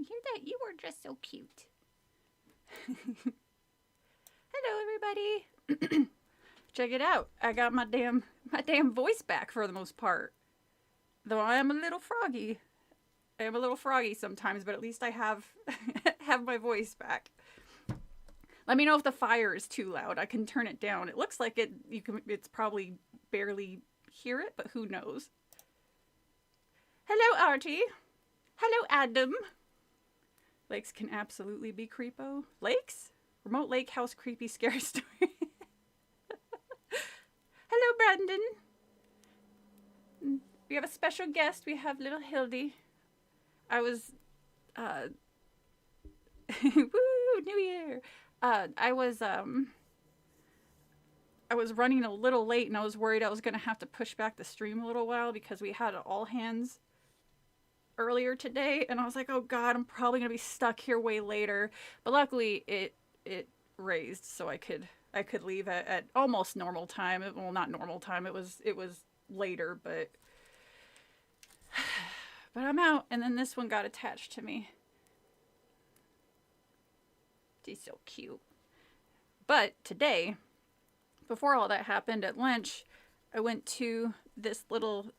You hear that? You were just so cute. Hello, everybody. Check it out. I got my damn voice back for the most part. Though I am a little froggy. I am a little froggy sometimes, but at least I have have my voice back. Let me know if the fire is too loud. I can turn it down. It looks like it. It's probably barely hear it, but who knows? Hello, Archie. Hello, Adam. Lakes can absolutely be creepo. Lakes? Remote lake house creepy scary story. Hello, Brandon. We have a special guest. We have little Hildy. I was, woo, New Year. I was running a little late, and I was worried I was going to have to push back the stream a little while because we had all hands earlier today, and I was like, oh god, I'm probably going to be stuck here way later. But luckily, it raised, so I could leave at almost normal time. Well, not normal time. It was later, but I'm out. And then this one got attached to me. She's so cute. But today, before all that happened at lunch, I went to this little,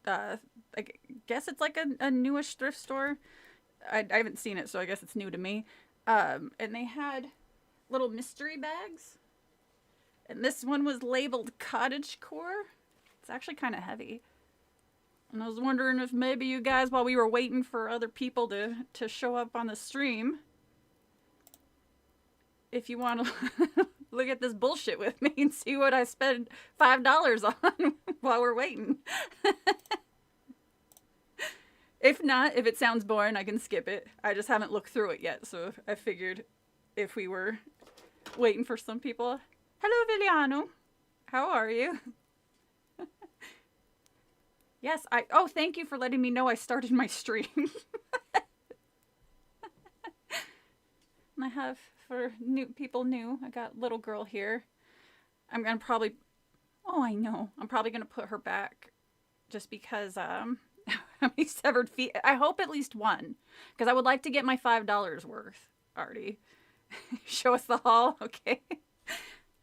I guess it's like a newish thrift store. I haven't seen it, so I guess it's new to me. And they had little mystery bags. And this one was labeled Cottage Core. It's actually kind of heavy. And I was wondering if maybe you guys, while we were waiting for other people to show up on the stream, if you want to look at this bullshit with me and see what I spent $5 on while we're waiting. If not, if it sounds boring, I can skip it. I just haven't looked through it yet, so I figured if we were waiting for some people. Hello, Viliano. How are you? Yes, oh, thank you for letting me know I started my stream. And I have, for people new, I got little girl here. I'm gonna probably, oh, I know. I'm probably gonna put her back just because, how many severed feet? I hope at least one, because I would like to get my $5 worth, Artie. Show us the haul, okay?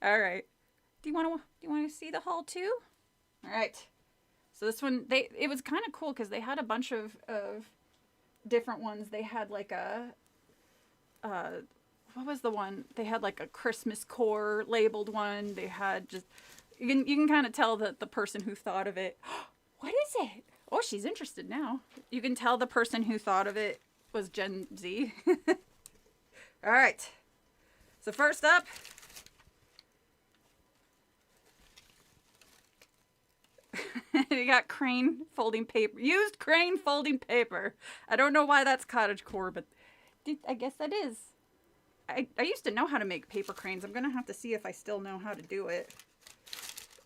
All right. Do you want to see the haul too? All right. So this one, it was kind of cool because they had a bunch of different ones. They had like what was the one? They had like a Christmas core labeled one. They had just, you can kind of tell that the person who thought of it, what is it? Oh, she's interested now. You can tell the person who thought of it was Gen Z. All right. So first up, you got crane folding paper. Used crane folding paper. I don't know why that's cottage core, but I guess that is. I used to know how to make paper cranes. I'm going to have to see if I still know how to do it.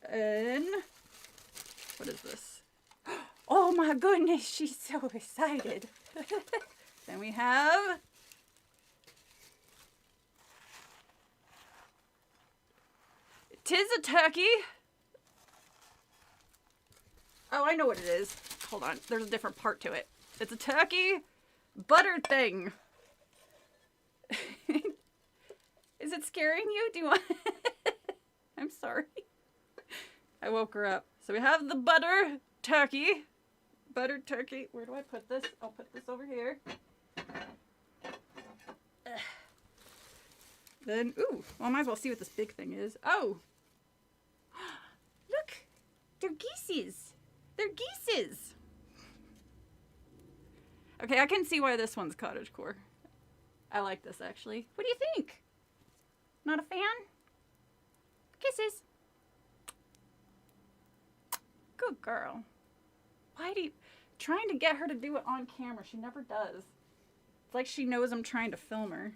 And what is this? Oh my goodness, she's so excited. Then we have "'Tis a Turkey." Oh, I know what it is. Hold on. There's a different part to it. It's a turkey butter thing. Is it scaring you? Do you want... I'm sorry. I woke her up. So we have the butter turkey. Buttered turkey. Where do I put this? I'll put this over here. Then, ooh. Well, I might as well see what this big thing is. Oh. Look. They're geeses. They're geeses. Okay, I can see why this one's cottage core. I like this, actually. What do you think? Not a fan? Kisses. Good girl. Why do you... Trying to get her to do it on camera. She never does. It's like she knows I'm trying to film her.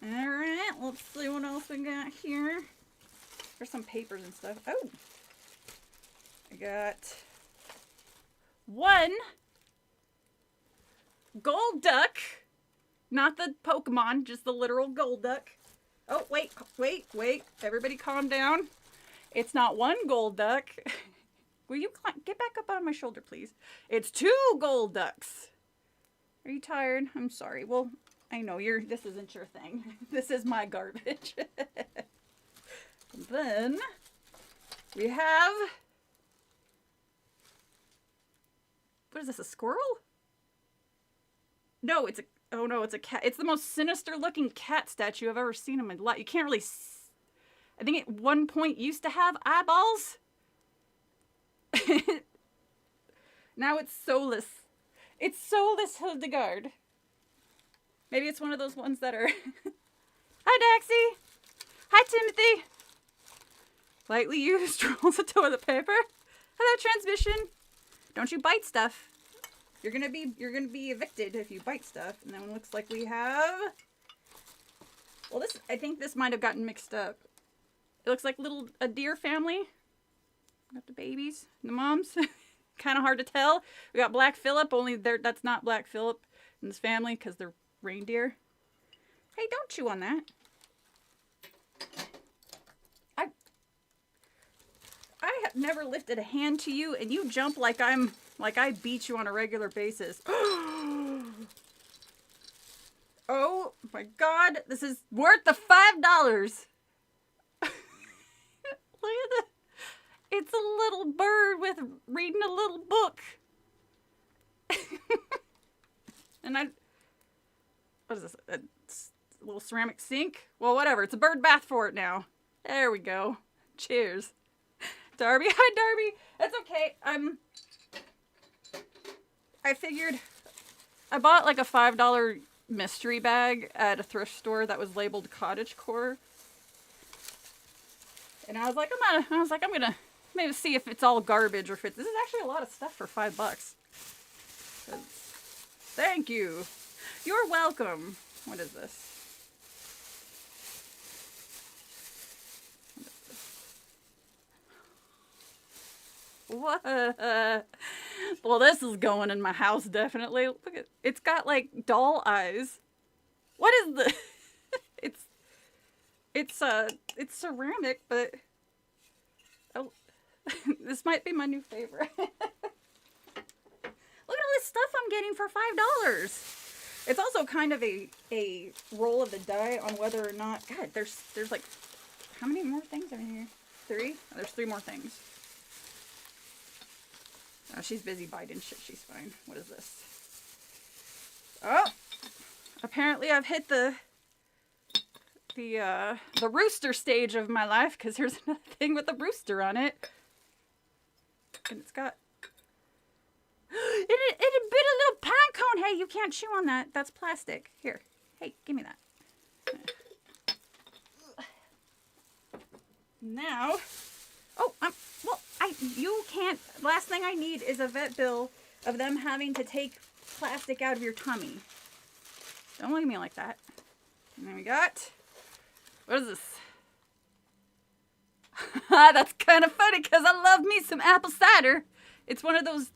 Alright, let's see what else we got here. There's some papers and stuff. Oh! I got one gold duck. Not the Pokemon, just the literal gold duck. Oh, wait. Everybody calm down. It's not one gold duck. Will you get back up on my shoulder, please? It's two gold ducks. Are you tired? I'm sorry. Well, I know this isn't your thing. This is my garbage. Then we have, what is this, a squirrel? No, it's a cat. It's the most sinister looking cat statue I've ever seen in my life. You can't really I think at one point used to have eyeballs. Now it's soulless. It's soulless Hildegard. Maybe it's one of those ones that are... Hi, Daxie. Hi, Timothy. Lightly used rolls of toilet paper. Hello, transmission. Don't you bite stuff. You're gonna be evicted if you bite stuff. And then it looks like we have... Well, I think this might have gotten mixed up. It looks like a deer family. Got the babies, the moms. Kind of hard to tell. We got Black Phillip, only that's not Black Phillip in this family because they're reindeer. Hey, don't chew on that. I have never lifted a hand to you, and you jump like I beat you on a regular basis. Oh my God, this is worth the $5. Look at this. It's a little bird reading a little book. And what is this? A little ceramic sink? Well, whatever. It's a bird bath for it now. There we go. Cheers. Darby. Hi, Darby. That's okay. I figured I bought like a $5 mystery bag at a thrift store that was labeled Cottage core. And I was like, I'm gonna maybe see if it's all garbage or if this is actually a lot of stuff for $5. Thank you. You're welcome. What is this? What? Well, this is going in my house, definitely. Look at it's got like doll eyes. What is this? It's ceramic, but oh, this might be my new favorite. Look at all this stuff I'm getting for $5. It's also kind of a roll of the die on whether or not. God, there's like how many more things are in here? 3? Oh, there's 3 more things. Oh, she's busy biting shit. She's fine. What is this? Oh, apparently I've hit the rooster stage of my life because there's another thing with a rooster on it, and it's got it bit a little pine cone. Hey, you can't chew on that. That's plastic. Here, hey, give me that. Now, oh, you can't. Last thing I need is a vet bill of them having to take plastic out of your tummy. Don't look at me like that. And then we got, what is this? That's kind of funny because I love me some apple cider. It's one of those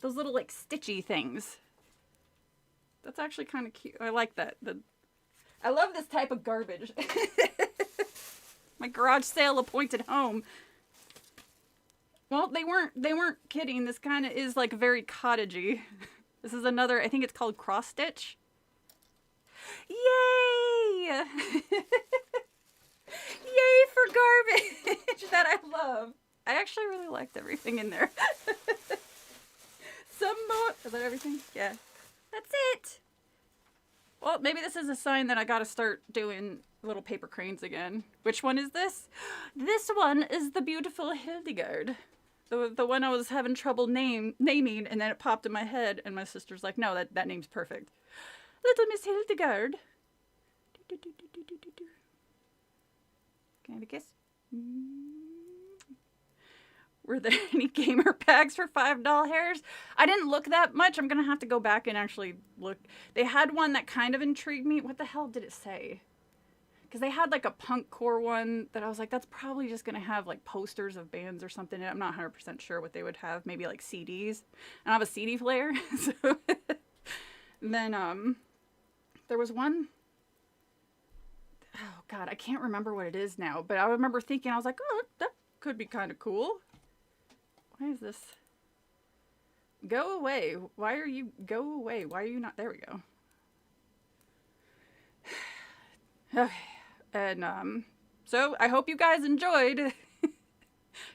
little like stitchy things. That's actually kind of cute. I like that. I love this type of garbage. My garage sale appointed home. Well, they weren't kidding. This kind of is like very cottagey. This is another, I think it's called cross stitch. Yay! Yay for garbage that I love. I actually really liked everything in there. Some more. Is that everything? Yeah. That's it. Well, maybe this is a sign that I gotta start doing little paper cranes again. Which one is this? This one is the beautiful Hildegard. The one I was having trouble naming, and then it popped in my head, and my sister's like, no, that name's perfect. Little Miss Hildegard. Can I have a kiss? Were there any gamer bags for $5 hairs? I didn't look that much. I'm going to have to go back and actually look. They had one that kind of intrigued me. What the hell did it say? Because they had like a punk core one that I was like, that's probably just going to have like posters of bands or something. I'm not 100% sure what they would have. Maybe like CDs. I don't have a CD player. So then there was one. Oh, God, I can't remember what it is now. But I remember thinking, I was like, oh, that could be kind of cool. Why is this? Go away. Why are you... Go away. Why are you not... There we go. Okay. And, so I hope you guys enjoyed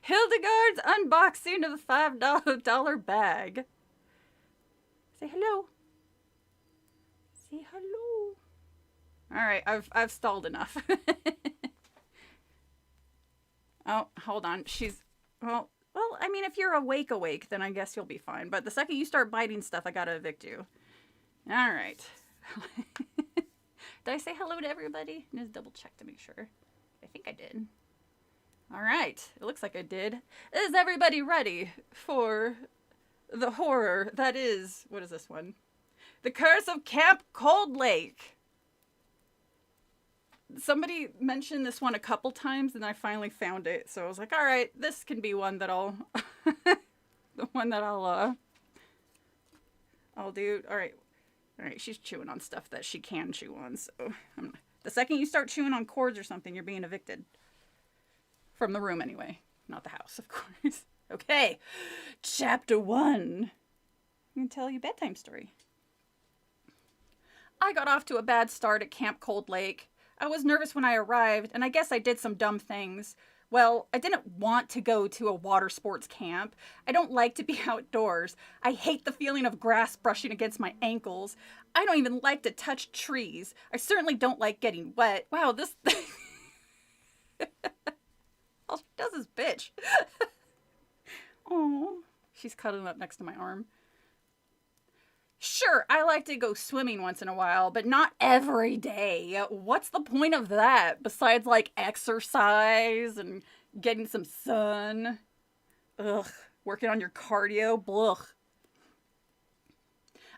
Hildegard's unboxing of the $5 bag. Say hello. Say hello. Alright, I've stalled enough. Oh, hold on. She's... Well, I mean, if you're awake, then I guess you'll be fine. But the second you start biting stuff, I gotta evict you. Alright. Did I say hello to everybody? Just double check to make sure. I think I did. Alright. It looks like I did. Is everybody ready for the horror that is... What is this one? The Curse of Camp Cold Lake. Somebody mentioned this one a couple times, and I finally found it. So I was like, all right, this can be one that I'll... the one that I'll do. All right. All right, she's chewing on stuff that she can chew on. So the second you start chewing on cords or something, you're being evicted. From the room, anyway. Not the house, of course. Okay. Chapter 1. I'm going to tell you a bedtime story. I got off to a bad start at Camp Cold Lake. I was nervous when I arrived, and I guess I did some dumb things. Well, I didn't want to go to a water sports camp. I don't like to be outdoors. I hate the feeling of grass brushing against my ankles. I don't even like to touch trees. I certainly don't like getting wet. Wow, this... All she does is bitch. Oh, she's cuddling up next to my arm. Sure, I like to go swimming once in a while, but not every day. What's the point of that, besides, like, exercise and getting some sun? Ugh, working on your cardio? Blech.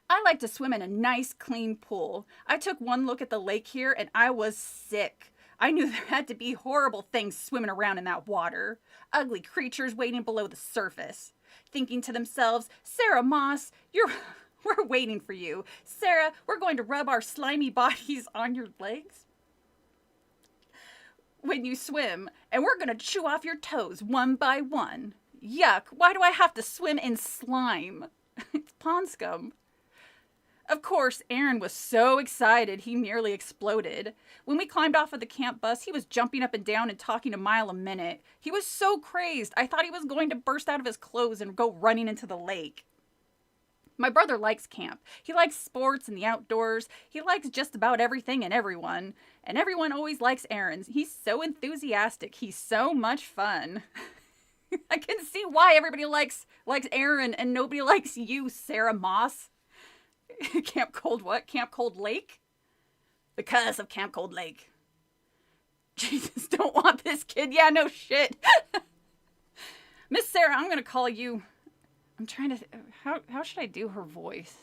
I like to swim in a nice, clean pool. I took one look at the lake here, and I was sick. I knew there had to be horrible things swimming around in that water. Ugly creatures waiting below the surface. Thinking to themselves, Sarah Moss, we're waiting for you. Sarah, we're going to rub our slimy bodies on your legs when you swim, and we're going to chew off your toes one by one. Yuck, why do I have to swim in slime? It's pond scum. Of course, Aaron was so excited he nearly exploded. When we climbed off of the camp bus, he was jumping up and down and talking a mile a minute. He was so crazed, I thought he was going to burst out of his clothes and go running into the lake. My brother likes camp. He likes sports and the outdoors. He likes just about everything and everyone. And everyone always likes Aaron. He's so enthusiastic. He's so much fun. I can see why everybody likes Aaron and nobody likes you, Sarah Moss. Camp Cold what? Camp Cold Lake? Because of Camp Cold Lake. Jesus, don't want this kid. Yeah, no shit. Miss Sarah, I'm going to call you... I'm trying to... How should I do her voice?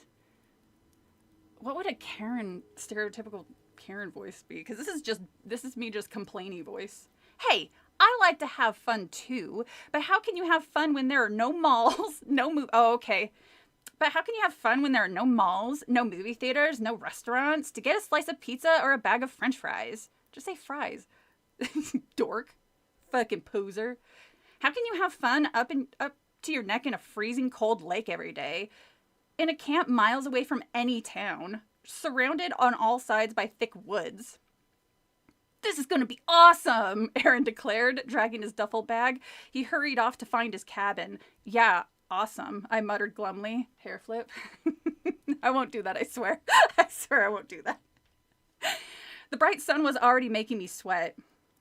What would a Karen, stereotypical Karen voice be? Because this is me just complaining voice. Hey, I like to have fun too, but how can you have fun when there are no malls, oh, okay. But how can you have fun when there are no malls, no movie theaters, no restaurants? To get a slice of pizza or a bag of french fries. Just say fries. Dork. Fucking poser. How can you have fun up to your neck in a freezing cold lake every day? In a camp miles away from any town. Surrounded on all sides by thick woods. This is going to be awesome, Aaron declared, dragging his duffel bag. He hurried off to find his cabin. Yeah, awesome, I muttered glumly. Hair flip. I won't do that, I swear. I swear I won't do that. The bright sun was already making me sweat.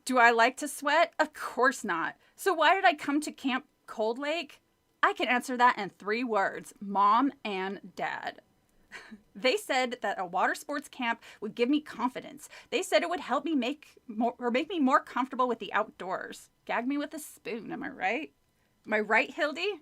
Do I like to sweat? Of course not. So why did I come to Camp Cold Lake? I can answer that in 3 words. Mom and Dad. They said that a water sports camp would give me confidence. They said it would help me make me more comfortable with the outdoors. Gag me with a spoon, am I right? Am I right, Hildy?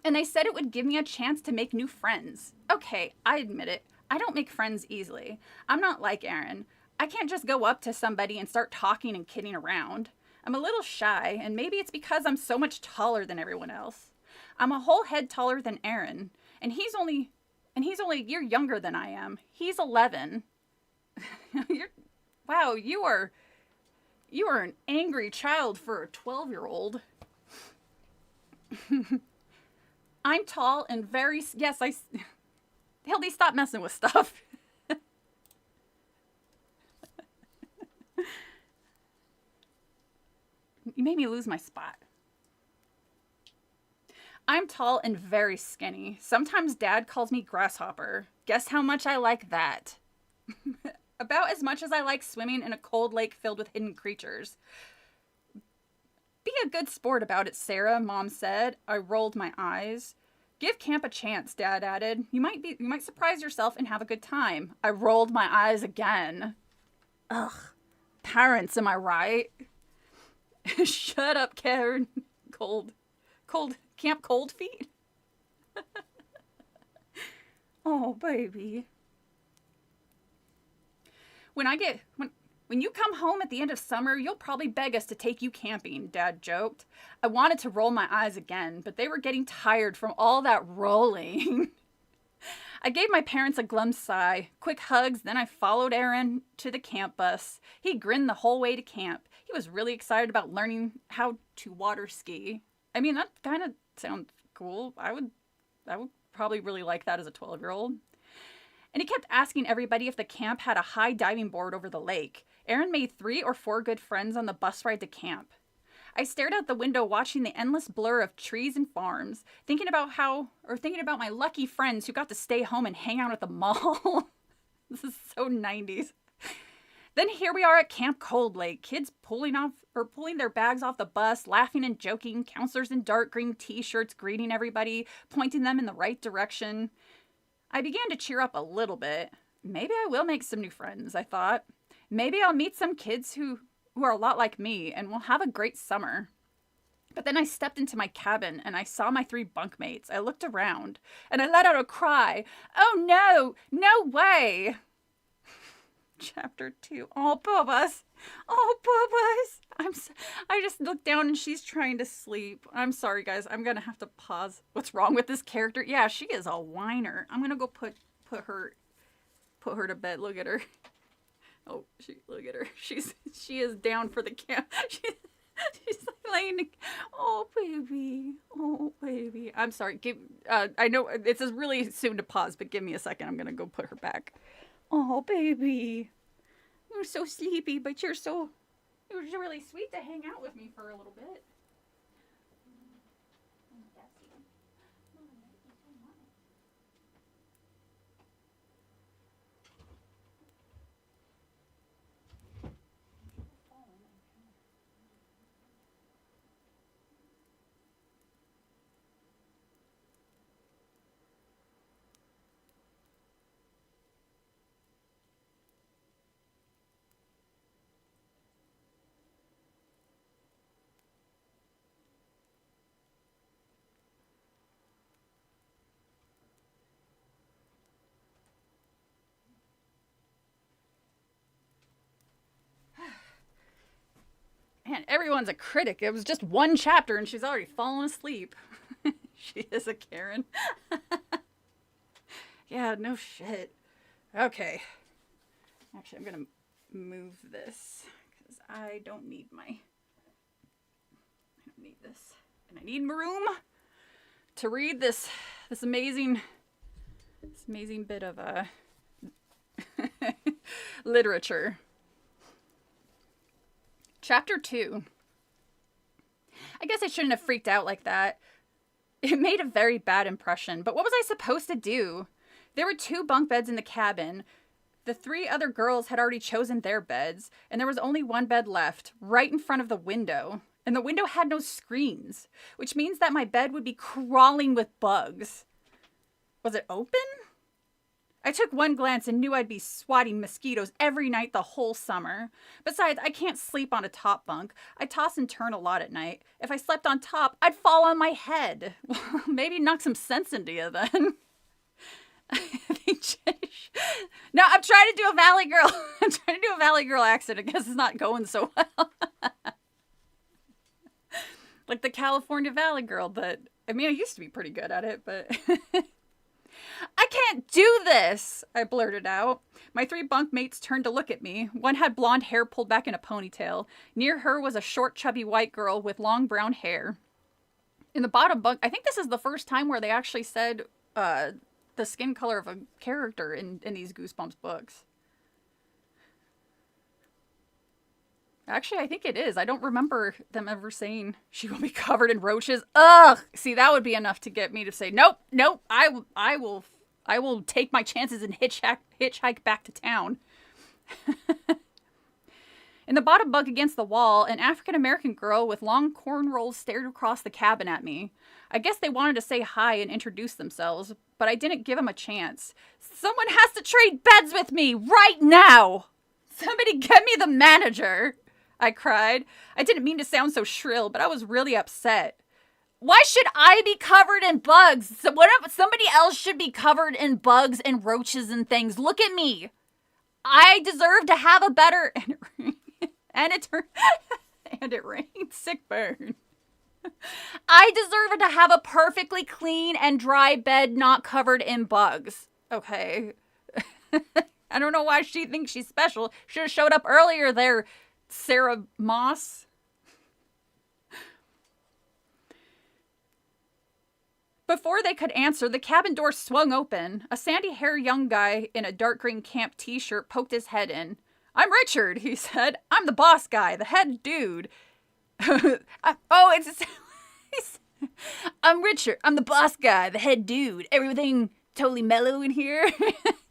And they said it would give me a chance to make new friends. Okay, I admit it. I don't make friends easily. I'm not like Aaron. I can't just go up to somebody and start talking and kidding around. I'm a little shy, and maybe it's because I'm so much taller than everyone else. I'm a whole head taller than Aaron, and he's only a year younger than I am. He's 11. Wow, you are an angry child for a 12-year-old. I'm tall and very... Yes, Hildy, stop messing with stuff. You made me lose my spot. I'm tall and very skinny. Sometimes Dad calls me Grasshopper. Guess how much I like that. About as much as I like swimming in a cold lake filled with hidden creatures. Be a good sport about it, Sarah, Mom said. I rolled my eyes. Give camp a chance, Dad added. You might surprise yourself and have a good time. I rolled my eyes again. Ugh. Parents, am I right? Shut up, Karen. Cold. Camp Cold Feet? Oh, baby. When you come home at the end of summer, you'll probably beg us to take you camping, Dad joked. I wanted to roll my eyes again, but they were getting tired from all that rolling. I gave my parents a glum sigh, quick hugs, then I followed Aaron to the camp bus. He grinned the whole way to camp. He was really excited about learning how to water ski. I mean, that kind of sounds cool. I would probably really like that as a 12-year-old. And he kept asking everybody if the camp had a high diving board over the lake. Aaron made 3 or 4 good friends on the bus ride to camp. I stared out the window watching the endless blur of trees and farms, thinking about my lucky friends who got to stay home and hang out at the mall. This is so 90s. Then here we are at Camp Cold Lake, kids pulling their bags off the bus, laughing and joking, counselors in dark green t-shirts greeting everybody, pointing them in the right direction. I began to cheer up a little bit. Maybe I will make some new friends, I thought. Maybe I'll meet some kids who are a lot like me, and we'll have a great summer. But then I stepped into my cabin, and I saw my 3 bunkmates. I looked around, and I let out a cry. Oh no! No way! Chapter 2. Oh, Bubba's. Oh, Bubba's. I just looked down, and she's trying to sleep. I'm sorry, guys. I'm going to have to pause. What's wrong with this character? Yeah, she is a whiner. I'm going to go put her to bed. Look at her. Oh, look at her. She is down for the camp. She's laying. Oh, baby. Oh, baby. I'm sorry. I know it's really soon to pause, but give me a second. I'm gonna go put her back. Oh, baby. You're so sleepy, but you're really sweet to hang out with me for a little bit. Man, everyone's a critic. It was just 1 chapter and she's already fallen asleep. She is a Karen. Yeah, no shit. Okay. Actually, I'm going to move this because I don't need this. And I need room to read this amazing bit of literature. Chapter 2. I guess I shouldn't have freaked out like that. It made a very bad impression, but what was I supposed to do? There were 2 bunk beds in the cabin. The 3 other girls had already chosen their beds, and there was only 1 bed left, right in front of the window. And the window had no screens, which means that my bed would be crawling with bugs. Was it open? I took 1 glance and knew I'd be swatting mosquitoes every night the whole summer. Besides, I can't sleep on a top bunk. I toss and turn a lot at night. If I slept on top, I'd fall on my head. Well, maybe knock some sense into you then. No, I'm trying to do a Valley Girl. I'm trying to do a Valley Girl accent. I guess it's not going so well. Like the California Valley Girl, but I mean, I used to be pretty good at it, but... I can't do this, I blurted out. My 3 bunkmates turned to look at me. One had blonde hair pulled back in a ponytail. Near her was a short, chubby white girl with long brown hair. In the bottom bunk, I think this is the first time where they actually said the skin color of a character in these Goosebumps books. Actually, I think it is. I don't remember them ever saying she will be covered in roaches. Ugh! See, that would be enough to get me to say, nope, nope, I will take my chances and hitchhike back to town. In the bottom bunk against the wall, an African-American girl with long cornrows stared across the cabin at me. I guess they wanted to say hi and introduce themselves, but I didn't give them a chance. Someone has to trade beds with me right now! Somebody get me the manager! I cried. I didn't mean to sound so shrill, but I was really upset. Why should I be covered in bugs? Somebody else should be covered in bugs and roaches and things. Look at me. I deserve to have a better... And it rained. Sick burn. I deserve to have a perfectly clean and dry bed not covered in bugs. Okay. I don't know why she thinks she's special. Should have showed up earlier there, Sarah Moss. Before they could answer, the cabin door swung open. A sandy-haired young guy in a dark green camp t-shirt poked his head in. I'm Richard, he said. I'm the boss guy, the head dude. I'm Richard. I'm the boss guy, the head dude. Everything totally mellow in here?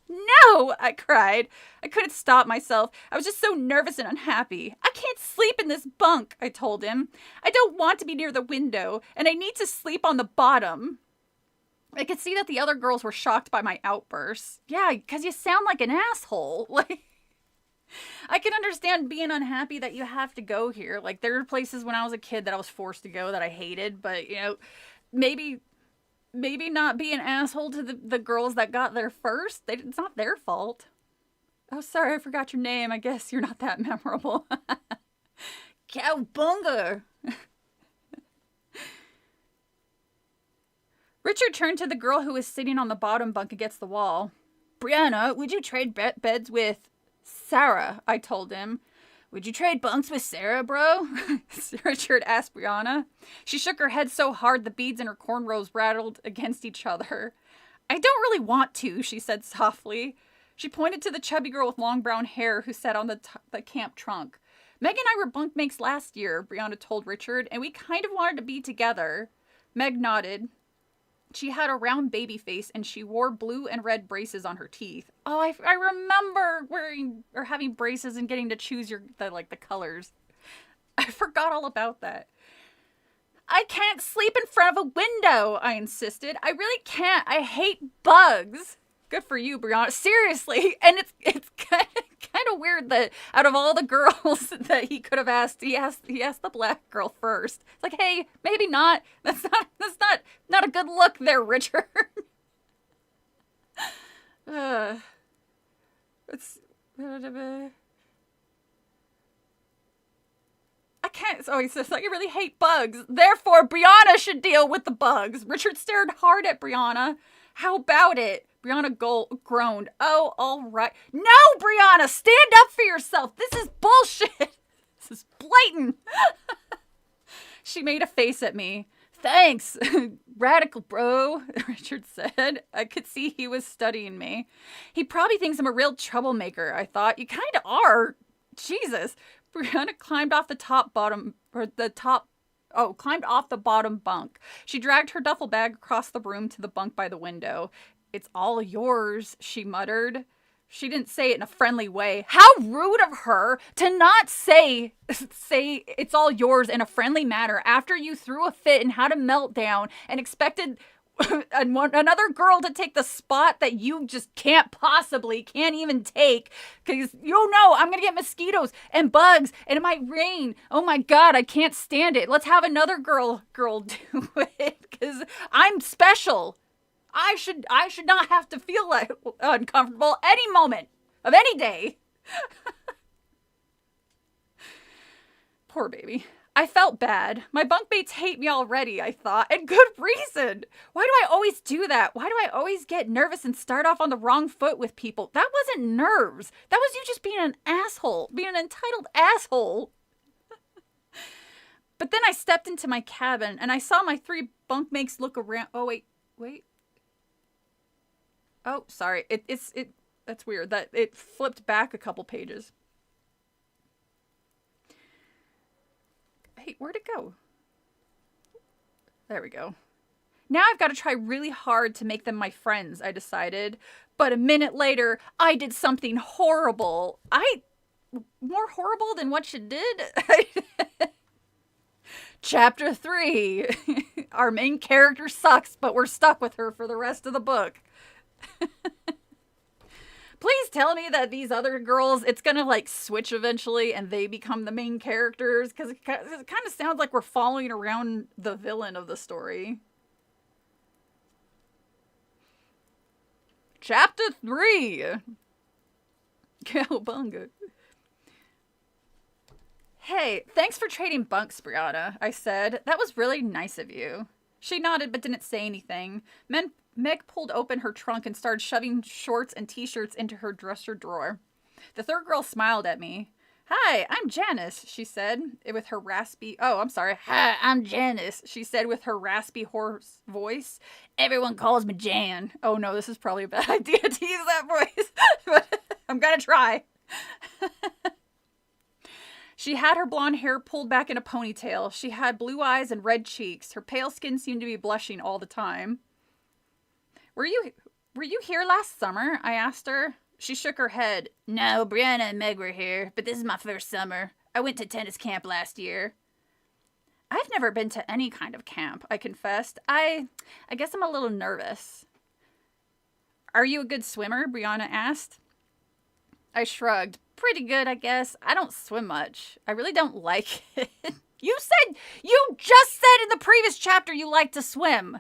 No, I cried. I couldn't stop myself. I was just so nervous and unhappy. I can't sleep in this bunk, I told him. I don't want to be near the window, and I need to sleep on the bottom. I could see that the other girls were shocked by my outbursts. Yeah, because you sound like an asshole. Like, I can understand being unhappy that you have to go here. Like, there are places when I was a kid that I was forced to go that I hated, but, you know, maybe not be an asshole to the girls that got there first. It's not their fault. Oh, sorry, I forgot your name. I guess you're not that memorable. Cowbunga! Richard turned to the girl who was sitting on the bottom bunk against the wall. Brianna, would you trade beds with Sarah? I told him. Would you trade bunks with Sarah, bro? Richard asked Brianna. She shook her head so hard the beads in her cornrows rattled against each other. I don't really want to, she said softly. She pointed to the chubby girl with long brown hair who sat on the camp trunk. Meg and I were bunkmates last year, Brianna told Richard, and we kind of wanted to be together. Meg nodded. She had a round baby face and she wore blue and red braces on her teeth. Oh, I remember wearing or having braces and getting to choose the colors. I forgot all about that. I can't sleep in front of a window, I insisted. I really can't. I hate bugs. Good for you, Brianna. Seriously. And it's kind of weird that out of all the girls that he could have asked, he asked the black girl first. It's like, hey, maybe not. That's not a good look there, Richard. I can't. Oh, he says, I really hate bugs. Therefore, Brianna should deal with the bugs. Richard stared hard at Brianna. How about it? Brianna groaned. Oh, all right. No, Brianna, stand up for yourself. This is bullshit. This is blatant. She made a face at me. Thanks, radical bro, Richard said. I could see he was studying me. He probably thinks I'm a real troublemaker, I thought. You kind of are. Jesus. Brianna climbed off climbed off the bottom bunk. She dragged her duffel bag across the room to the bunk by the window. It's all yours, she muttered. She didn't say it in a friendly way. How rude of her to not say it's all yours in a friendly manner after you threw a fit and had a meltdown and expected another girl to take the spot that you just can't even take, because you know I'm gonna get mosquitoes and bugs and it might rain. Oh my god, I can't stand it. Let's have another girl do it, because I'm special. I should not have to feel like uncomfortable any moment of any day. Poor baby. I felt bad. My bunkmates hate me already, I thought, and good reason. Why do I always do that? Why do I always get nervous and start off on the wrong foot with people? That wasn't nerves. That was you just being an asshole, being an entitled asshole. But then I stepped into my cabin and I saw my 3 bunkmates look around. Oh, wait. Oh, sorry. That's weird. That it flipped back a couple pages. Hey, where'd it go? There we go. Now I've got to try really hard to make them my friends, I decided. But a minute later, I did something horrible. More horrible than what you did? Chapter 3. Our main character sucks, but we're stuck with her for the rest of the book. Please tell me that these other girls, it's gonna like switch eventually and they become the main characters, because it kind of sounds like we're following around the villain of the story. Chapter 3. Cowabunga. Hey, thanks for trading bunks, Brianna, I said. That was really nice of you. She nodded but didn't say anything. Meg pulled open her trunk and started shoving shorts and t-shirts into her dresser drawer. The third girl smiled at me. Hi, I'm Janice, she said with her raspy... Oh, I'm sorry. Hi, I'm Janice, she said with her raspy hoarse voice. Everyone calls me Jan. Oh no, this is probably a bad idea to use that voice. But I'm gonna try. She had her blonde hair pulled back in a ponytail. She had blue eyes and red cheeks. Her pale skin seemed to be blushing all the time. Were you here last summer? I asked her. She shook her head. No, Brianna and Meg were here, but this is my first summer. I went to tennis camp last year. I've never been to any kind of camp, I confessed. I guess I'm a little nervous. Are you a good swimmer? Brianna asked. I shrugged. Pretty good, I guess. I don't swim much. I really don't like it. You just said in the previous chapter you like to swim.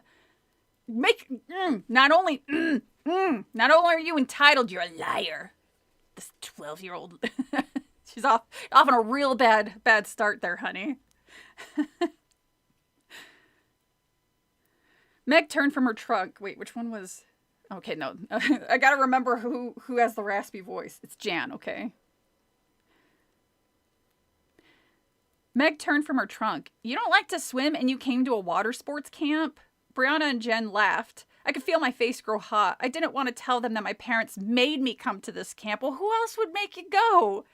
Not only are you entitled, you're a liar. This 12-year-old. She's off on a real bad start there, honey. Meg turned from her trunk. Wait, which one was... Okay, no. I gotta remember who has the raspy voice. It's Jan, okay? Meg turned from her trunk. You don't like to swim and you came to a water sports camp? Brianna and Jen laughed. I could feel my face grow hot. I didn't want to tell them that my parents made me come to this camp. Well, who else would make you go?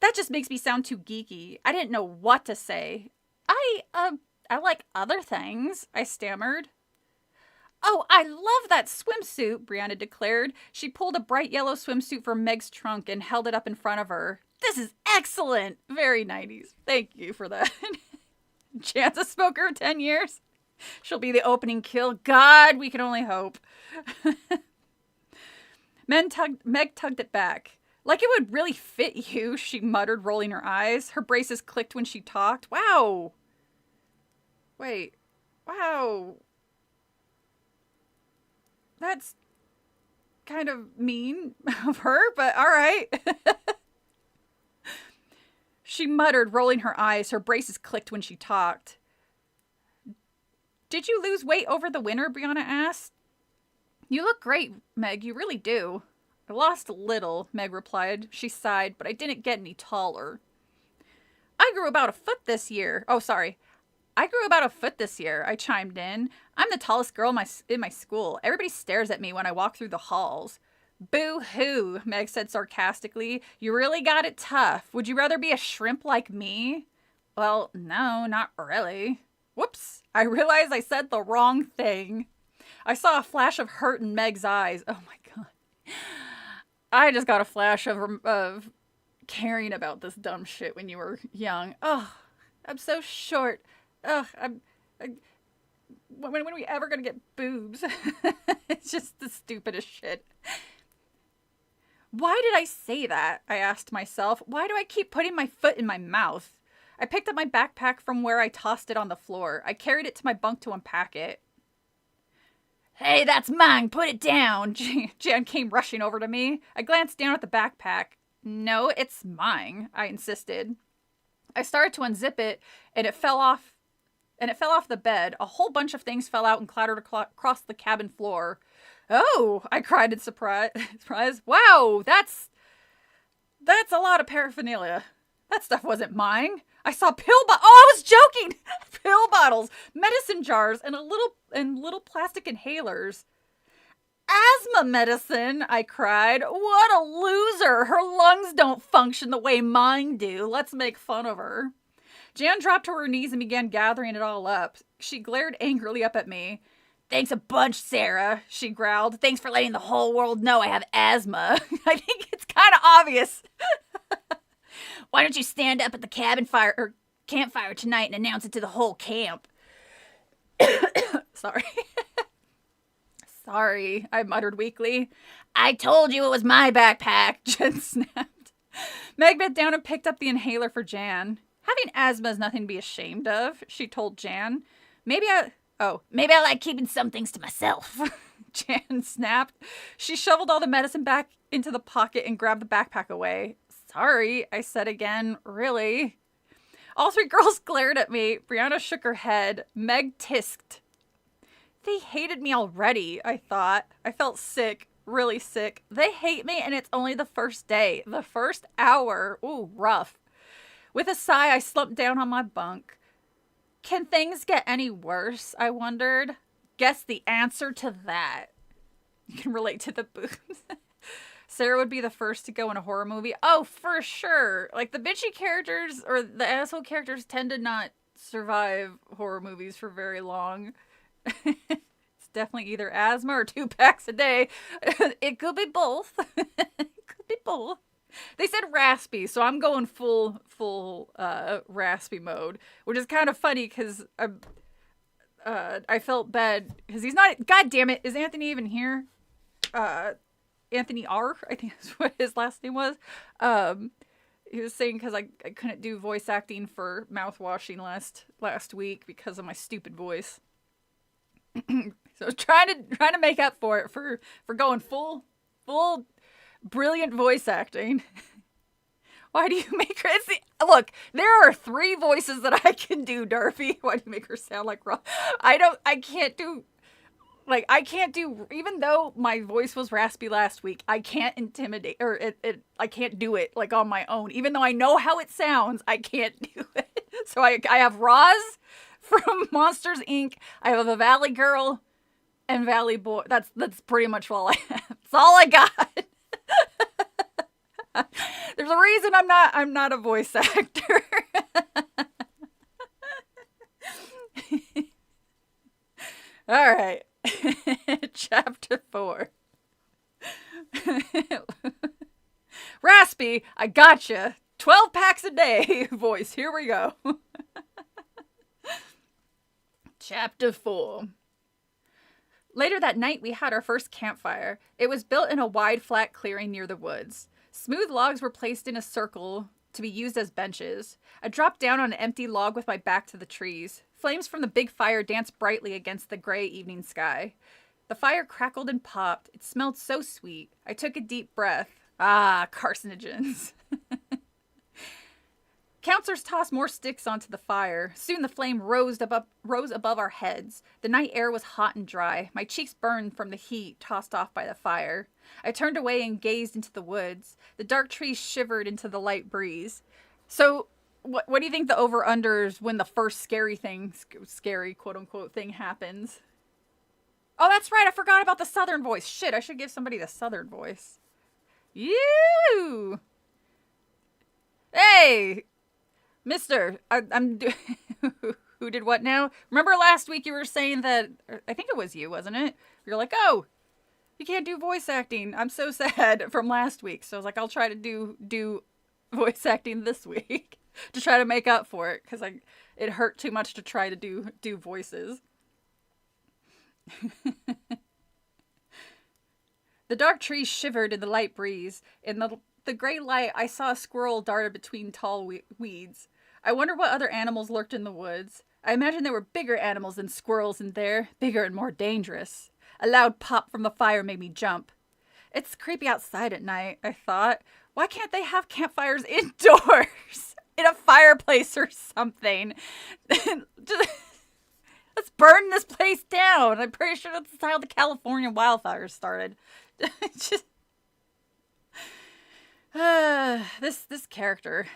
That just makes me sound too geeky. I didn't know what to say. I like other things, I stammered. Oh, I love that swimsuit, Brianna declared. She pulled a bright yellow swimsuit from Meg's trunk and held it up in front of her. This is excellent. Very 90s. Thank you for that. Chance a smoker of 10 years. She'll be the opening kill. God, we can only hope. Meg tugged it back. Like it would really fit you, she muttered, rolling her eyes. Her braces clicked when she talked. Wow. Wait. Wow. That's kind of mean of her, but all right. She muttered, rolling her eyes. Her braces clicked when she talked. Did you lose weight over the winter? Brianna asked. You look great, Meg. You really do. I lost a little, Meg replied. She sighed, but I didn't get any taller. I grew about a foot this year. Oh, sorry. I grew about a foot this year, I chimed in. I'm the tallest girl in my school. Everybody stares at me when I walk through the halls. Boo-hoo, Meg said sarcastically. You really got it tough. Would you rather be a shrimp like me? Well, no, not really. Whoops, I realized I said the wrong thing. I saw a flash of hurt in Meg's eyes. Oh my god. I just got a flash of caring about this dumb shit when you were young. Oh, I'm so short. Ugh, when are we ever gonna get boobs? It's just the stupidest shit. Why did I say that? I asked myself. Why do I keep putting my foot in my mouth? I picked up my backpack from where I tossed it on the floor. I carried it to my bunk to unpack it. Hey, that's mine. Put it down. Jan came rushing over to me. I glanced down at the backpack. No, it's mine, I insisted. I started to unzip it, and it fell off the bed. A whole bunch of things fell out and clattered across the cabin floor. Oh, I cried in surprise. Wow, that's a lot of paraphernalia. That stuff wasn't mine. I saw I was joking. Pill bottles, medicine jars, and little plastic inhalers. Asthma medicine, I cried. What a loser. Her lungs don't function the way mine do. Let's make fun of her. Jan dropped to her knees and began gathering it all up. She glared angrily up at me. Thanks a bunch, Sarah, she growled. Thanks for letting the whole world know I have asthma. I think it's kind of obvious. Why don't you stand up at the campfire tonight and announce it to the whole camp? Sorry. Sorry, I muttered weakly. I told you it was my backpack, Jen snapped. Meg bent down and picked up the inhaler for Jan. Having asthma is nothing to be ashamed of, she told Jan. Maybe I like keeping some things to myself, Jan snapped. She shoveled all the medicine back into the pocket and grabbed the backpack away. Sorry, I said again. Really? All three girls glared at me. Brianna shook her head. Meg tisked. They hated me already, I thought. I felt sick, really sick. They hate me and it's only the first day. The first hour. Ooh, rough. With a sigh, I slumped down on my bunk. Can things get any worse? I wondered. Guess the answer to that. You can relate to the boobs. Sarah would be the first to go in a horror movie. Oh, for sure. Like, the bitchy characters or the asshole characters tend to not survive horror movies for very long. It's definitely either asthma or 2 packs a day. It could be both. It could be both. They said raspy, so I'm going full raspy mode, which is kind of funny because I felt bad because he's not. God damn it! Is Anthony even here? Anthony R, I think is what his last name was. He was saying because I couldn't do voice acting for mouthwashing last week because of my stupid voice. So trying to make up for it for going full brilliant voice acting. Why do you make her? Look, there are 3 voices that I can do, Durfee. Why do you make her sound like Rob? I can't do. Even though my voice was raspy last week, I can't intimidate, or I can't do it, like, on my own. Even though I know how it sounds, I can't do it. So I have Roz from Monsters, Inc. I have a Valley Girl and Valley Boy. That's pretty much all I have. That's all I got. There's a reason I'm not a voice actor. All right. Chapter 4. Raspy, I gotcha. 12 packs a day voice. Here we go. Chapter 4. Later that night, we had our first campfire. It was built in a wide, flat clearing near the woods. Smooth logs were placed in a circle to be used as benches. I dropped down on an empty log with my back to the trees. Flames from the big fire danced brightly against the gray evening sky. The fire crackled and popped. It smelled so sweet. I took a deep breath. Ah, carcinogens. Counselors tossed more sticks onto the fire. Soon the flame rose above our heads. The night air was hot and dry. My cheeks burned from the heat tossed off by the fire. I turned away and gazed into the woods. The dark trees shivered into the light breeze. So, what do you think the over-unders when the first scary quote-unquote thing happens? Oh, that's right. I forgot about the southern voice. Shit, I should give somebody the southern voice. You! Hey! Mister, I'm who did what now? Remember last week you were saying that, I think it was you, wasn't it? You're like, oh, you can't do voice acting. I'm so sad from last week. So I was like, I'll try to do voice acting this week to try to make up for it because it hurt too much to try to do voices. The dark trees shivered in the light breeze. In the gray light, I saw a squirrel darted between tall weeds. I wonder what other animals lurked in the woods. I imagine there were bigger animals than squirrels in there, bigger and more dangerous. A loud pop from the fire made me jump. It's creepy outside at night, I thought. Why can't they have campfires indoors? In a fireplace or something? Let's burn this place down. I'm pretty sure that's how the California wildfires started. Just this character.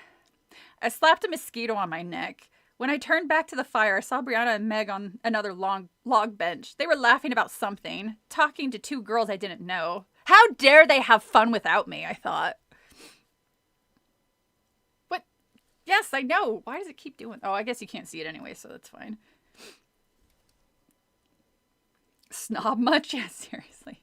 I slapped a mosquito on my neck. When I turned back to the fire, I saw Brianna and Meg on another long log bench. They were laughing about something, talking to two girls I didn't know. How dare they have fun without me, I thought. What? Yes, I know. Why does it keep doing... Oh, I guess you can't see it anyway, so that's fine. Snob much? Yeah, seriously.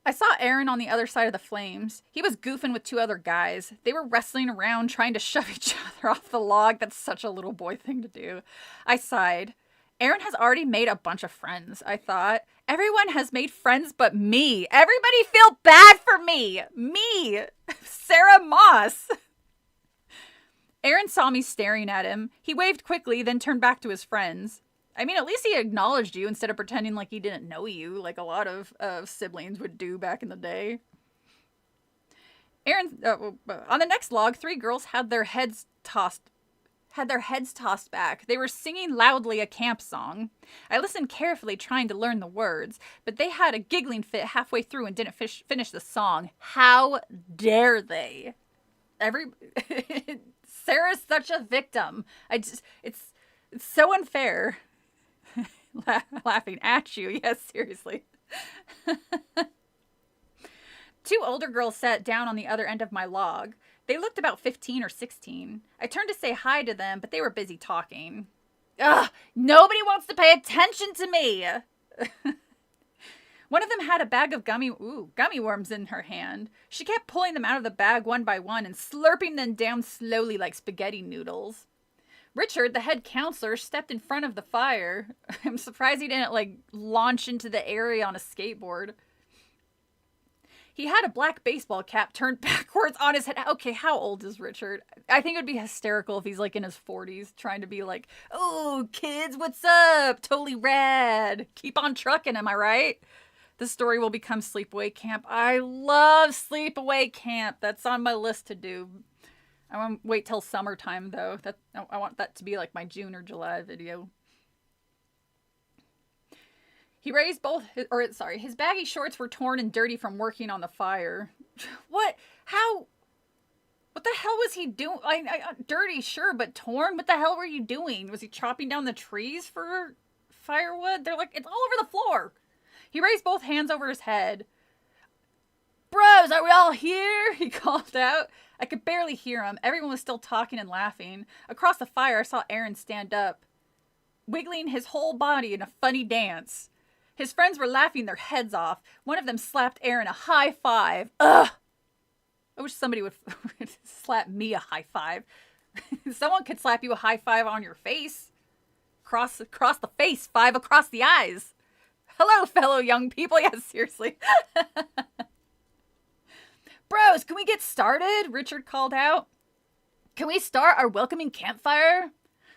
I saw Aaron on the other side of the flames. He was goofing with two other guys. They were wrestling around trying to shove each other off the log. That's such a little boy thing to do. I sighed. Aaron has already made a bunch of friends, I thought. Everyone has made friends but me. Everybody feel bad for me. Me. Sarah Moss. Aaron saw me staring at him. He waved quickly, then turned back to his friends. I mean, at least he acknowledged you instead of pretending like he didn't know you, like a lot of siblings would do back in the day. Aaron, on the next log, three girls had their heads tossed back. They were singing loudly a camp song. I listened carefully, trying to learn the words, but they had a giggling fit halfway through and didn't finish the song. How dare they? Sarah's such a victim. It's so unfair. Laughing at you. Yes, seriously. Two older girls sat down on the other end of my log. They looked about 15 or 16. I turned to say hi to them, but they were busy talking. Ugh, nobody wants to pay attention to me. One of them had a bag of gummy worms in her hand. She kept pulling them out of the bag one by one and slurping them down slowly like spaghetti noodles. Richard, the head counselor, stepped in front of the fire. I'm surprised he didn't, launch into the area on a skateboard. He had a black baseball cap turned backwards on his head. Okay, how old is Richard? I think it would be hysterical if he's, in his 40s, trying to be like, oh, kids, what's up? Totally rad. Keep on trucking, am I right? The story will become Sleepaway Camp. I love Sleepaway Camp. That's on my list to do. I want to wait till summertime, though. I want that to be my June or July video. He raised his baggy shorts were torn and dirty from working on the fire. What? How? What the hell was he doing? Dirty, sure, but torn? What the hell were you doing? Was he chopping down the trees for firewood? They're it's all over the floor. He raised both hands over his head. Bros, are we all here? He called out. I could barely hear him. Everyone was still talking and laughing. Across the fire, I saw Aaron stand up, wiggling his whole body in a funny dance. His friends were laughing their heads off. One of them slapped Aaron a high five. Ugh! I wish somebody would slap me a high five. Someone could slap you a high five on your face. Across the face, 5 across the eyes. Hello, fellow young people. Yeah, seriously. Bros, can we get started? Richard called out. Can we start our welcoming campfire?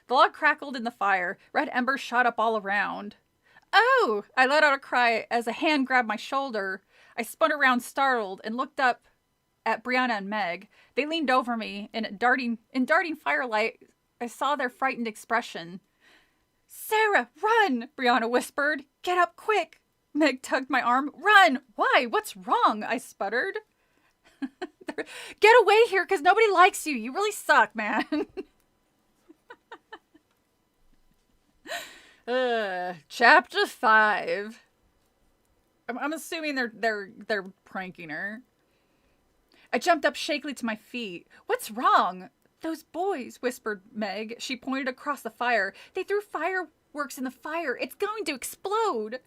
The log crackled in the fire. Red embers shot up all around. Oh! I let out a cry as a hand grabbed my shoulder. I spun around startled and looked up at Brianna and Meg. They leaned over me. In darting firelight, I saw their frightened expression. Sarah, run! Brianna whispered. Get up quick! Meg tugged my arm. Run! Why? What's wrong? I sputtered. Get away here, because nobody likes you. You really suck, man. Chapter 5. I'm assuming they're pranking her. I jumped up shakily to my feet. What's wrong? Those boys, whispered Meg. She pointed across the fire. They threw fireworks in the fire. It's going to explode.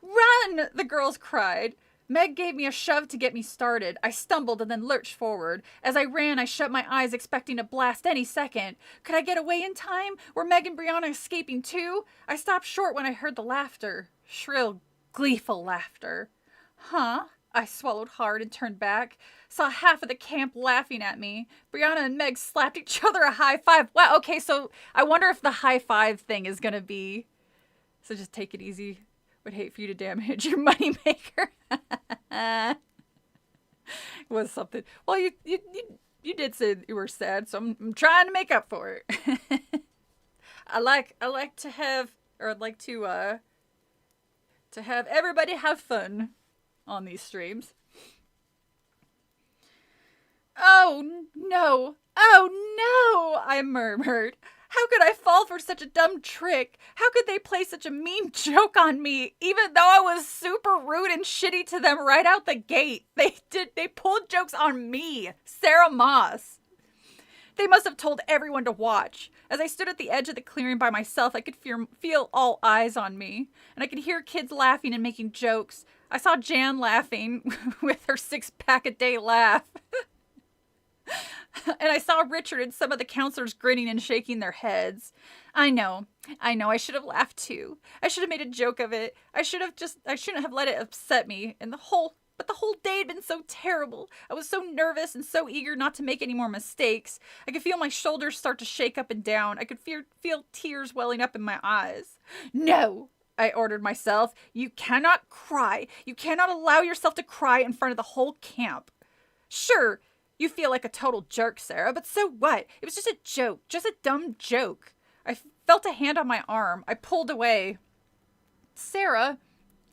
Run! The girls cried. Meg gave me a shove to get me started. I stumbled and then lurched forward. As I ran, I shut my eyes, expecting a blast any second. Could I get away in time? Were Meg and Brianna escaping too? I stopped short when I heard the laughter. Shrill, gleeful laughter. Huh? I swallowed hard and turned back. Saw half of the camp laughing at me. Brianna and Meg slapped each other a high five. Wow, okay, so I wonder if the high five thing is gonna be... So just take it easy. Would hate for you to damage your moneymaker. Was something. Well, you did say you were sad, so I'm trying to make up for it. I'd like to have everybody have fun on these streams. Oh, no. Oh, no, I murmured. How could I fall for such a dumb trick? How could they play such a mean joke on me, even though I was super rude and shitty to them right out the gate? They pulled jokes on me, Sarah Moss. They must have told everyone to watch. As I stood at the edge of the clearing by myself, I could feel all eyes on me, and I could hear kids laughing and making jokes. I saw Jan laughing with her 6-pack-a-day laugh. And I saw Richard and some of the counselors grinning and shaking their heads. I know, I should have laughed too. I should have made a joke of it. I shouldn't have let it upset me. But the whole day had been so terrible. I was so nervous and so eager not to make any more mistakes. I could feel my shoulders start to shake up and down. I could feel tears welling up in my eyes. No, I ordered myself. You cannot cry. You cannot allow yourself to cry in front of the whole camp. Sure, you feel like a total jerk, Sarah, but so what? It was just a joke, just a dumb joke. I felt a hand on my arm. I pulled away. Sarah,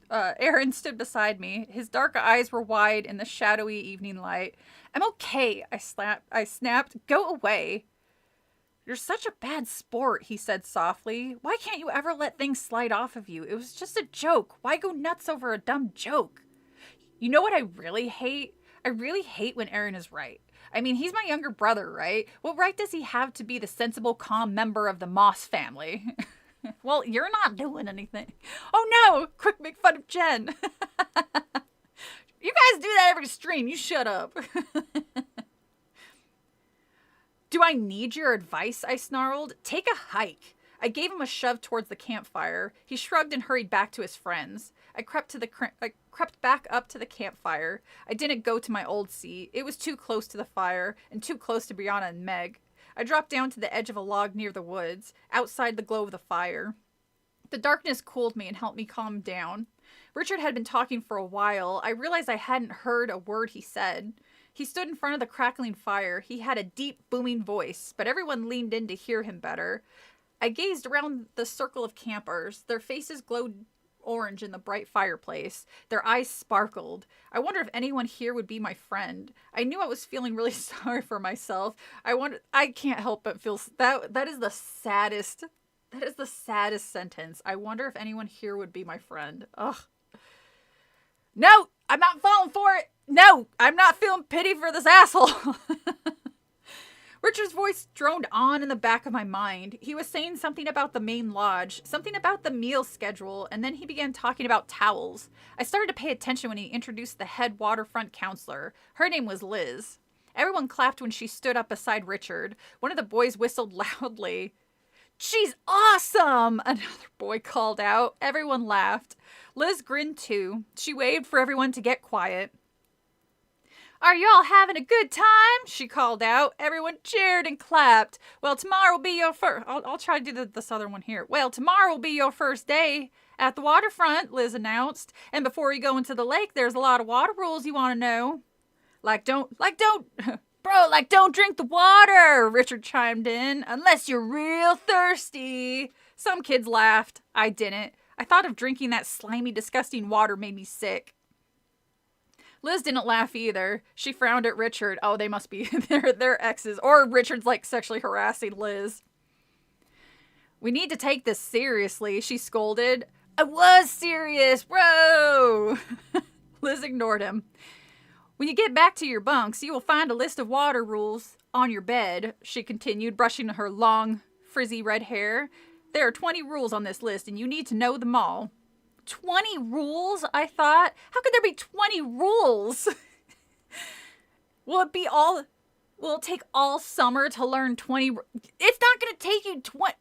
Aaron stood beside me. His dark eyes were wide in the shadowy evening light. I'm okay, I snapped. Go away. You're such a bad sport, he said softly. Why can't you ever let things slide off of you? It was just a joke. Why go nuts over a dumb joke? You know what I really hate? I really hate when Aaron is right. I mean, he's my younger brother, right? What right does he have to be the sensible, calm member of the Moss family? Well, you're not doing anything. Oh no! Quick, make fun of Jen. You guys do that every stream. You shut up. Do I need your advice? I snarled. Take a hike. I gave him a shove towards the campfire. He shrugged and hurried back to his friends. I crept back up to the campfire. I didn't go to my old seat. It was too close to the fire and too close to Brianna and Meg. I dropped down to the edge of a log near the woods, outside the glow of the fire. The darkness cooled me and helped me calm down. Richard had been talking for a while. I realized I hadn't heard a word he said. He stood in front of the crackling fire. He had a deep, booming voice, but everyone leaned in to hear him better. I gazed around the circle of campers. Their faces glowed orange in the bright fireplace. Their eyes sparkled. I wondered if anyone here would be my friend. I knew I was feeling really sorry for myself. I can't help but feel that is the saddest sentence. I wonder if anyone here would be my friend. Ugh. No, I'm not falling for it. No, I'm not feeling pity for this asshole. Richard's voice droned on in the back of my mind. He was saying something about the main lodge, something about the meal schedule, and then he began talking about towels. I started to pay attention when he introduced the head waterfront counselor. Her name was Liz. Everyone clapped when she stood up beside Richard. One of the boys whistled loudly. She's awesome! Another boy called out. Everyone laughed. Liz grinned too. She waved for everyone to get quiet. Are y'all having a good time? She called out. Everyone cheered and clapped. Well, tomorrow will be your first... I'll try to do the southern one here. Well, tomorrow will be your first day at the waterfront, Liz announced. And before you go into the lake, there's a lot of water rules you want to know. Don't drink the water, Richard chimed in, unless you're real thirsty. Some kids laughed. I didn't. I thought of drinking that slimy, disgusting water made me sick. Liz didn't laugh either. She frowned at Richard. Oh, they must be their exes. Or Richard's like sexually harassing Liz. We need to take this seriously, she scolded. I was serious, bro. Liz ignored him. When you get back to your bunks, you will find a list of water rules on your bed, she continued, brushing her long, frizzy red hair. There are 20 rules on this list, and you need to know them all. 20 rules? I thought. How could there be 20 rules? Will it take all summer to learn 20? It's not going to take you 20.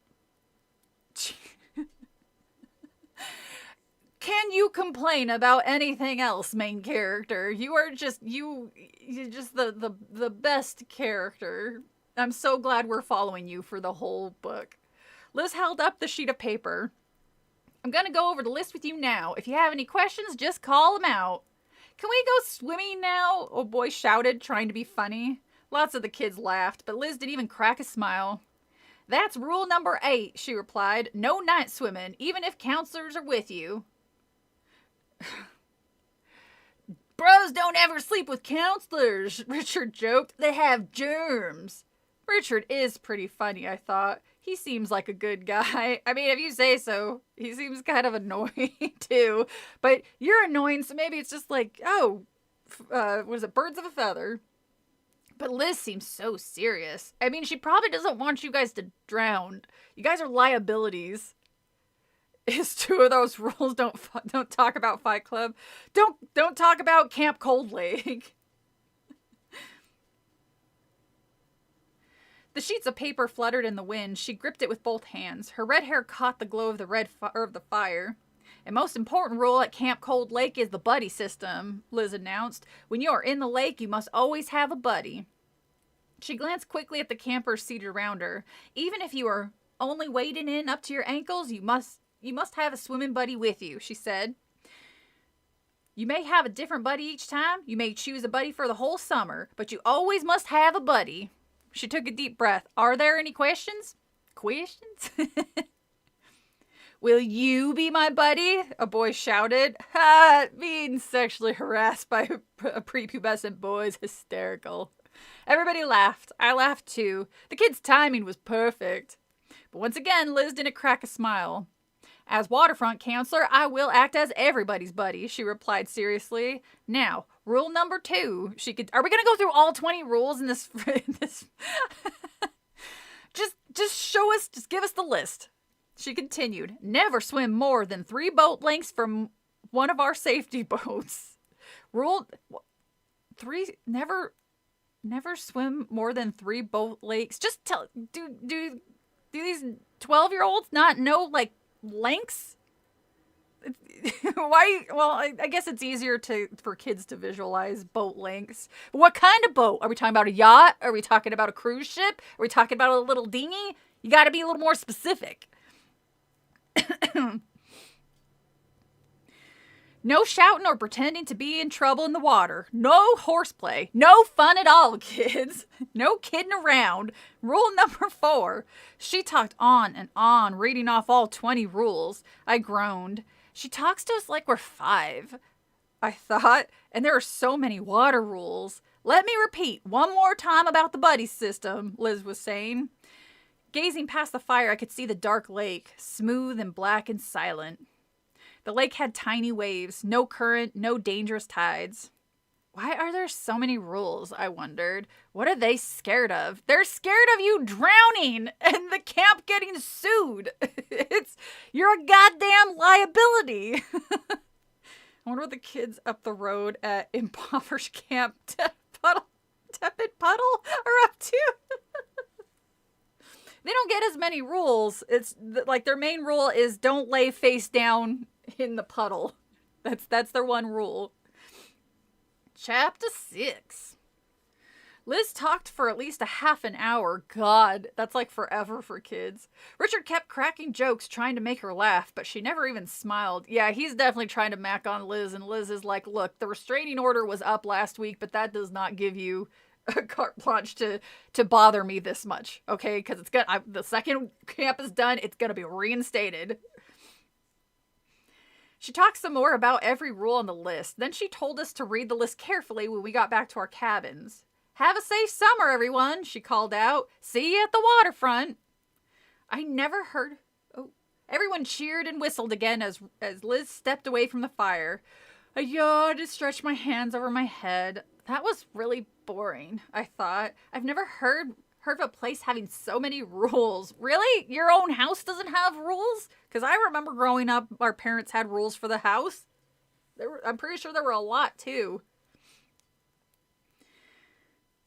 Can you complain about anything else, main character? You're just the best character. I'm so glad we're following you for the whole book. Liz held up the sheet of paper. I'm going to go over the list with you now. If you have any questions, just call them out. Can we go swimming now? A boy shouted, trying to be funny. Lots of the kids laughed, but Liz didn't even crack a smile. That's rule number 8, she replied. No night swimming, even if counselors are with you. Bros don't ever sleep with counselors, Richard joked. They have germs. Richard is pretty funny, I thought. He seems like a good guy. I mean, if you say so. He seems kind of annoying, too. But you're annoying, so maybe it's just like, oh, what is it, birds of a feather. But Liz seems so serious. I mean, she probably doesn't want you guys to drown. You guys are liabilities. Is two of those rules. Don't talk about Fight Club. Don't talk about Camp Cold Lake. The sheets of paper fluttered in the wind. She gripped it with both hands. Her red hair caught the glow of the fire. And most important rule at Camp Cold Lake is the buddy system, Liz announced. When you are in the lake, you must always have a buddy. She glanced quickly at the campers seated around her. Even if you are only wading in up to your ankles, you must have a swimming buddy with you, she said. You may have a different buddy each time. You may choose a buddy for the whole summer, but you always must have a buddy. She took a deep breath. Are there any questions? Questions? Will you be my buddy? A boy shouted. Ha! Being sexually harassed by a prepubescent boy is hysterical. Everybody laughed. I laughed too. The kid's timing was perfect. But once again, Liz didn't crack a smile. As waterfront counselor, I will act as everybody's buddy, she replied seriously. Now, rule number 2. Are we going to go through all 20 rules in this? Just show us, just give us the list. She continued, never swim more than 3 boat lengths from one of our safety boats. Rule 3, never swim more than 3 boat lengths. Just do these 12-year-olds not know, like, lengths? Why? Well, I guess it's easier for kids to visualize boat lengths. What kind of boat? Are we talking about a yacht? Are we talking about a cruise ship? Are we talking about a little dinghy? You got to be a little more specific. No shouting or pretending to be in trouble in the water. No horseplay. No fun at all, kids. No kidding around. Rule number 4. She talked on and on, reading off all 20 rules. I groaned. She talks to us like we're 5, I thought, and there are so many water rules. Let me repeat one more time about the buddy system, Liz was saying. Gazing past the fire, I could see the dark lake, smooth and black and silent. The lake had tiny waves, no current, no dangerous tides. Why are there so many rules, I wondered. What are they scared of? They're scared of you drowning and the camp getting sued. You're a goddamn liability. I wonder what the kids up the road at Impoverished Camp Tepid Puddle are up to. They don't get as many rules. It's like their main rule is don't lay face down in the puddle. That's their one rule. Chapter 6. Liz talked for at least a half an hour. God, that's like forever for kids. Richard kept cracking jokes trying to make her laugh, but she never even smiled. Yeah, he's definitely trying to mac on Liz, and Liz is like, look, the restraining order was up last week, but that does not give you a carte blanche to bother me this much, okay? Because the second camp is done, it's gonna be reinstated. She talked some more about every rule on the list. Then she told us to read the list carefully when we got back to our cabins. Have a safe summer, everyone, she called out. See you at the waterfront. I never heard... Oh. Everyone cheered and whistled again as Liz stepped away from the fire. I yawned and stretched my hands over my head. That was really boring, I thought. I've never heard of a place having so many rules. Really? Your own house doesn't have rules? Because I remember growing up, our parents had rules for the house. I'm pretty sure there were a lot, too.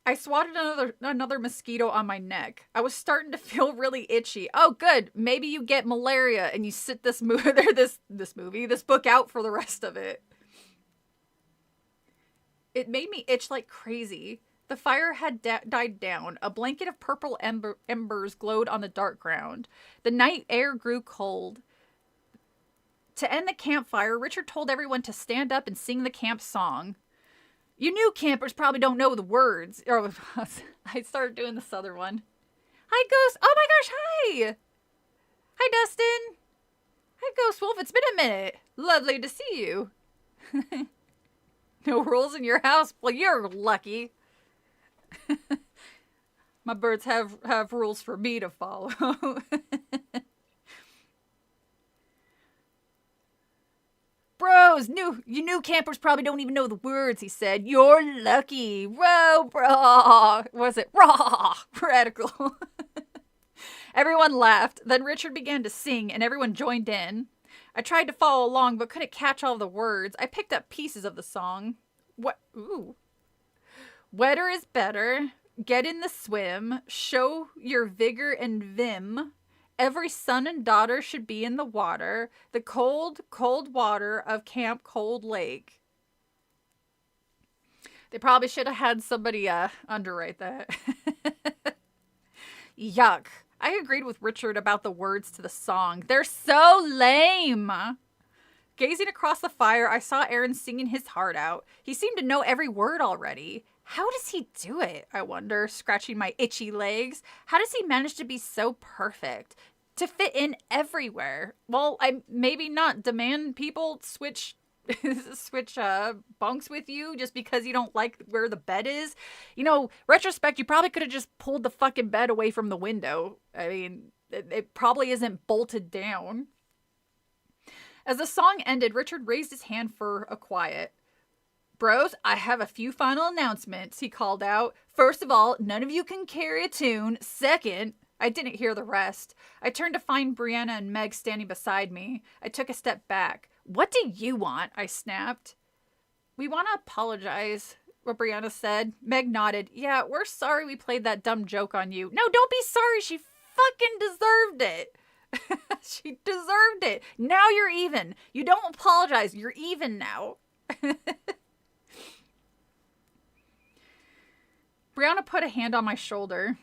I swatted another mosquito on my neck. I was starting to feel really itchy. Oh, good. Maybe you get malaria and you sit this book out for the rest of it. It made me itch like crazy. The fire had died down. A blanket of purple embers glowed on the dark ground. The night air grew cold. To end the campfire, Richard told everyone to stand up and sing the camp song. You new campers probably don't know the words. Or I started doing this other one. Hi, Ghost. Oh my gosh, hi. Hi, Dustin. Hi, Ghost Wolf. It's been a minute. Lovely to see you. No rules in your house? Well, you're lucky. My birds have rules for me to follow. Bros, you new campers probably don't even know the words, he said. You're lucky. Row, bra. Was it? Raw. Radical. Everyone laughed. Then Richard began to sing, and everyone joined in. I tried to follow along, but couldn't catch all the words. I picked up pieces of the song. What? Ooh. Wetter is better. Get in the swim. Show your vigor and vim. Every son and daughter should be in the water. The cold, cold water of Camp Cold Lake. They probably should have had somebody underwrite that. Yuck. I agreed with Richard about the words to the song. They're so lame. Gazing across the fire, I saw Aaron singing his heart out. He seemed to know every word already. How does he do it, I wonder, scratching my itchy legs? How does he manage to be so perfect? To fit in everywhere? Well, I maybe not demand people switch bunks with you just because you don't like where the bed is. You know, retrospect, you probably could have just pulled the fucking bed away from the window. I mean, it probably isn't bolted down. As the song ended, Richard raised his hand for a quiet. Bros, I have a few final announcements, he called out. First of all, none of you can carry a tune. Second, I didn't hear the rest. I turned to find Brianna and Meg standing beside me. I took a step back. What do you want? I snapped. We want to apologize, what Brianna said. Meg nodded. Yeah, we're sorry we played that dumb joke on you. No, don't be sorry. She fucking deserved it. She deserved it. Now you're even. You don't apologize. You're even now. Brianna put a hand on my shoulder.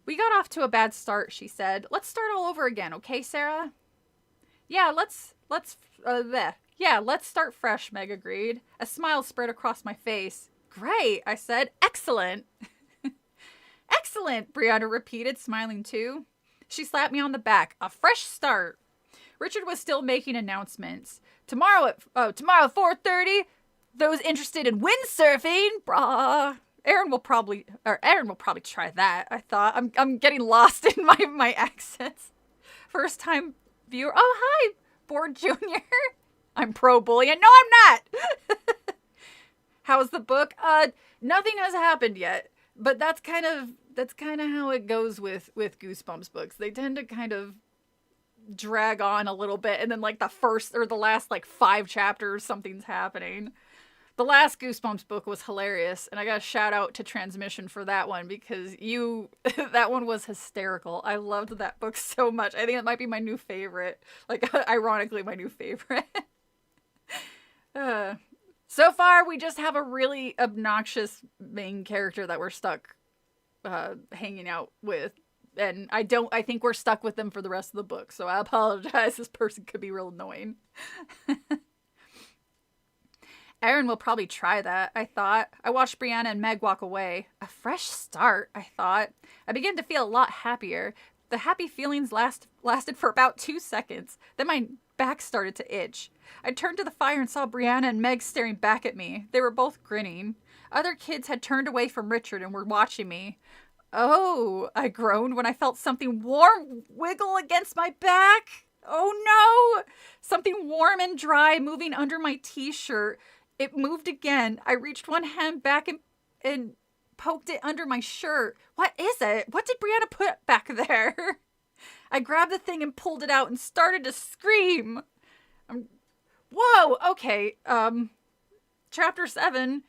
We got off to a bad start, she said. Let's start all over again, okay, Sarah? Yeah, let's start fresh, Meg agreed. A smile spread across my face. Great, I said. Excellent. Excellent, Brianna repeated, smiling too. She slapped me on the back. A fresh start. Richard was still making announcements. Tomorrow at 4:30, those interested in windsurfing, brah. Aaron will probably try that, I thought. I'm getting lost in my accents. First time viewer. Oh, hi, Board Junior. I'm pro bullying. No, I'm not. How's the book? Nothing has happened yet. But that's kind of how it goes with Goosebumps books. They tend to kind of drag on a little bit, and then like the first or the last like 5 chapters, something's happening. The last Goosebumps book was hilarious, and I got a shout out to Transmission for that one because that one was hysterical. I loved that book so much. I think it might be my new favorite. Like, ironically, my new favorite. So far, we just have a really obnoxious main character that we're stuck hanging out with. And I think we're stuck with them for the rest of the book. So I apologize. This person could be real annoying. Aaron will probably try that, I thought. I watched Brianna and Meg walk away. A fresh start, I thought. I began to feel a lot happier. The happy feelings lasted for about 2 seconds. Then my back started to itch. I turned to the fire and saw Brianna and Meg staring back at me. They were both grinning. Other kids had turned away from Richard and were watching me. Oh, I groaned when I felt something warm wiggle against my back. Oh no! Something warm and dry moving under my t-shirt. It moved again. I reached one hand back and poked it under my shirt. What is it? What did Brianna put back there? I grabbed the thing and pulled it out and started to scream. Whoa, okay. Chapter 7.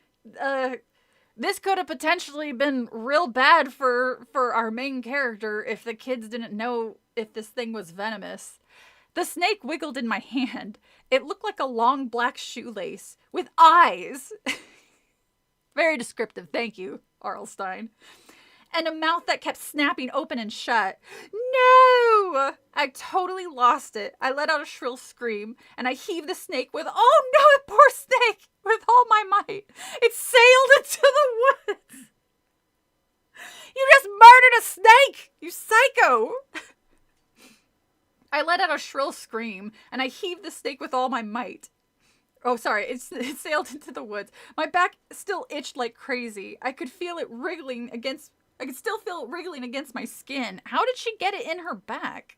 This could have potentially been real bad for our main character if the kids didn't know if this thing was venomous. The snake wiggled in my hand. It looked like a long black shoelace with eyes. Very descriptive, thank you, Arlstein. And a mouth that kept snapping open and shut. No! I totally lost it. I let out a shrill scream, and I heaved the snake with, oh no, poor snake, with all my might. It sailed into the woods. You just murdered a snake, you psycho! I let out a shrill scream, and I heaved the snake with all my might. Oh, sorry. It sailed into the woods. My back still itched like crazy. I could feel it wriggling against... I could still feel it wriggling against my skin. How did she get it in her back?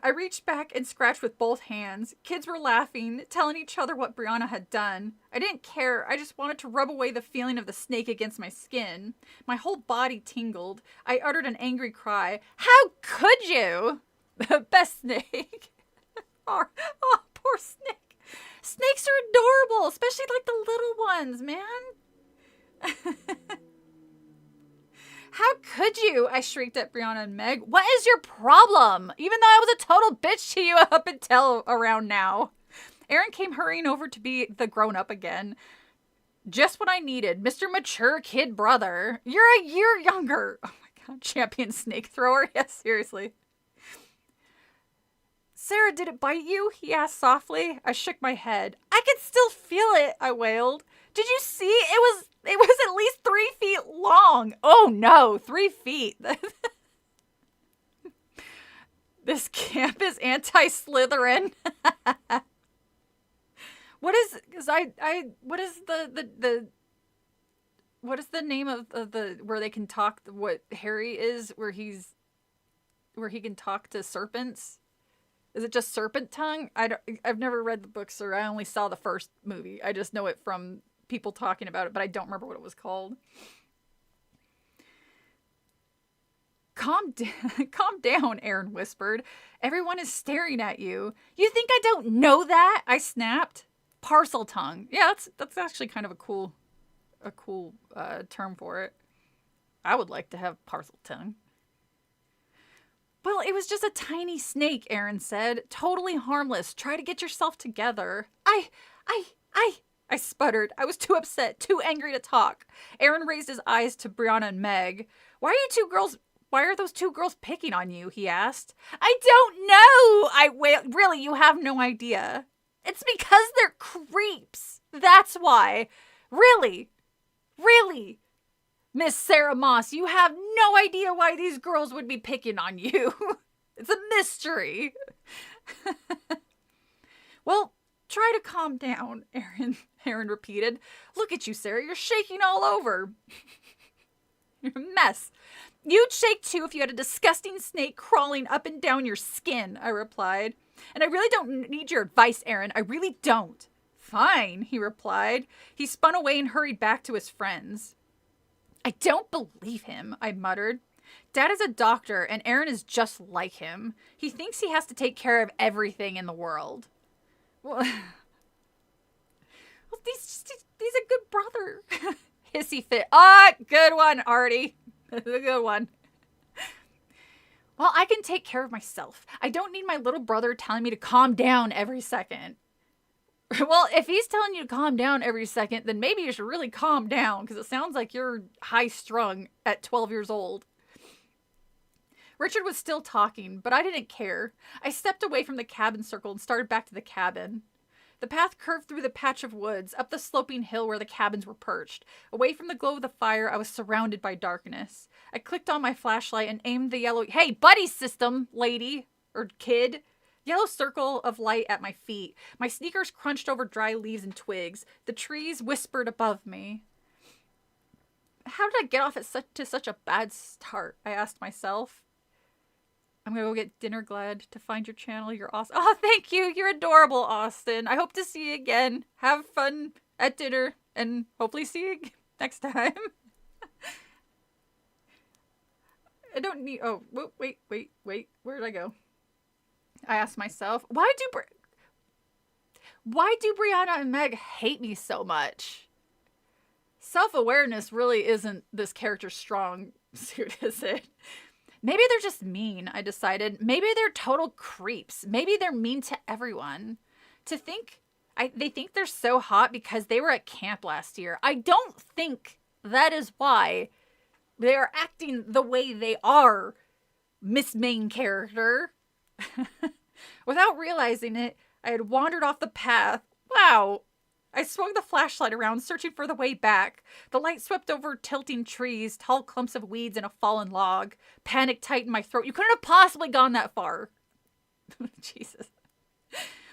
I reached back and scratched with both hands. Kids were laughing, telling each other what Brianna had done. I didn't care. I just wanted to rub away the feeling of the snake against my skin. My whole body tingled. I uttered an angry cry. How could you? Best snake. Oh, poor snake. Snakes are adorable, especially like the little ones, man. How could you? I shrieked at Brianna and Meg. What is your problem? Even though I was a total bitch to you up until around now. Aaron came hurrying over to be the grown-up again. Just what I needed. Mr. Mature Kid Brother. You're a year younger. Oh my god. Champion snake thrower. Yes, seriously. Sarah, did it bite you? He asked softly. I shook my head. I can still feel it, I wailed. Did you see? It was at least 3 feet long. Oh no, 3 feet. This camp is anti-Slytherin. What is the name of the where they can talk, what Harry is, where he can talk to serpents? Is it just serpent tongue? I've never read the books, or I only saw the first movie. I just know it from people talking about it, but I don't remember what it was called. Calm down, Aaron whispered. Everyone is staring at you. You think I don't know that? I snapped. Parcel tongue. Yeah, that's actually kind of a cool term for it. I would like to have parcel tongue. Well, it was just a tiny snake, Aaron said. Totally harmless. Try to get yourself together. I sputtered. I was too upset, too angry to talk. Aaron raised his eyes to Brianna and Meg. Why are those two girls picking on you? He asked. I don't know. I wailed. Really, you have no idea. It's because they're creeps. That's why. Really. Miss Sarah Moss, you have no idea why these girls would be picking on you. It's a mystery. Well, try to calm down, Aaron repeated. Look at you, Sarah. You're shaking all over. You're a mess. You'd shake too if you had a disgusting snake crawling up and down your skin, I replied. And I really don't need your advice, Aaron. I really don't. Fine, he replied. He spun away and hurried back to his friends. I don't believe him, I muttered. Dad is a doctor, and Aaron is just like him. He thinks he has to take care of everything in the world. Well, he's a good brother. Hissy fit. Ah, good one, Artie. A good one. Well, I can take care of myself. I don't need my little brother telling me to calm down every second. Well, if he's telling you to calm down every second, then maybe you should really calm down, because it sounds like you're high-strung at 12 years old. Richard was still talking, but I didn't care. I stepped away from the cabin circle and started back to the cabin. The path curved through the patch of woods, up the sloping hill where the cabins were perched. Away from the glow of the fire, I was surrounded by darkness. I clicked on my flashlight and aimed the yellow... Hey, buddy system, lady, or kid. Yellow circle of light at my feet. My sneakers crunched over dry leaves and twigs. The trees whispered above me. How did I get off to such a bad start? I asked myself. I'm gonna go get dinner. Glad to find your channel. You're awesome. Oh, thank you. You're adorable, Austin. I hope to see you again. Have fun at dinner and hopefully see you next time. I don't need... Oh, wait. Where did I go? I asked myself, why do Brianna and Meg hate me so much? Self-awareness really isn't this character's strong suit, is it? Maybe they're just mean, I decided. Maybe they're total creeps. Maybe they're mean to everyone. They think they're so hot because they were at camp last year. I don't think that is why they are acting the way they are, Miss Main Character. Without realizing it, I had wandered off the path. Wow! I swung the flashlight around, searching for the way back. The light swept over tilting trees, tall clumps of weeds, and a fallen log. Panic tightened my throat. You couldn't have possibly gone that far. Jesus.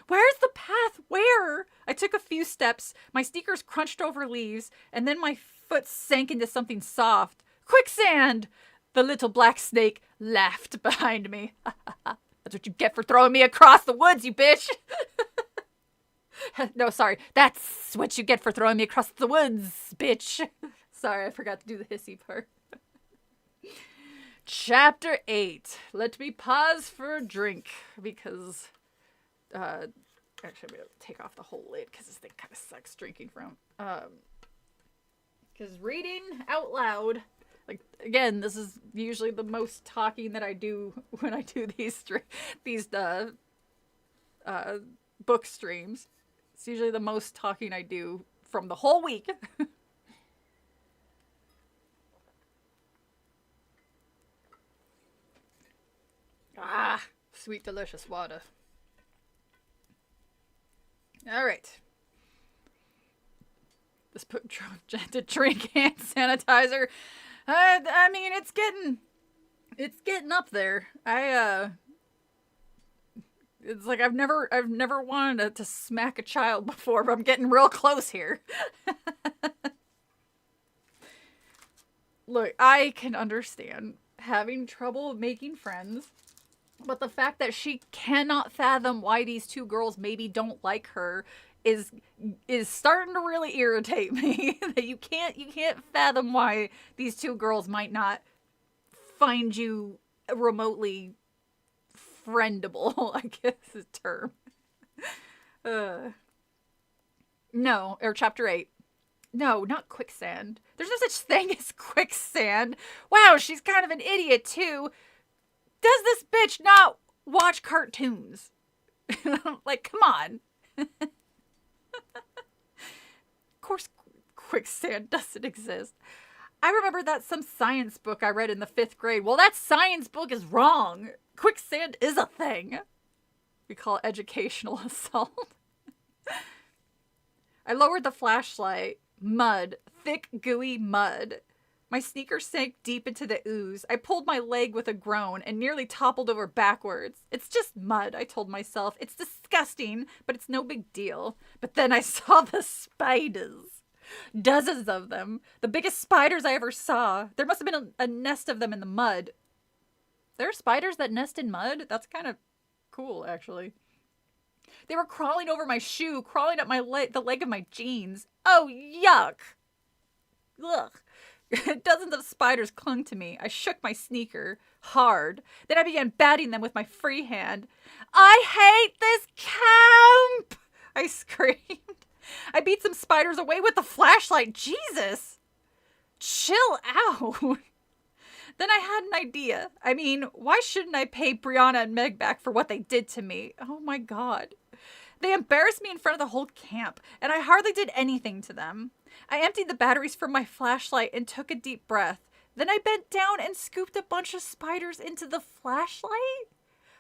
Where's the path? Where? I took a few steps. My sneakers crunched over leaves, and then my foot sank into something soft. Quicksand! The little black snake laughed behind me. That's what you get for throwing me across the woods, you bitch! No, sorry. That's what you get for throwing me across the woods, bitch. Sorry, I forgot to do the hissy part. Chapter 8. Let me pause for a drink, because... actually, I'm going to take off the whole lid, because this thing kind of sucks drinking from. Because reading out loud... Like, again, this is usually the most talking that I do when I do these book streams. It's usually the most talking I do from the whole week. Ah, sweet, delicious water. All right. This book to drink hand sanitizer. I mean, it's getting up there. It's like I've never wanted to smack a child before, but I'm getting real close here. Look, I can understand having trouble making friends, but the fact that she cannot fathom why these two girls maybe don't like her is starting to really irritate me. That you can't fathom why these two girls might not find you remotely friendable, I guess is the term. No, or chapter 8. No, not quicksand. There's no such thing as quicksand. Wow, she's kind of an idiot too. Does this bitch not watch cartoons? Like, come on. Of course, quicksand doesn't exist. I remember that some science book I read in the 5th grade. Well, that science book is wrong. Quicksand is a thing. We call it educational assault. I lowered the flashlight. Mud. Thick, gooey mud. My sneakers sank deep into the ooze. I pulled my leg with a groan and nearly toppled over backwards. It's just mud, I told myself. It's disgusting, but it's no big deal. But then I saw the spiders. Dozens of them. The biggest spiders I ever saw. There must have been a nest of them in the mud. There are spiders that nest in mud? That's kind of cool, actually. They were crawling over my shoe, crawling up the leg of my jeans. Oh, yuck. Ugh. Dozens of spiders clung to me. I shook my sneaker hard. Then I began batting them with my free hand. I hate this camp! I screamed. I beat some spiders away with the flashlight. Jesus! Chill out. Then I had an idea. I mean, why shouldn't I pay Brianna and Meg back for what they did to me? Oh my god. They embarrassed me in front of the whole camp, and I hardly did anything to them. I emptied the batteries from my flashlight and took a deep breath. Then I bent down and scooped a bunch of spiders into the flashlight.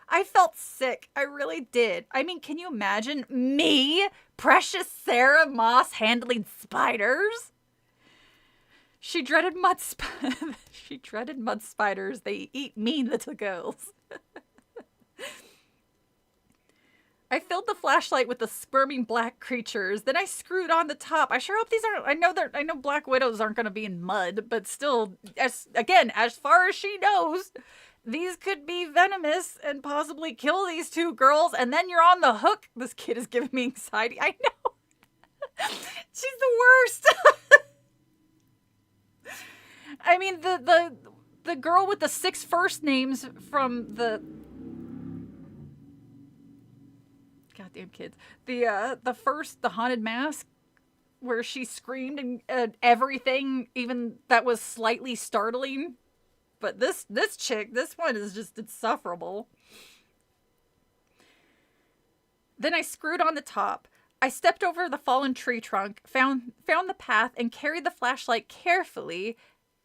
I felt sick. I really did. I mean, can you imagine me, precious Sarah Moss, handling spiders? She dreaded mud spiders. They eat mean little girls. I filled the flashlight with the squirming black creatures. Then I screwed on the top. I sure hope these aren't. I know black widows aren't going to be in mud, but still, as far as she knows, these could be venomous and possibly kill these two girls. And then you're on the hook. This kid is giving me anxiety. I know. She's the worst. I mean, the girl with the 6 first names from the. Goddamn kids. The Haunted Mask, where she screamed and everything, even that was slightly startling. But this chick, this one is just insufferable. Then I screwed on the top. I stepped over the fallen tree trunk, found the path, and carried the flashlight carefully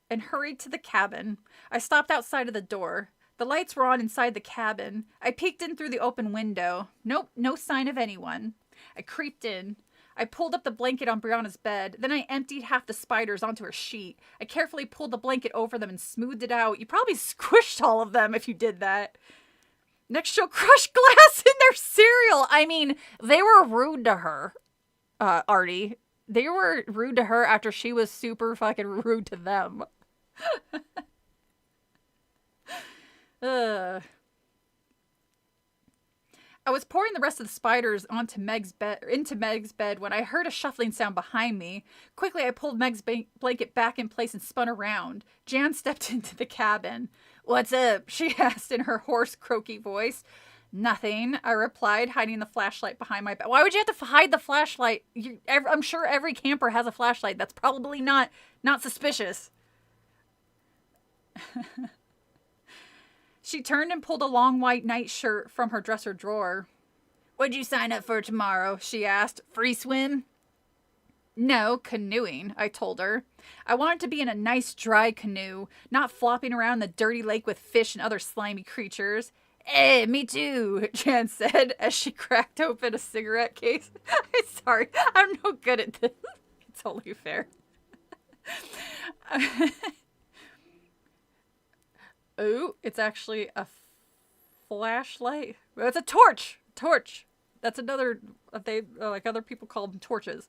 and hurried to the cabin. I stopped outside of the door. The lights were on inside the cabin. I peeked in through the open window. Nope, no sign of anyone. I creeped in. I pulled up the blanket on Brianna's bed. Then I emptied half the spiders onto her sheet. I carefully pulled the blanket over them and smoothed it out. You probably squished all of them if you did that. Next, she'll crush glass in their cereal. I mean, they were rude to her, Artie. They were rude to her after she was super fucking rude to them. I was pouring the rest of the spiders into Meg's bed when I heard a shuffling sound behind me. Quickly, I pulled Meg's blanket back in place and spun around. Jan stepped into the cabin. "What's up?" she asked in her hoarse, croaky voice. "Nothing," I replied, hiding the flashlight behind my back. Why would you have to hide the flashlight? I'm sure every camper has a flashlight. That's probably not suspicious. She turned and pulled a long white nightshirt from her dresser drawer. "What'd you sign up for tomorrow?" she asked. "Free swim?" "No, canoeing," I told her. I wanted to be in a nice dry canoe, not flopping around the dirty lake with fish and other slimy creatures. "Eh, me too," Jan said as she cracked open a cigarette case. I'm sorry, I'm no good at this. It's only fair. Oh, it's actually a flashlight. It's a torch. Torch. That's another. They like other people call them torches.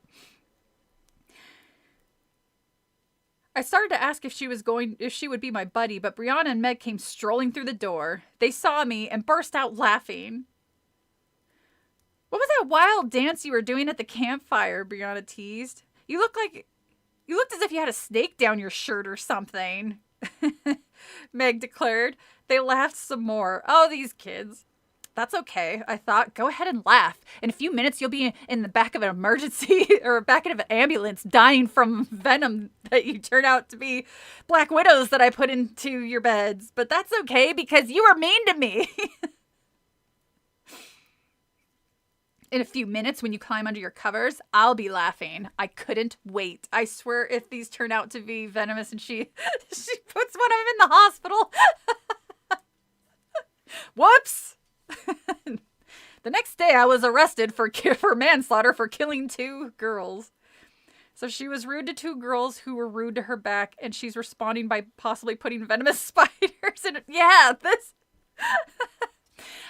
I started to ask if she would be my buddy, but Brianna and Meg came strolling through the door. They saw me and burst out laughing. "What was that wild dance you were doing at the campfire?" Brianna teased. You looked as if you had a snake down your shirt or something," Meg declared. They laughed some more. Oh, these kids. That's okay, I thought. Go ahead and laugh. In a few minutes, you'll be in the back of an emergency or back of an ambulance dying from venom that you turn out to be black widows that I put into your beds. But that's okay because you were mean to me. In a few minutes, when you climb under your covers, I'll be laughing. I couldn't wait. I swear if these turn out to be venomous and she puts one of them in the hospital. Whoops. The next day, I was arrested for manslaughter for killing 2 girls. So she was rude to 2 girls who were rude to her back, and she's responding by possibly putting venomous spiders in it. Yeah, this...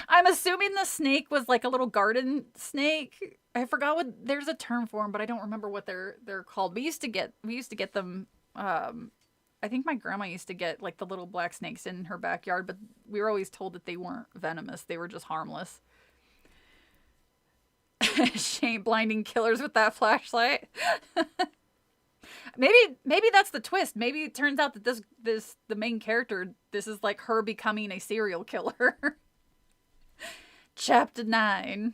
I'm assuming the snake was like a little garden snake. I forgot what... There's a term for them, but I don't remember what they're called. We used to get them... I think my grandma used to get like the little black snakes in her backyard, but we were always told that they weren't venomous. They were just harmless. Shame blinding killers with that flashlight. Maybe that's the twist. Maybe it turns out that the main character, this is like her becoming a serial killer. Chapter 9.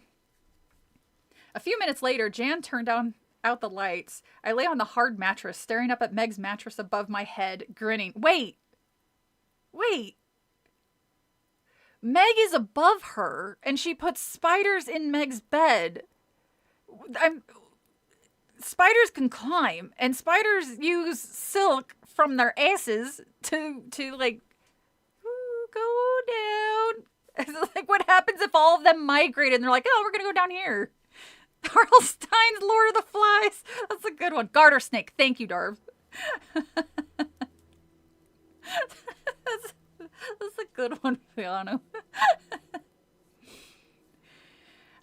A few minutes later, Jan turned out the lights. I lay on the hard mattress, staring up at Meg's mattress above my head, grinning. Wait. Meg is above her, and she puts spiders in Meg's bed. Spiders can climb, and spiders use silk from their asses to like go down. It's like, what happens if all of them migrated and they're like, oh, we're gonna go down here? R.L. Stein's Lord of the Flies. That's a good one. Garter snake. Thank you, Darv. That's a good one, Fiano.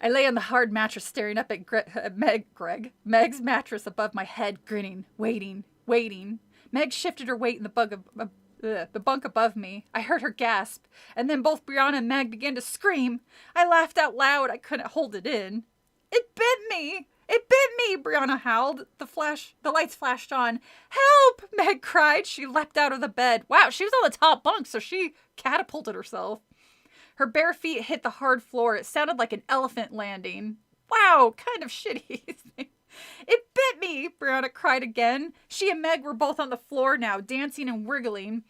I lay on the hard mattress staring up at Meg's mattress above my head, grinning, waiting. Meg shifted her weight in the bunk above me. I heard her gasp, and then both Brianna and Meg began to scream. I laughed out loud. I couldn't hold it in. It bit me! It bit me! Brianna howled. The lights flashed on. Help! Meg cried. She leapt out of the bed. Wow, she was on the top bunk, so she catapulted herself. Her bare feet hit the hard floor. It sounded like an elephant landing. Wow, kind of shitty. It bit me! Brianna cried again. She and Meg were both on the floor now, dancing and wriggling,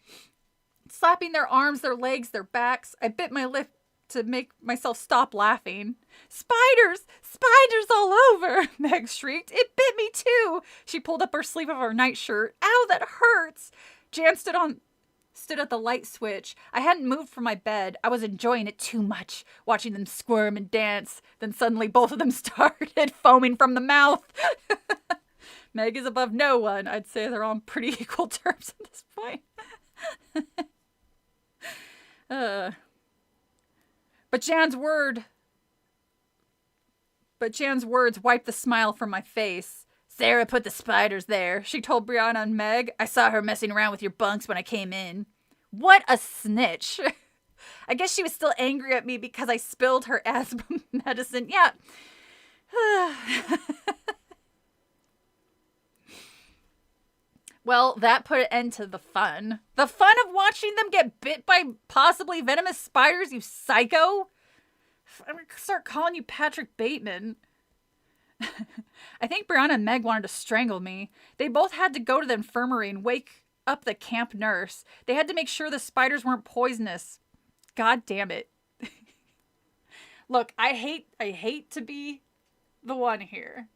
slapping their arms, their legs, their backs. I bit my lip to make myself stop laughing. Spiders! Spiders all over! Meg shrieked. It bit me too! She pulled up her sleeve of her nightshirt. Ow, that hurts! Jan stood at the light switch. I hadn't moved from my bed. I was enjoying it too much, watching them squirm and dance. Then suddenly both of them started foaming from the mouth. Meg is above no one. I'd say they're on pretty equal terms at this point. But Jan's word But Jan's words wiped the smile from my face. Sarah put the spiders there, she told Brianna and Meg. I saw her messing around with your bunks when I came in. What a snitch. I guess she was still angry at me because I spilled her asthma medicine. Yeah. Well, that put an end to the fun. The fun of watching them get bit by possibly venomous spiders, you psycho. I'm going to start calling you Patrick Bateman. I think Brianna and Meg wanted to strangle me. They both had to go to the infirmary and wake up the camp nurse. They had to make sure the spiders weren't poisonous. God damn it. Look, I hate to be the one here.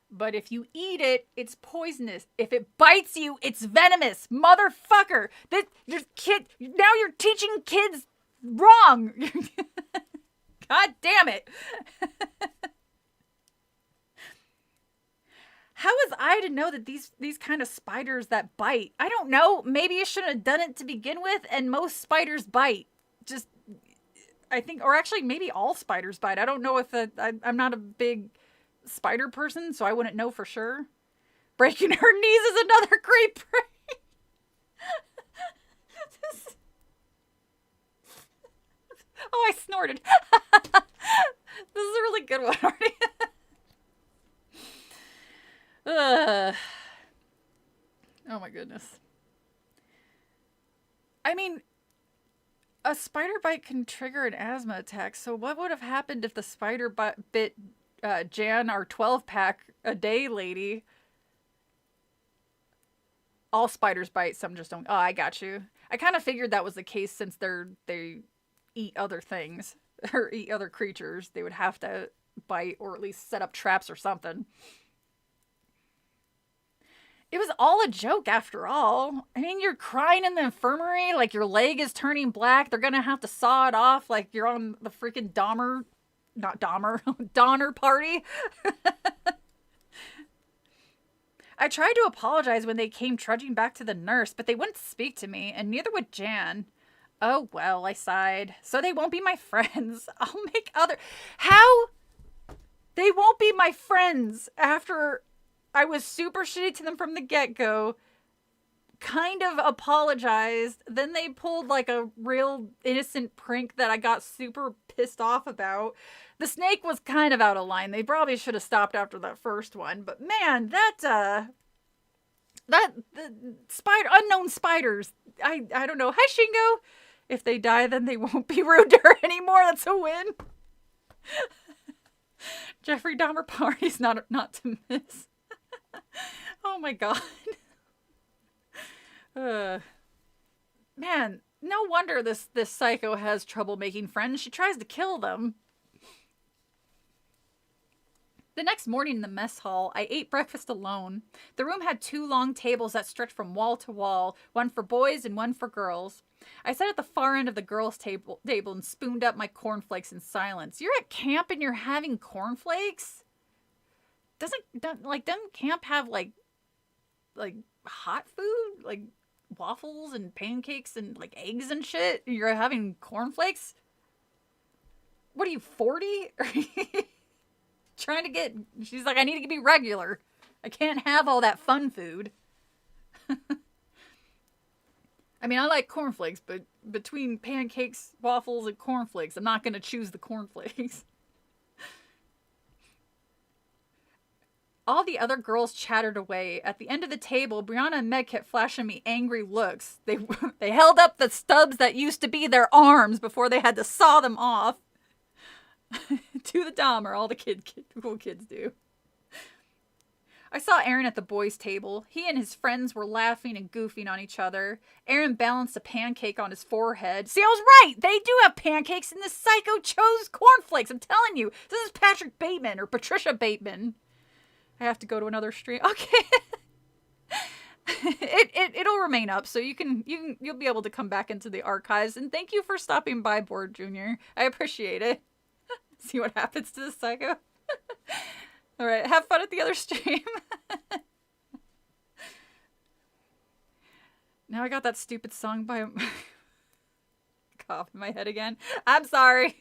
But if you eat it, it's poisonous. If it bites you, it's venomous. Motherfucker. Now you're teaching kids wrong. God damn it. How was I to know that these kind of spiders that bite? I don't know. Maybe you shouldn't have done it to begin with, and most spiders bite. Just, I think, or actually maybe all spiders bite. I don't know if I'm not a big spider person, so I wouldn't know for sure. Breaking her knees is another great prank. Oh, I snorted. This is a really good one, Artie. Oh my goodness. I mean, a spider bite can trigger an asthma attack, so what would have happened if the spider bit Jan, our 12-pack a day lady? All spiders bite, some just don't. Oh, I got you. I kind of figured that was the case since they eat other things or eat other creatures. They would have to bite or at least set up traps or something. It was all a joke after all. I mean, you're crying in the infirmary like your leg is turning black. They're gonna have to saw it off like you're on the freaking Donner party. I tried to apologize when they came trudging back to the nurse, but they wouldn't speak to me, and neither would Jan. Oh, well, I sighed. So they won't be my friends. I'll make other... How? They won't be my friends after I was super shitty to them from the get-go, kind of apologized, then they pulled like a real innocent prank that I got super pissed off about. The snake was kind of out of line. They probably should have stopped after that first one, but man, the unknown spiders, I don't know. Hi, Shingo. If they die, then they won't be rude to her anymore. That's a win. Jeffrey Dahmer parties not to miss. Oh my god. Man, no wonder this psycho has trouble making friends. She tries to kill them. The next morning in the mess hall, I ate breakfast alone. The room had 2 long tables that stretched from wall to wall, one for boys and one for girls. I sat at the far end of the girls' table and spooned up my cornflakes in silence. You're at camp and you're having cornflakes? Doesn't camp have like hot food? Like waffles and pancakes and like eggs and shit? You're having cornflakes? What are you, 40? Trying to get... She's like, I need to be regular. I can't have all that fun food. I mean, I like cornflakes, but between pancakes, waffles, and cornflakes, I'm not going to choose the cornflakes. All the other girls chattered away. At the end of the table, Brianna and Meg kept flashing me angry looks. They held up the stubs that used to be their arms before they had to saw them off. To the Dahmer, all the cool kids do. I saw Aaron at the boys' table. He and his friends were laughing and goofing on each other. Aaron balanced a pancake on his forehead. See, I was right! They do have pancakes, and this psycho chose cornflakes. I'm telling you, this is Patrick Bateman, or Patricia Bateman. I have to go to another stream. Okay. It'll remain up, so you'll be able to come back into the archives. And thank you for stopping by, Board Junior. I appreciate it. See what happens to this psycho. All right, have fun at the other stream. Now I got that stupid song by cough in my head again. I'm sorry.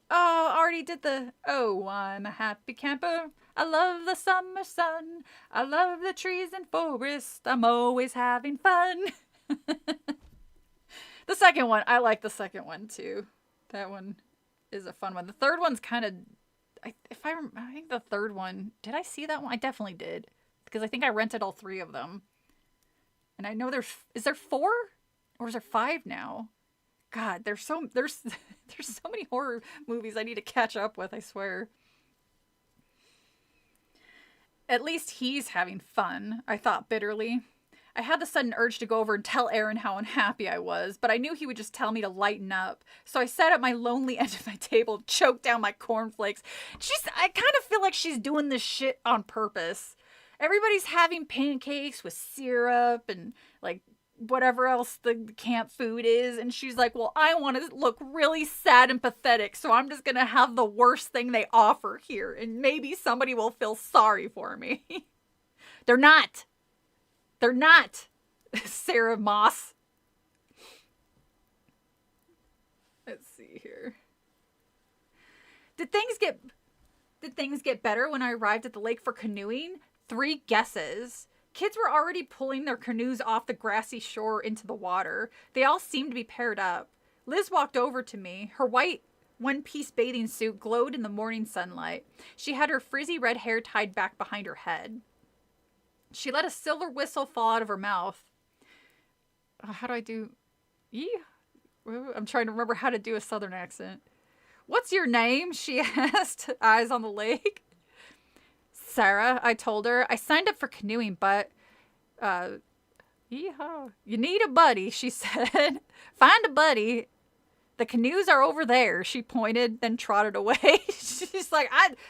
Oh, already did the, oh, I'm a happy camper. I love the summer sun. I love the trees and forest. I'm always having fun. The second one, I like the second one too. That one is a fun one. The third one's kind of, I think the third one, did I see that one? I definitely did. Because I think I rented all three of them. And I know is there 4? Or is there 5 now? God, there's so many horror movies I need to catch up with, I swear. At least he's having fun, I thought bitterly. I had the sudden urge to go over and tell Aaron how unhappy I was, but I knew he would just tell me to lighten up. So I sat at my lonely end of my table, choked down my cornflakes. I kind of feel like she's doing this shit on purpose. Everybody's having pancakes with syrup and like whatever else the camp food is, and she's like, well, I want to look really sad and pathetic, so I'm just gonna have the worst thing they offer here, and maybe somebody will feel sorry for me. They're not Sarah Moss. Let's see here. Did things get better when I arrived at the lake for canoeing? 3 guesses. Kids were already pulling their canoes off the grassy shore into the water. They all seemed to be paired up. Liz walked over to me. Her white one-piece bathing suit glowed in the morning sunlight. She had her frizzy red hair tied back behind her head. She let a silver whistle fall out of her mouth. How do I do? I'm trying to remember how to do a southern accent. What's your name? She asked, eyes on the lake. Sarah, I told her. I signed up for canoeing, but, yeehaw. You need a buddy, she said. Find a buddy. The canoes are over there, she pointed, then trotted away. She's like,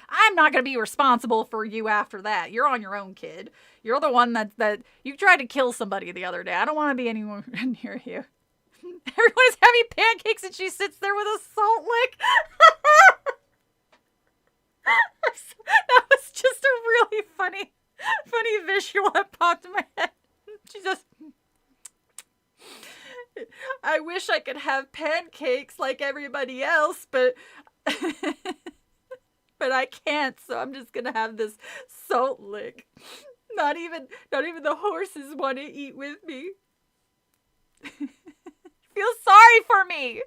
I'm not going to be responsible for you after that. You're on your own, kid. You're the one that you tried to kill somebody the other day. I don't want to be anywhere near you. Everyone is having pancakes and she sits there with a salt lick. That was just a really funny visual that popped in my head. She just, I wish I could have pancakes like everybody else, but I can't, so I'm just gonna have this salt lick. Not even the horses want to eat with me. Feel sorry for me.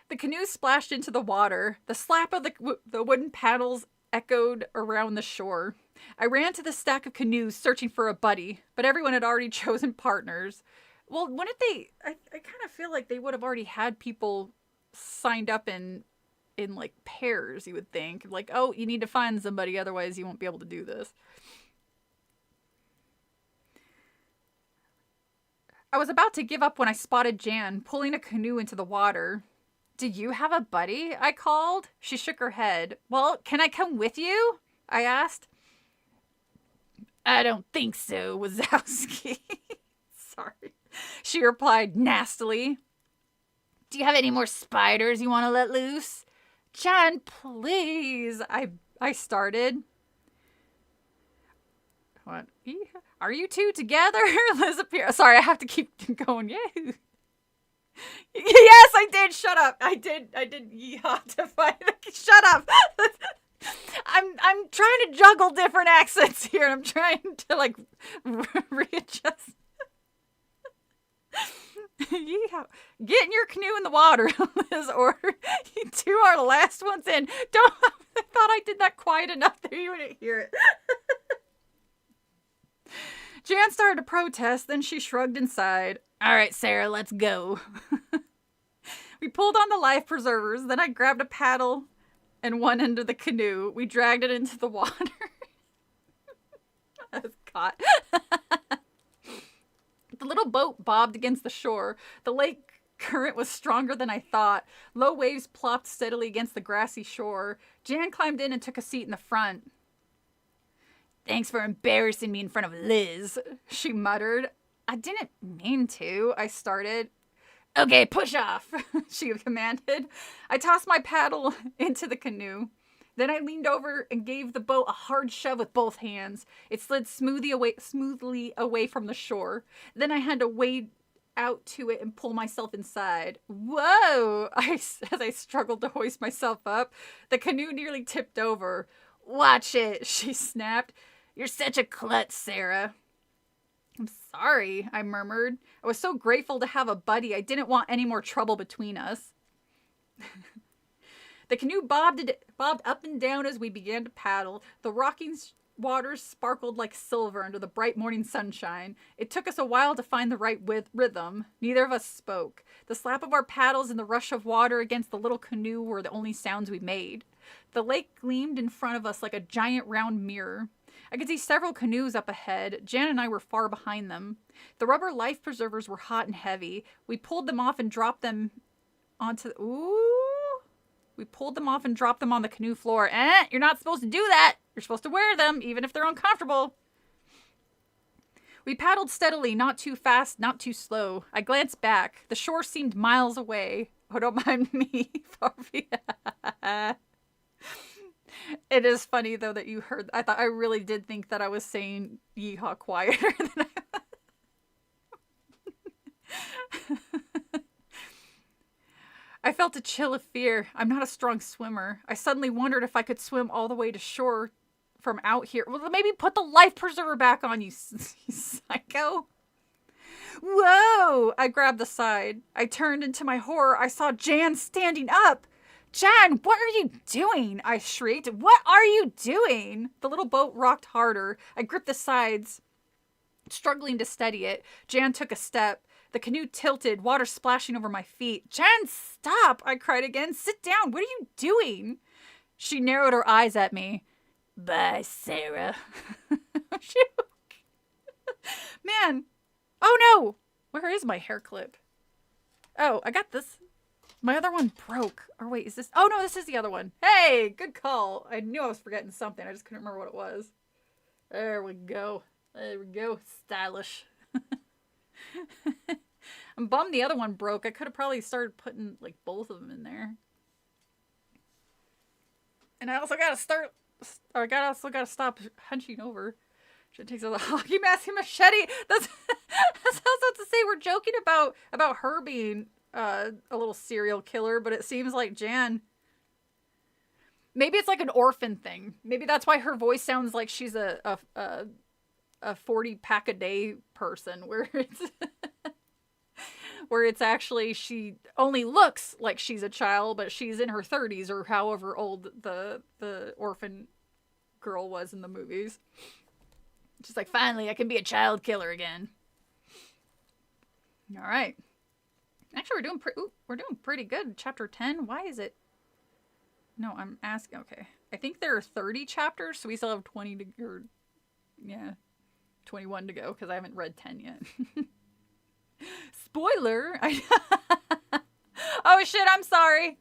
The canoe splashed into the water. The slap of the wooden paddles echoed around the shore. I ran to the stack of canoes searching for a buddy, but everyone had already chosen partners. Well, wouldn't they? I kind of feel like they would have already had people signed up in like pairs, you would think. Like, oh, you need to find somebody, otherwise you won't be able to do this. I was about to give up when I spotted Jan pulling a canoe into the water. Do you have a buddy? I called. She shook her head. Well, can I come with you? I asked. I don't think so, Wazowski. Sorry. She replied nastily. Do you have any more spiders you want to let loose? Jan, please. I started. What? Are you two together? Liz appeared. Sorry, I have to keep going. Yeah. Yes, I did. Shut up. I did yeehaw to find. Shut up. I'm trying to juggle different accents here. I'm trying to like readjust. Yeehaw. Get in your canoe in the water, Liz ordered. You two are the last ones in. Don't. I thought I did that quiet enough there. You wouldn't hear it. Jan started to protest, then she shrugged and sighed. All right, Sarah, let's go. We pulled on the life preservers, then I grabbed a paddle and one end of the canoe. We dragged it into the water. I was caught. The little boat bobbed against the shore. The lake current was stronger than I thought. Low waves plopped steadily against the grassy shore. Jan climbed in and took a seat in the front. Thanks for embarrassing me in front of Liz, she muttered. I didn't mean to, I started. Okay, push off, she commanded. I tossed my paddle into the canoe. Then I leaned over and gave the boat a hard shove with both hands. It slid smoothly away from the shore. Then I had to wade out to it and pull myself inside. Whoa! As I struggled to hoist myself up, the canoe nearly tipped over. Watch it, she snapped. You're such a klutz, Sarah. I'm sorry, I murmured. I was so grateful to have a buddy. I didn't want any more trouble between us. The canoe bobbed up and down as we began to paddle. The rocking waters sparkled like silver under the bright morning sunshine. It took us a while to find the right rhythm. Neither of us spoke. The slap of our paddles and the rush of water against the little canoe were the only sounds we made. The lake gleamed in front of us like a giant round mirror. I could see several canoes up ahead. Jan and I were far behind them. The rubber life preservers were hot and heavy. We pulled them off and dropped them onto... We pulled them off and dropped them on the canoe floor. You're not supposed to do that. You're supposed to wear them, even if they're uncomfortable. We paddled steadily, not too fast, not too slow. I glanced back. The shore seemed miles away. Oh, don't mind me, Barbie. It is funny, though, that you heard... I really did think that I was saying yeehaw quieter than I... I felt a chill of fear. I'm not a strong swimmer. I suddenly wondered if I could swim all the way to shore from out here. Well, maybe put the life preserver back on, you psycho. Whoa! I grabbed the side. I turned, and to my horror, I saw Jan standing up. Jan, what are you doing? I shrieked. What are you doing? The little boat rocked harder. I gripped the sides, struggling to steady it. Jan took a step. The canoe tilted, water splashing over my feet. Jan, stop! I cried again. Sit down. What are you doing? She narrowed her eyes at me. Bye, Sarah. Man. Oh, no. Where is my hair clip? Oh, I got this. My other one broke. Or wait, is this? Oh, no, this is the other one. Hey, good call. I knew I was forgetting something. I just couldn't remember what it was. There we go. There we go. Stylish. I'm bummed the other one broke. I could have probably started putting like both of them in there. And I also gotta stop hunching over. Should take the hockey mask and machete. That's how to say we're joking about her being a little serial killer, but it seems like Jan. Maybe it's like an orphan thing. Maybe that's why her voice sounds like she's a 40 pack a day person, where it's actually she only looks like she's a child, but she's in her 30s or however old the orphan girl was in the movies. Just like, finally, I can be a child killer again. All right. Actually, we're doing pretty good. Chapter 10. Why is it? No, I'm asking. Okay, I think there are 30 chapters, so we still have 21 to go because I haven't read 10 yet. Spoiler! Oh shit, I'm sorry.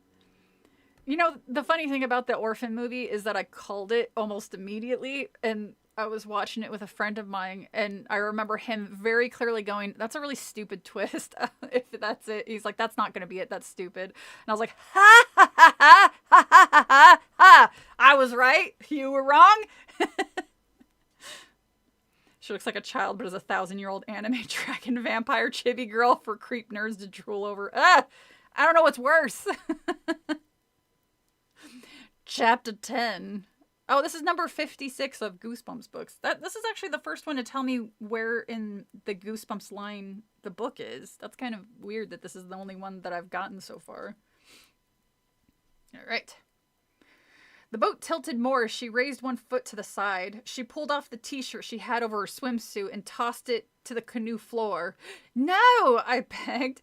You know, the funny thing about the Orphan movie is that I called it almost immediately, and I was watching it with a friend of mine, and I remember him very clearly going, that's a really stupid twist. If that's it. He's like, that's not going to be it. That's stupid. And I was like, ha ha ha ha ha ha ha ha. I was right. You were wrong. She looks like a child, but is a 1,000-year-old anime dragon vampire chibi girl for creep nerds to drool over. I don't know what's worse. Chapter 10. Oh, this is number 56 of Goosebumps books. This is actually the first one to tell me where in the Goosebumps line the book is. That's kind of weird that this is the only one that I've gotten so far. All right. The boat tilted more as she raised one foot to the side. She pulled off the t-shirt she had over her swimsuit and tossed it to the canoe floor. No, I begged.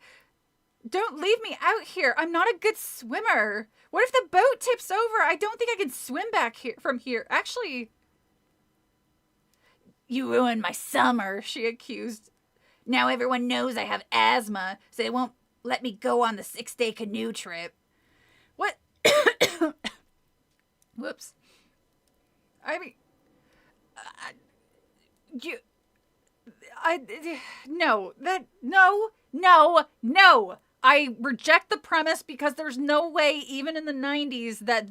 Don't leave me out here. I'm not a good swimmer. What if the boat tips over? I don't think I can swim back here from here. Actually, you ruined my summer, she accused. Now everyone knows I have asthma, so they won't let me go on the 6-day canoe trip. What? Whoops. I mean, no. I reject the premise because there's no way, even in the 90s, that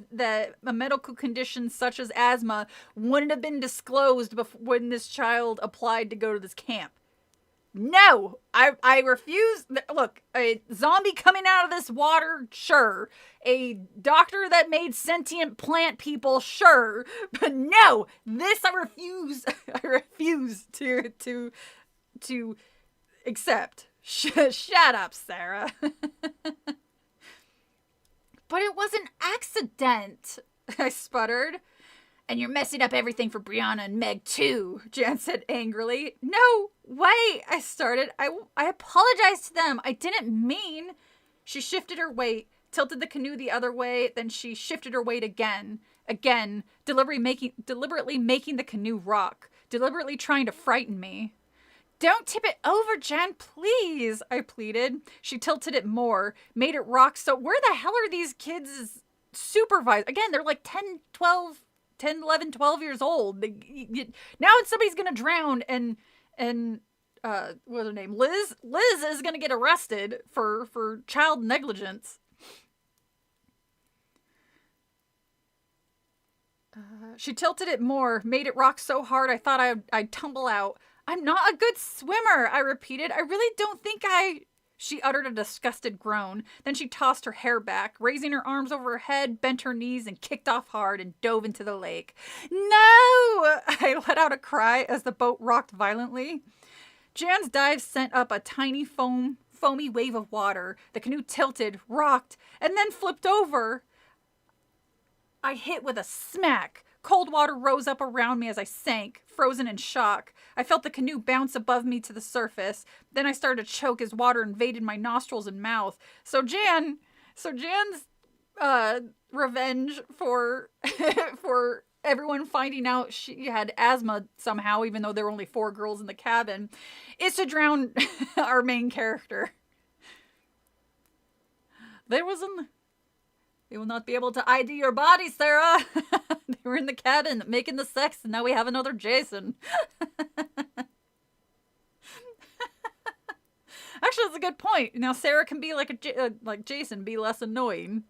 a medical condition such as asthma wouldn't have been disclosed when this child applied to go to this camp. No, I refuse. Look, a zombie coming out of this water, sure. A doctor that made sentient plant people, sure. But no, this I refuse. I refuse to accept. Shut up, Sarah. But it was an accident, I sputtered. And you're messing up everything for Brianna and Meg, too, Jan said angrily. No, wait, I started. I apologized to them. I didn't mean. She shifted her weight, tilted the canoe the other way, then she shifted her weight again. Again, deliberately making the canoe rock, deliberately trying to frighten me. Don't tip it over, Jan, please, I pleaded. She tilted it more, made it rock. So where the hell are these kids supervised? Again, they're like 10, 11, 12 years old. Now somebody's going to drown and what's her name? Liz is going to get arrested for child negligence. She tilted it more, made it rock so hard I thought I'd tumble out. I'm not a good swimmer, I repeated. I really don't think She uttered a disgusted groan. Then she tossed her hair back, raising her arms over her head, bent her knees, and kicked off hard and dove into the lake. No! I let out a cry as the boat rocked violently. Jan's dive sent up a tiny foamy wave of water. The canoe tilted, rocked, and then flipped over. I hit with a smack. Cold water rose up around me as I sank, frozen in shock. I felt the canoe bounce above me to the surface. Then I started to choke as water invaded my nostrils and mouth. So Jan's revenge for for everyone finding out she had asthma somehow, even though there were only 4 girls in the cabin, is to drown our main character. They will not be able to ID your body, Sarah. They were in the cabin making the sex, and now we have another Jason. Actually, that's a good point. Now Sarah can be like like Jason, be less annoying.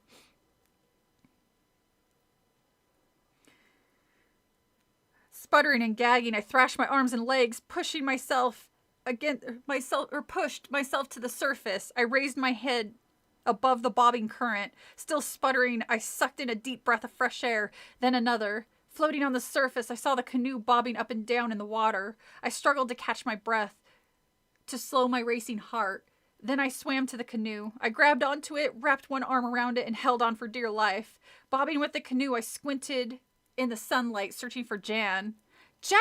Sputtering and gagging, I thrashed my arms and legs, pushed myself to the surface. I raised my head above the bobbing current. Still sputtering, I sucked in a deep breath of fresh air, then another. Floating on the surface, I saw the canoe bobbing up and down in the water. I struggled to catch my breath, to slow my racing heart. Then I swam to the canoe. I grabbed onto it, wrapped one arm around it, and held on for dear life. Bobbing with the canoe, I squinted in the sunlight, searching for Jan. Jan!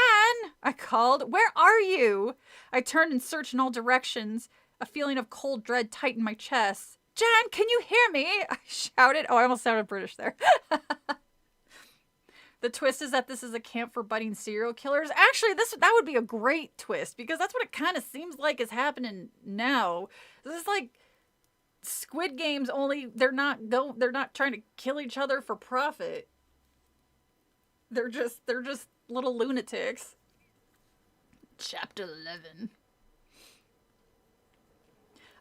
I called. Where are you? I turned and searched in all directions. A feeling of cold dread tightened my chest. Jan, can you hear me? I shouted. Oh, I almost sounded British there. The twist is that this is a camp for budding serial killers. Actually, that would be a great twist, because that's what it kind of seems like is happening now. This is like Squid Games, only they're not trying to kill each other for profit. They're just little lunatics. Chapter 11.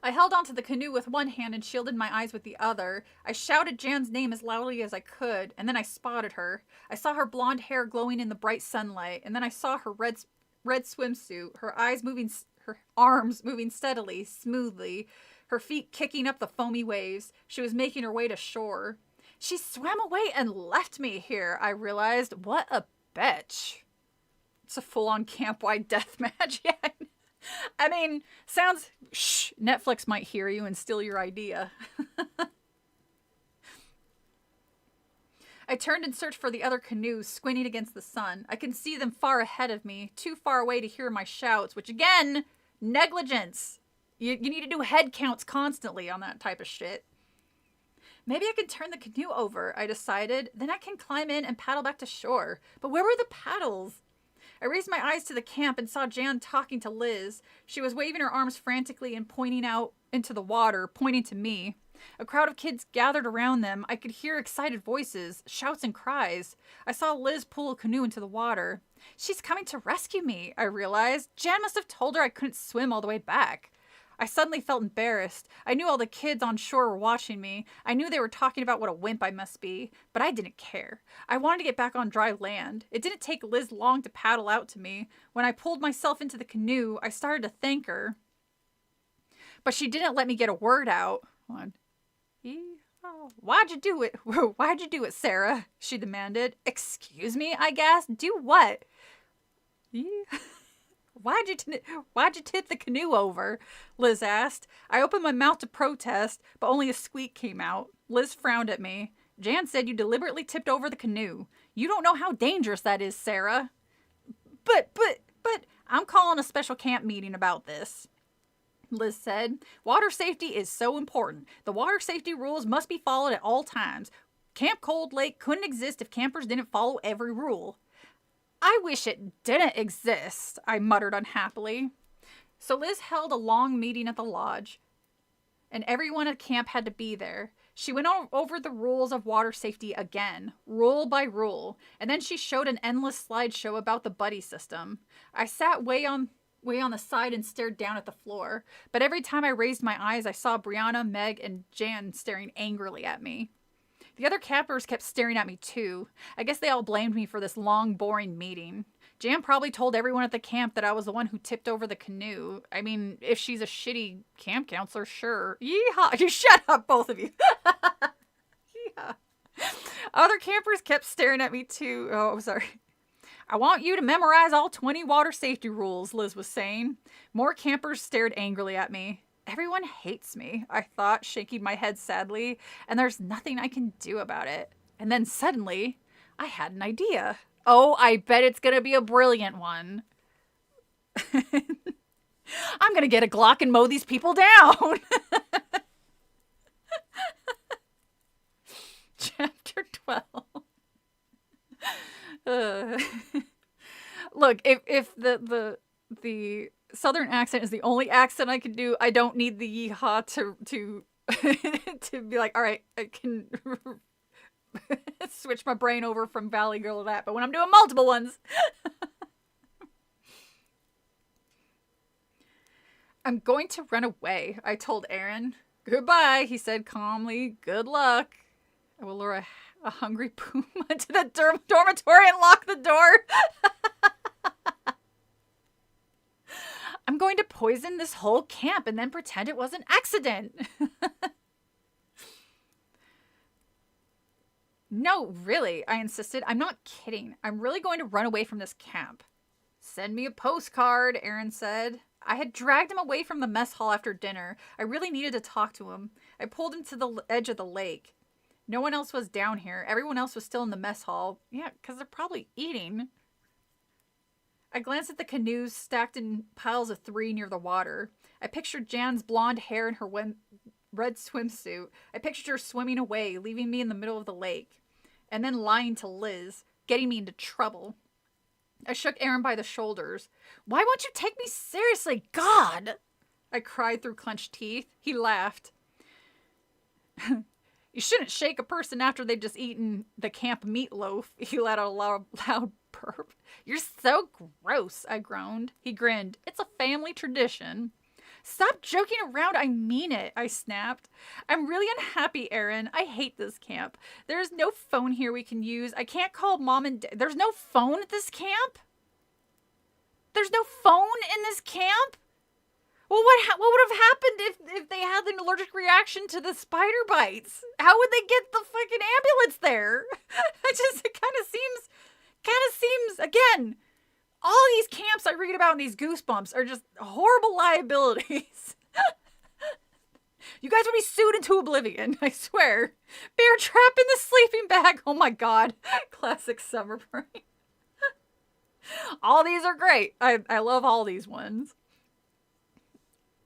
I held onto the canoe with one hand and shielded my eyes with the other. I shouted Jan's name as loudly as I could, and then I spotted her. I saw her blonde hair glowing in the bright sunlight, and then I saw her red swimsuit, her arms moving steadily, smoothly, her feet kicking up the foamy waves. She was making her way to shore. She swam away and left me here, I realized. What a bitch. It's a full-on camp-wide deathmatch. Yeah. I mean, sounds... Shh, Netflix might hear you and steal your idea. I turned and searched for the other canoes, squinting against the sun. I could see them far ahead of me, too far away to hear my shouts, which, again, negligence. You need to do head counts constantly on that type of shit. Maybe I can turn the canoe over, I decided. Then I can climb in and paddle back to shore. But where were the paddles? I raised my eyes to the camp and saw Jan talking to Liz. She was waving her arms frantically and pointing out into the water, pointing to me. A crowd of kids gathered around them. I could hear excited voices, shouts and cries. I saw Liz pull a canoe into the water. She's coming to rescue me, I realized. Jan must have told her I couldn't swim all the way back. I suddenly felt embarrassed. I knew all the kids on shore were watching me. I knew they were talking about what a wimp I must be, but I didn't care. I wanted to get back on dry land. It didn't take Liz long to paddle out to me. When I pulled myself into the canoe, I started to thank her. But she didn't let me get a word out. Why'd you do it? Why'd you do it, Sarah? She demanded. Excuse me, I gasped. Do what? Why'd you tip the canoe over? Liz asked. I opened my mouth to protest, but only a squeak came out. Liz frowned at me. Jan said you deliberately tipped over the canoe. You don't know how dangerous that is, Sarah. But, I'm calling a special camp meeting about this. Liz said, water safety is so important. The water safety rules must be followed at all times. Camp Cold Lake couldn't exist if campers didn't follow every rule. I wish it didn't exist, I muttered unhappily. So Liz held a long meeting at the lodge, and everyone at camp had to be there. She went over the rules of water safety again, rule by rule, and then she showed an endless slideshow about the buddy system. I sat way on the side and stared down at the floor, but every time I raised my eyes, I saw Brianna, Meg, and Jan staring angrily at me. The other campers kept staring at me too. I guess they all blamed me for this long, boring meeting. Jan probably told everyone at the camp that I was the one who tipped over the canoe. I mean, if she's a shitty camp counselor, sure. Yeehaw! You shut up, both of you. Yeehaw. Other campers kept staring at me too. Oh, sorry. I want you to memorize all 20 water safety rules, Liz was saying. More campers stared angrily at me. Everyone hates me, I thought, shaking my head sadly, and there's nothing I can do about it. And then suddenly, I had an idea. Oh, I bet it's gonna be a brilliant one. I'm gonna get a Glock and mow these people down. Chapter 12. Look, if the Southern accent is the only accent I can do, I don't need the yeehaw to to be like, all right, I can switch my brain over from Valley Girl to that. But when I'm doing multiple ones, I'm going to run away, I told Aaron. Goodbye, he said calmly. Good luck. I will lure a hungry puma into the dormitory and lock the door. I'm going to poison this whole camp and then pretend it was an accident. No, really, I insisted. I'm not kidding. I'm really going to run away from this camp. Send me a postcard, Aaron said. I had dragged him away from the mess hall after dinner. I really needed to talk to him. I pulled him to the edge of the lake. No one else was down here. Everyone else was still in the mess hall. Yeah, because they're probably eating. I glanced at the canoes stacked in piles of 3 near the water. I pictured Jan's blonde hair in her red swimsuit. I pictured her swimming away, leaving me in the middle of the lake. And then lying to Liz, getting me into trouble. I shook Aaron by the shoulders. Why won't you take me seriously? God! I cried through clenched teeth. He laughed. You shouldn't shake a person after they've just eaten the camp meatloaf. He let out a loud burp. You're so gross, I groaned. He grinned. It's a family tradition. Stop joking around. I mean it, I snapped. I'm really unhappy, Aaron. I hate this camp. There's no phone here we can use. I can't call mom and dad. There's no phone at this camp? There's no phone in this camp? Well, what would have happened if they had an allergic reaction to the spider bites? How would they get the fucking ambulance there? It kind of seems, again, all these camps I read about in these Goosebumps are just horrible liabilities. You guys would be sued into oblivion, I swear. Bear trap in the sleeping bag. Oh my god. Classic summer brain. All these are great. I love all these ones.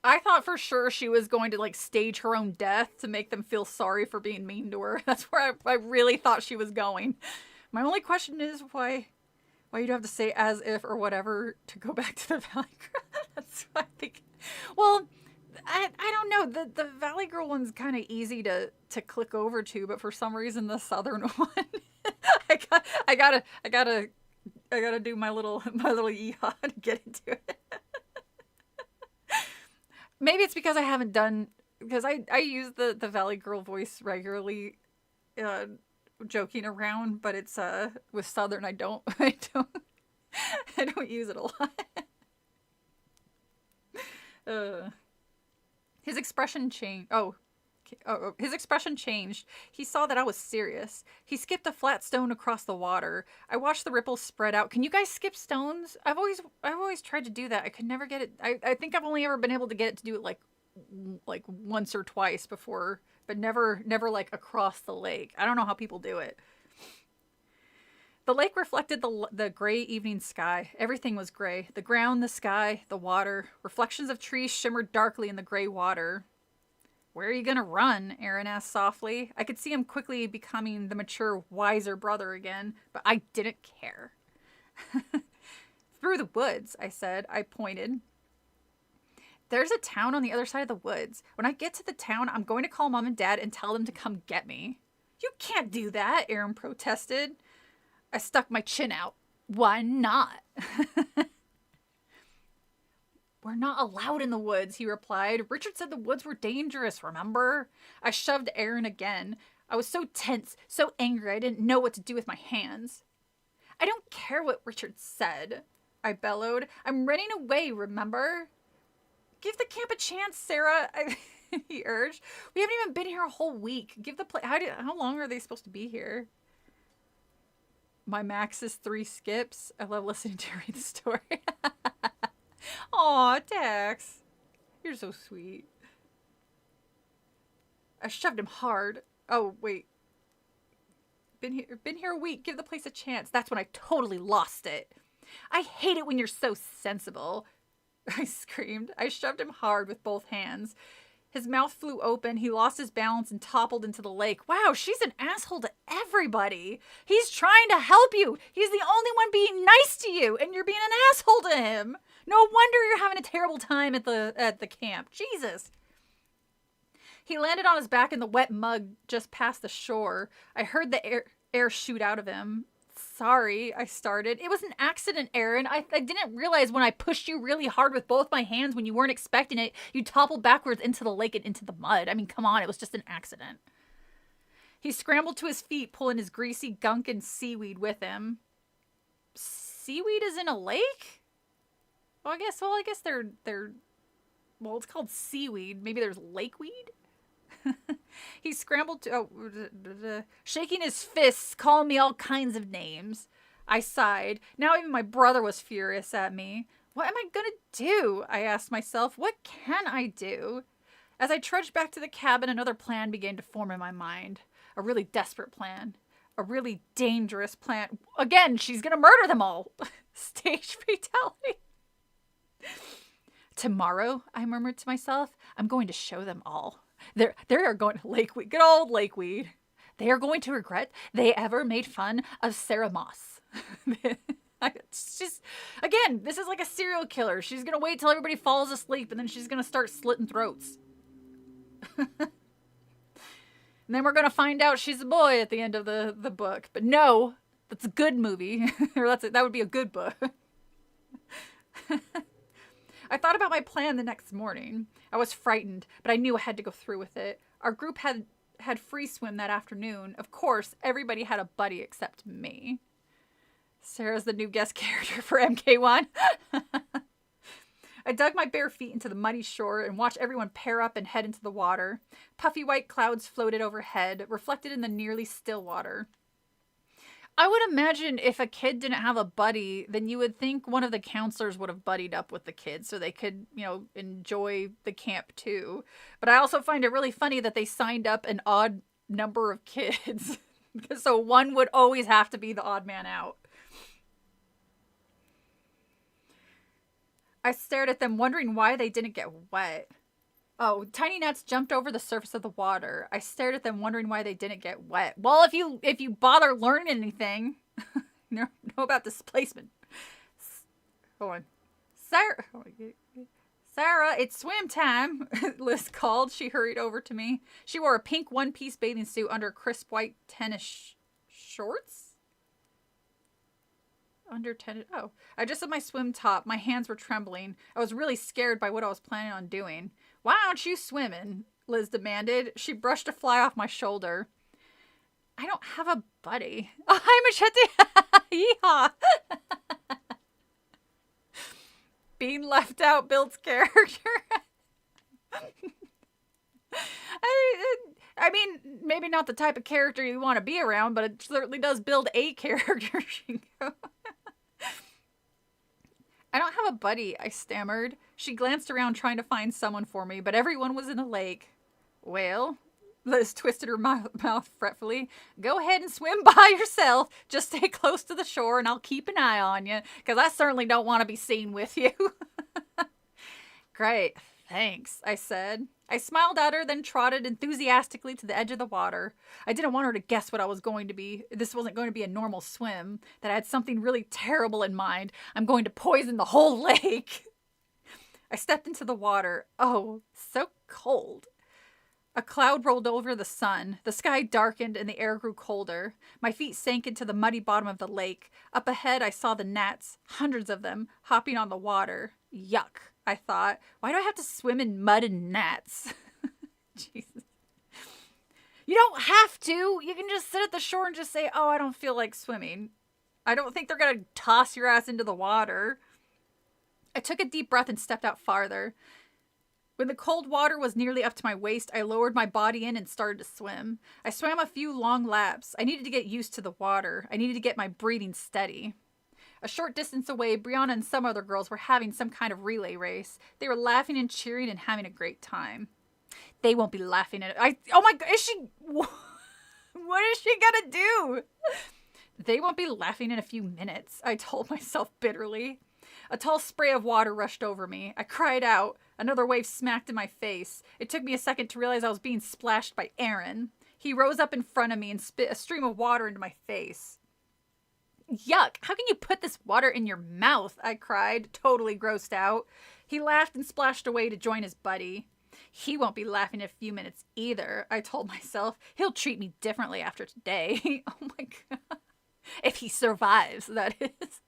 I thought for sure she was going to stage her own death to make them feel sorry for being mean to her. That's where I really thought she was going. My only question is why you'd have to say as if or whatever to go back to the Valley Girl. That's what I think. Well, I don't know. The Valley Girl one's kind of easy to click over to, but for some reason the Southern one, I gotta do my little yeehaw to get into it. Maybe it's because I haven't done, because I use the Valley Girl voice regularly, uh, joking around, but it's with Southern I don't I don't use it a lot. uh, his expression changed. His expression changed. He saw that I was serious. He skipped a flat stone across the water. I watched the ripples spread out. Can you guys skip stones? I've always tried to do that. I could never get it. I think I've only ever been able to get it to do it like once or twice before, but never like across the lake. I don't know how people do it. The lake reflected the gray evening sky. Everything was gray. The ground, the sky, the water. Reflections of trees shimmered darkly in the gray water. Where are you gonna run? Aaron asked softly. I could see him quickly becoming the mature, wiser brother again, but I didn't care. Through the woods, I said. I pointed. There's a town on the other side of the woods. When I get to the town, I'm going to call Mom and Dad and tell them to come get me. You can't do that, Aaron protested. I stuck my chin out. Why not? We're not allowed in the woods, he replied. Richard said the woods were dangerous, remember? I shoved Aaron again. I was so tense, so angry, I didn't know what to do with my hands. I don't care what Richard said, I bellowed. I'm running away, remember? Give the camp a chance, Sarah, he urged. We haven't even been here a whole week. Give the place. How long are they supposed to be here? My max is 3 skips. I love listening to you read the story. Aw, Dax. You're so sweet. I shoved him hard. Oh, wait. Been here a week. Give the place a chance. That's when I totally lost it. I hate it when you're so sensible. I screamed. I shoved him hard with both hands. His mouth flew open. He lost his balance and toppled into the lake. Wow, she's an asshole to everybody. He's trying to help you. He's the only one being nice to you, and you're being an asshole to him. No wonder you're having a terrible time at the camp. Jesus. He landed on his back in the wet mud just past the shore. I heard the air shoot out of him. Sorry, I started. It was an accident, Aaron. I didn't realize when I pushed you really hard with both my hands when you weren't expecting it, you toppled backwards into the lake and into the mud. I mean, come on, it was just an accident. He scrambled to his feet, pulling his greasy gunk and seaweed with him. Seaweed is in a lake? Well, I guess they're well, it's called seaweed. Maybe there's lakeweed? He scrambled to, shaking his fists, calling me all kinds of names. I sighed. Now even my brother was furious at me. What am I gonna do? I asked myself. What can I do? As I trudged back to the cabin, another plan began to form in my mind. A really desperate plan. A really dangerous plan. Again, she's gonna murder them all. Stage fatality. Tomorrow, I murmured to myself, I'm going to show them all. They are going to Lakeweed. Good old Lakeweed. They are going to regret they ever made fun of Sarah Moss. It's just, again, this is like a serial killer. She's going to wait till everybody falls asleep and then she's going to start slitting throats. And then we're going to find out she's a boy at the end of the book. But no, that's a good movie. Or that would be a good book. I thought about my plan the next morning. I was frightened, but I knew I had to go through with it. Our group had free swim that afternoon. Of course, everybody had a buddy except me. Sarah's the new guest character for MK1. I dug my bare feet into the muddy shore and watched everyone pair up and head into the water. Puffy white clouds floated overhead, reflected in the nearly still water. I would imagine if a kid didn't have a buddy, then you would think one of the counselors would have buddied up with the kids so they could, enjoy the camp too. But I also find it really funny that they signed up an odd number of kids. So one would always have to be the odd man out. I stared at them, wondering why they didn't get wet. Oh, tiny gnats jumped over the surface of the water. I stared at them, wondering why they didn't get wet. Well, if you bother learning anything, know about displacement. Hold on. Sarah, it's swim time, Liz called. She hurried over to me. She wore a pink one-piece bathing suit under crisp white tennis shorts? Under tennis. Oh, I just had my swim top. My hands were trembling. I was really scared by what I was planning on doing. Why aren't you swimming? Liz demanded. She brushed a fly off my shoulder. I don't have a buddy. Oh, hi, Machete. Yeehaw. Being left out builds character. I mean, maybe not the type of character you want to be around, but it certainly does build a character, Shingo. I don't have a buddy, I stammered. She glanced around trying to find someone for me, but everyone was in the lake. Well, Liz twisted her mouth fretfully. Go ahead and swim by yourself. Just stay close to the shore and I'll keep an eye on you, because I certainly don't want to be seen with you. Great, thanks, I said. I smiled at her, then trotted enthusiastically to the edge of the water. I didn't want her to guess what I was going to be. This wasn't going to be a normal swim, that I had something really terrible in mind. I'm going to poison the whole lake. I stepped into the water. Oh, so cold. A cloud rolled over the sun. The sky darkened and the air grew colder. My feet sank into the muddy bottom of the lake. Up ahead, I saw the gnats, hundreds of them, hopping on the water. Yuck, I thought. Why do I have to swim in mud and gnats? Jesus. You don't have to. You can just sit at the shore and just say, oh, I don't feel like swimming. I don't think they're going to toss your ass into the water. I took a deep breath and stepped out farther. When the cold water was nearly up to my waist, I lowered my body in and started to swim. I swam a few long laps. I needed to get used to the water. I needed to get my breathing steady. A short distance away, Brianna and some other girls were having some kind of relay race. They were laughing and cheering and having a great time. They won't be laughing at it. Oh my God, is she... What is she gonna do? They won't be laughing in a few minutes, I told myself bitterly. A tall spray of water rushed over me. I cried out. Another wave smacked in my face. It took me a second to realize I was being splashed by Aaron. He rose up in front of me and spit a stream of water into my face. Yuck! How can you put this water in your mouth? I cried, totally grossed out. He laughed and splashed away to join his buddy. He won't be laughing in a few minutes either, I told myself. He'll treat me differently after today. Oh my God. If he survives, that is.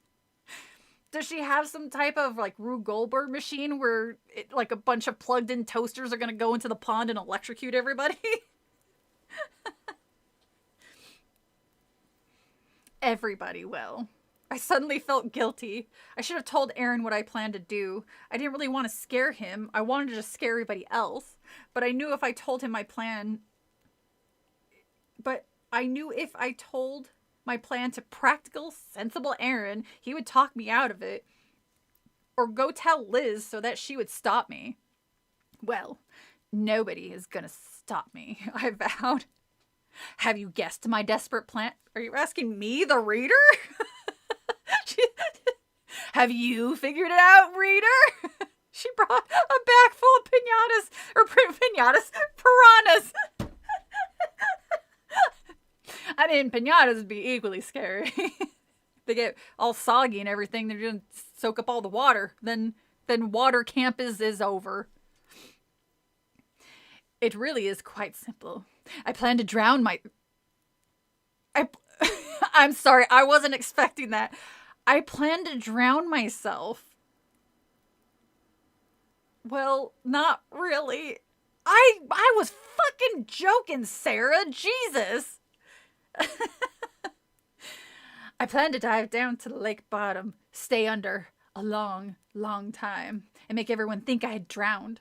Does she have some type of, like, Rube Goldberg machine where, like, a bunch of plugged-in toasters are going to go into the pond and electrocute everybody? Everybody will. I suddenly felt guilty. I should have told Aaron what I planned to do. I didn't really want to scare him. I wanted to just scare everybody else. But I knew if I told him my plan... my plan to practical, sensible Aaron, he would talk me out of it. Or go tell Liz so that she would stop me. Well, nobody is gonna stop me, I vowed. Have you guessed my desperate plan? Are you asking me, the reader? Have you figured it out, reader? She brought a bag full of piñatas, or piranhas. I mean, piñatas would be equally scary. They get all soggy and everything. They're going to soak up all the water. Then water camp is over. It really is quite simple. I plan to drown I'm sorry, I wasn't expecting that. I plan to drown myself. Well, not really. I was fucking joking, Sarah. Jesus. I plan to dive down to the lake bottom, stay under a long, long time, and make everyone think I had drowned.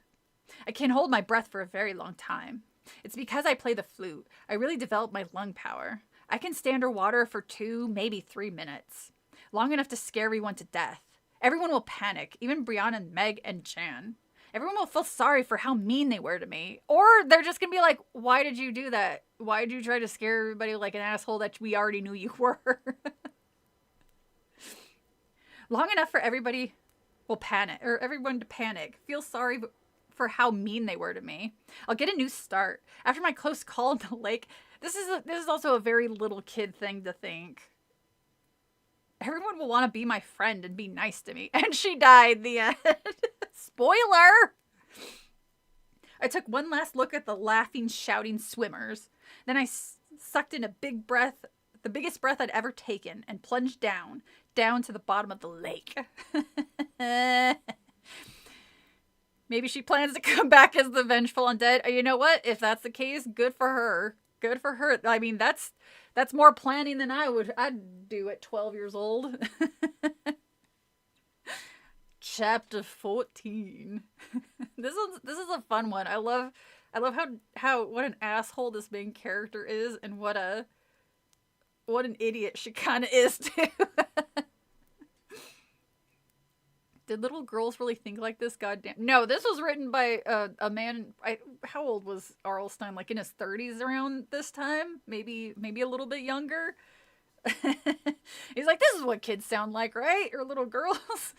I can't hold my breath for a very long time. It's because I play the flute. I really developed my lung power. I can stay underwater for 2, maybe 3 minutes. Long enough to scare everyone to death. Everyone will panic, even Brianna and Meg and Jan. Everyone will feel sorry for how mean they were to me. Or they're just going to be like, why did you do that? Why did you try to scare everybody like an asshole that we already knew you were? Long enough for everybody will panic, or everyone to panic. Feel sorry for how mean they were to me. I'll get a new start. After my close call in the lake, this is also a very little kid thing to think. Everyone will want to be my friend and be nice to me. And she died, the end. Spoiler! I took one last look at the laughing, shouting swimmers. Then I sucked in a big breath, the biggest breath I'd ever taken, and plunged down to the bottom of the lake. Maybe she plans to come back as the vengeful undead. You know what? If that's the case, good for her. Good for her. I mean, that's more planning than I'd do at 12 years old. Chapter 14. This is a fun one. I love how what an asshole this main character is, and what an idiot she kind of is too. Did little girls really think like this? Goddamn. No, this was written by a man. How old was R.L. Stine? Like in his 30s around this time? Maybe a little bit younger. He's like, this is what kids sound like, right? Or little girls.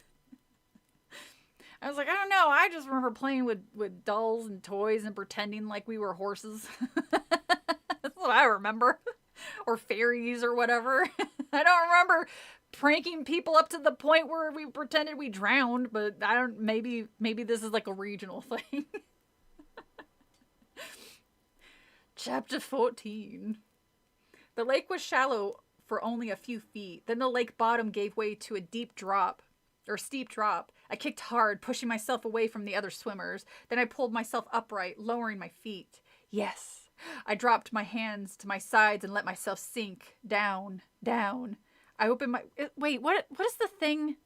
I was like, I don't know. I just remember playing with dolls and toys and pretending like we were horses. That's what I remember. Or fairies or whatever. I don't remember pranking people up to the point where we pretended we drowned, but I don't, maybe this is like a regional thing. Chapter 14. The lake was shallow for only a few feet. Then the lake bottom gave way to a steep drop. I kicked hard, pushing myself away from the other swimmers. Then I pulled myself upright, lowering my feet. Yes. I dropped my hands to my sides and let myself sink down. I opened my... Wait, what is the thing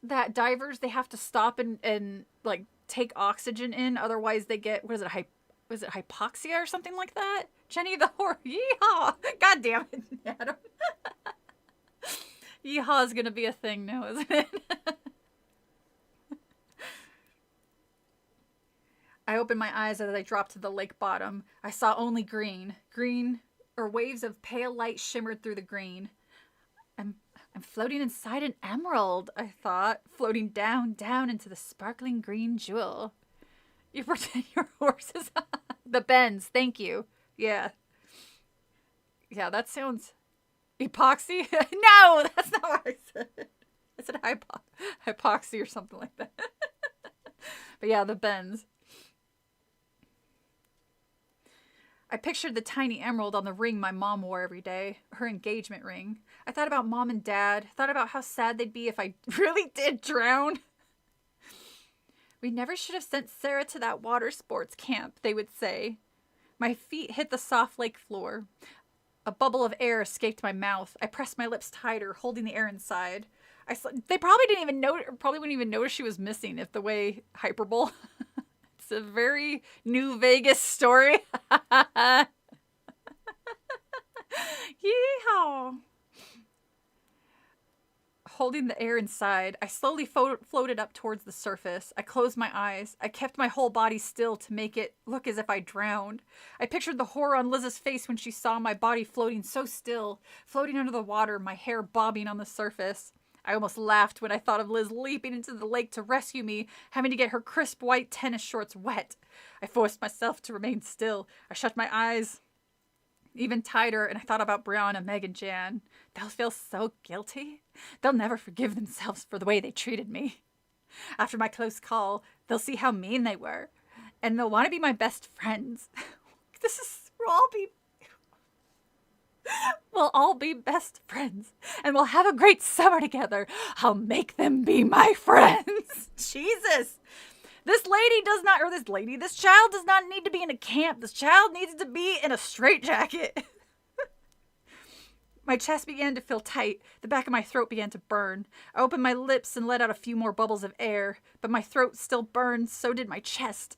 that divers, they have to stop and like take oxygen in, otherwise they get, what is it, hypoxia or something like that? Jenny the Whore. Yeehaw! God damn it, Adam. Yeehaw is gonna be a thing now, isn't it? I opened my eyes as I dropped to the lake bottom. I saw only green. Or waves of pale light shimmered through the green. I'm floating inside an emerald, I thought, floating down into the sparkling green jewel. You pretend your horses. The bends, thank you. Yeah, that sounds... Epoxy? No, that's not what I said. I said hypoxy or something like that. But yeah, the bends. I pictured the tiny emerald on the ring my mom wore every day, her engagement ring. I thought about mom and dad, thought about how sad they'd be if I really did drown. We never should have sent Sarah to that water sports camp, they would say. My feet hit the soft lake floor. A bubble of air escaped my mouth. I pressed my lips tighter, holding the air inside. They probably didn't even notice, probably wouldn't even notice she was missing if the way hyperbole. It's a very New Vegas story. Yeehaw. Holding the air inside, I slowly floated up towards the surface. I closed my eyes. I kept my whole body still to make it look as if I drowned. I pictured the horror on Liz's face when she saw my body floating so still, floating under the water, my hair bobbing on the surface. I almost laughed when I thought of Liz leaping into the lake to rescue me, having to get her crisp white tennis shorts wet. I forced myself to remain still. I shut my eyes even tighter, and I thought about Brianna, Meg, and Jan. They'll feel so guilty. They'll never forgive themselves for the way they treated me. After my close call, they'll see how mean they were, and they'll want to be my best friends. We'll all be best friends, and we'll have a great summer together. I'll make them be my friends. Jesus. This child does not need to be in a camp. This child needs to be in a straitjacket. My chest began to feel tight. The back of my throat began to burn. I opened my lips and let out a few more bubbles of air, but my throat still burned, so did my chest.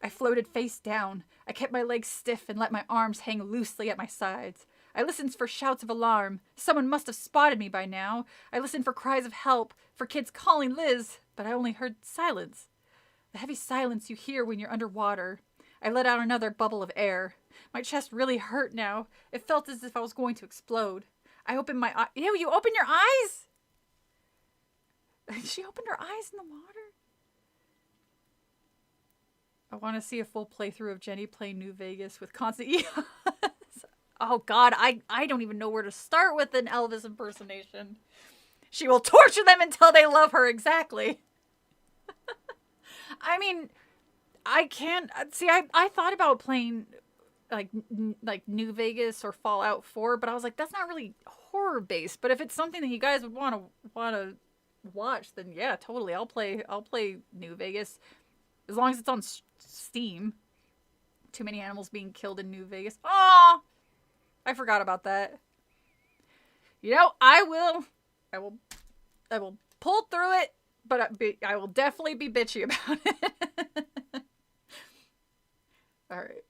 I floated face down. I kept my legs stiff and let my arms hang loosely at my sides. I listened for shouts of alarm. Someone must have spotted me by now. I listened for cries of help, for kids calling Liz, but I only heard silence. The heavy silence you hear when you're underwater. I let out another bubble of air. My chest really hurt now. It felt as if I was going to explode. I opened my eyes. Ew, you opened your eyes? She opened her eyes in the water? I want to see a full playthrough of Jenny playing New Vegas with constant EOS. Oh God, I don't even know where to start with an Elvis impersonation. She will torture them until they love her, exactly. I mean, I can't... See, I thought about playing like New Vegas or Fallout 4, but I was like, that's not really horror-based. But if it's something that you guys would want to watch, then yeah, totally. I'll play New Vegas. As long as it's on Steam. Too many animals being killed in New Vegas. Aw! I forgot about that. You know, I will pull through it, but I will definitely be bitchy about it. All right.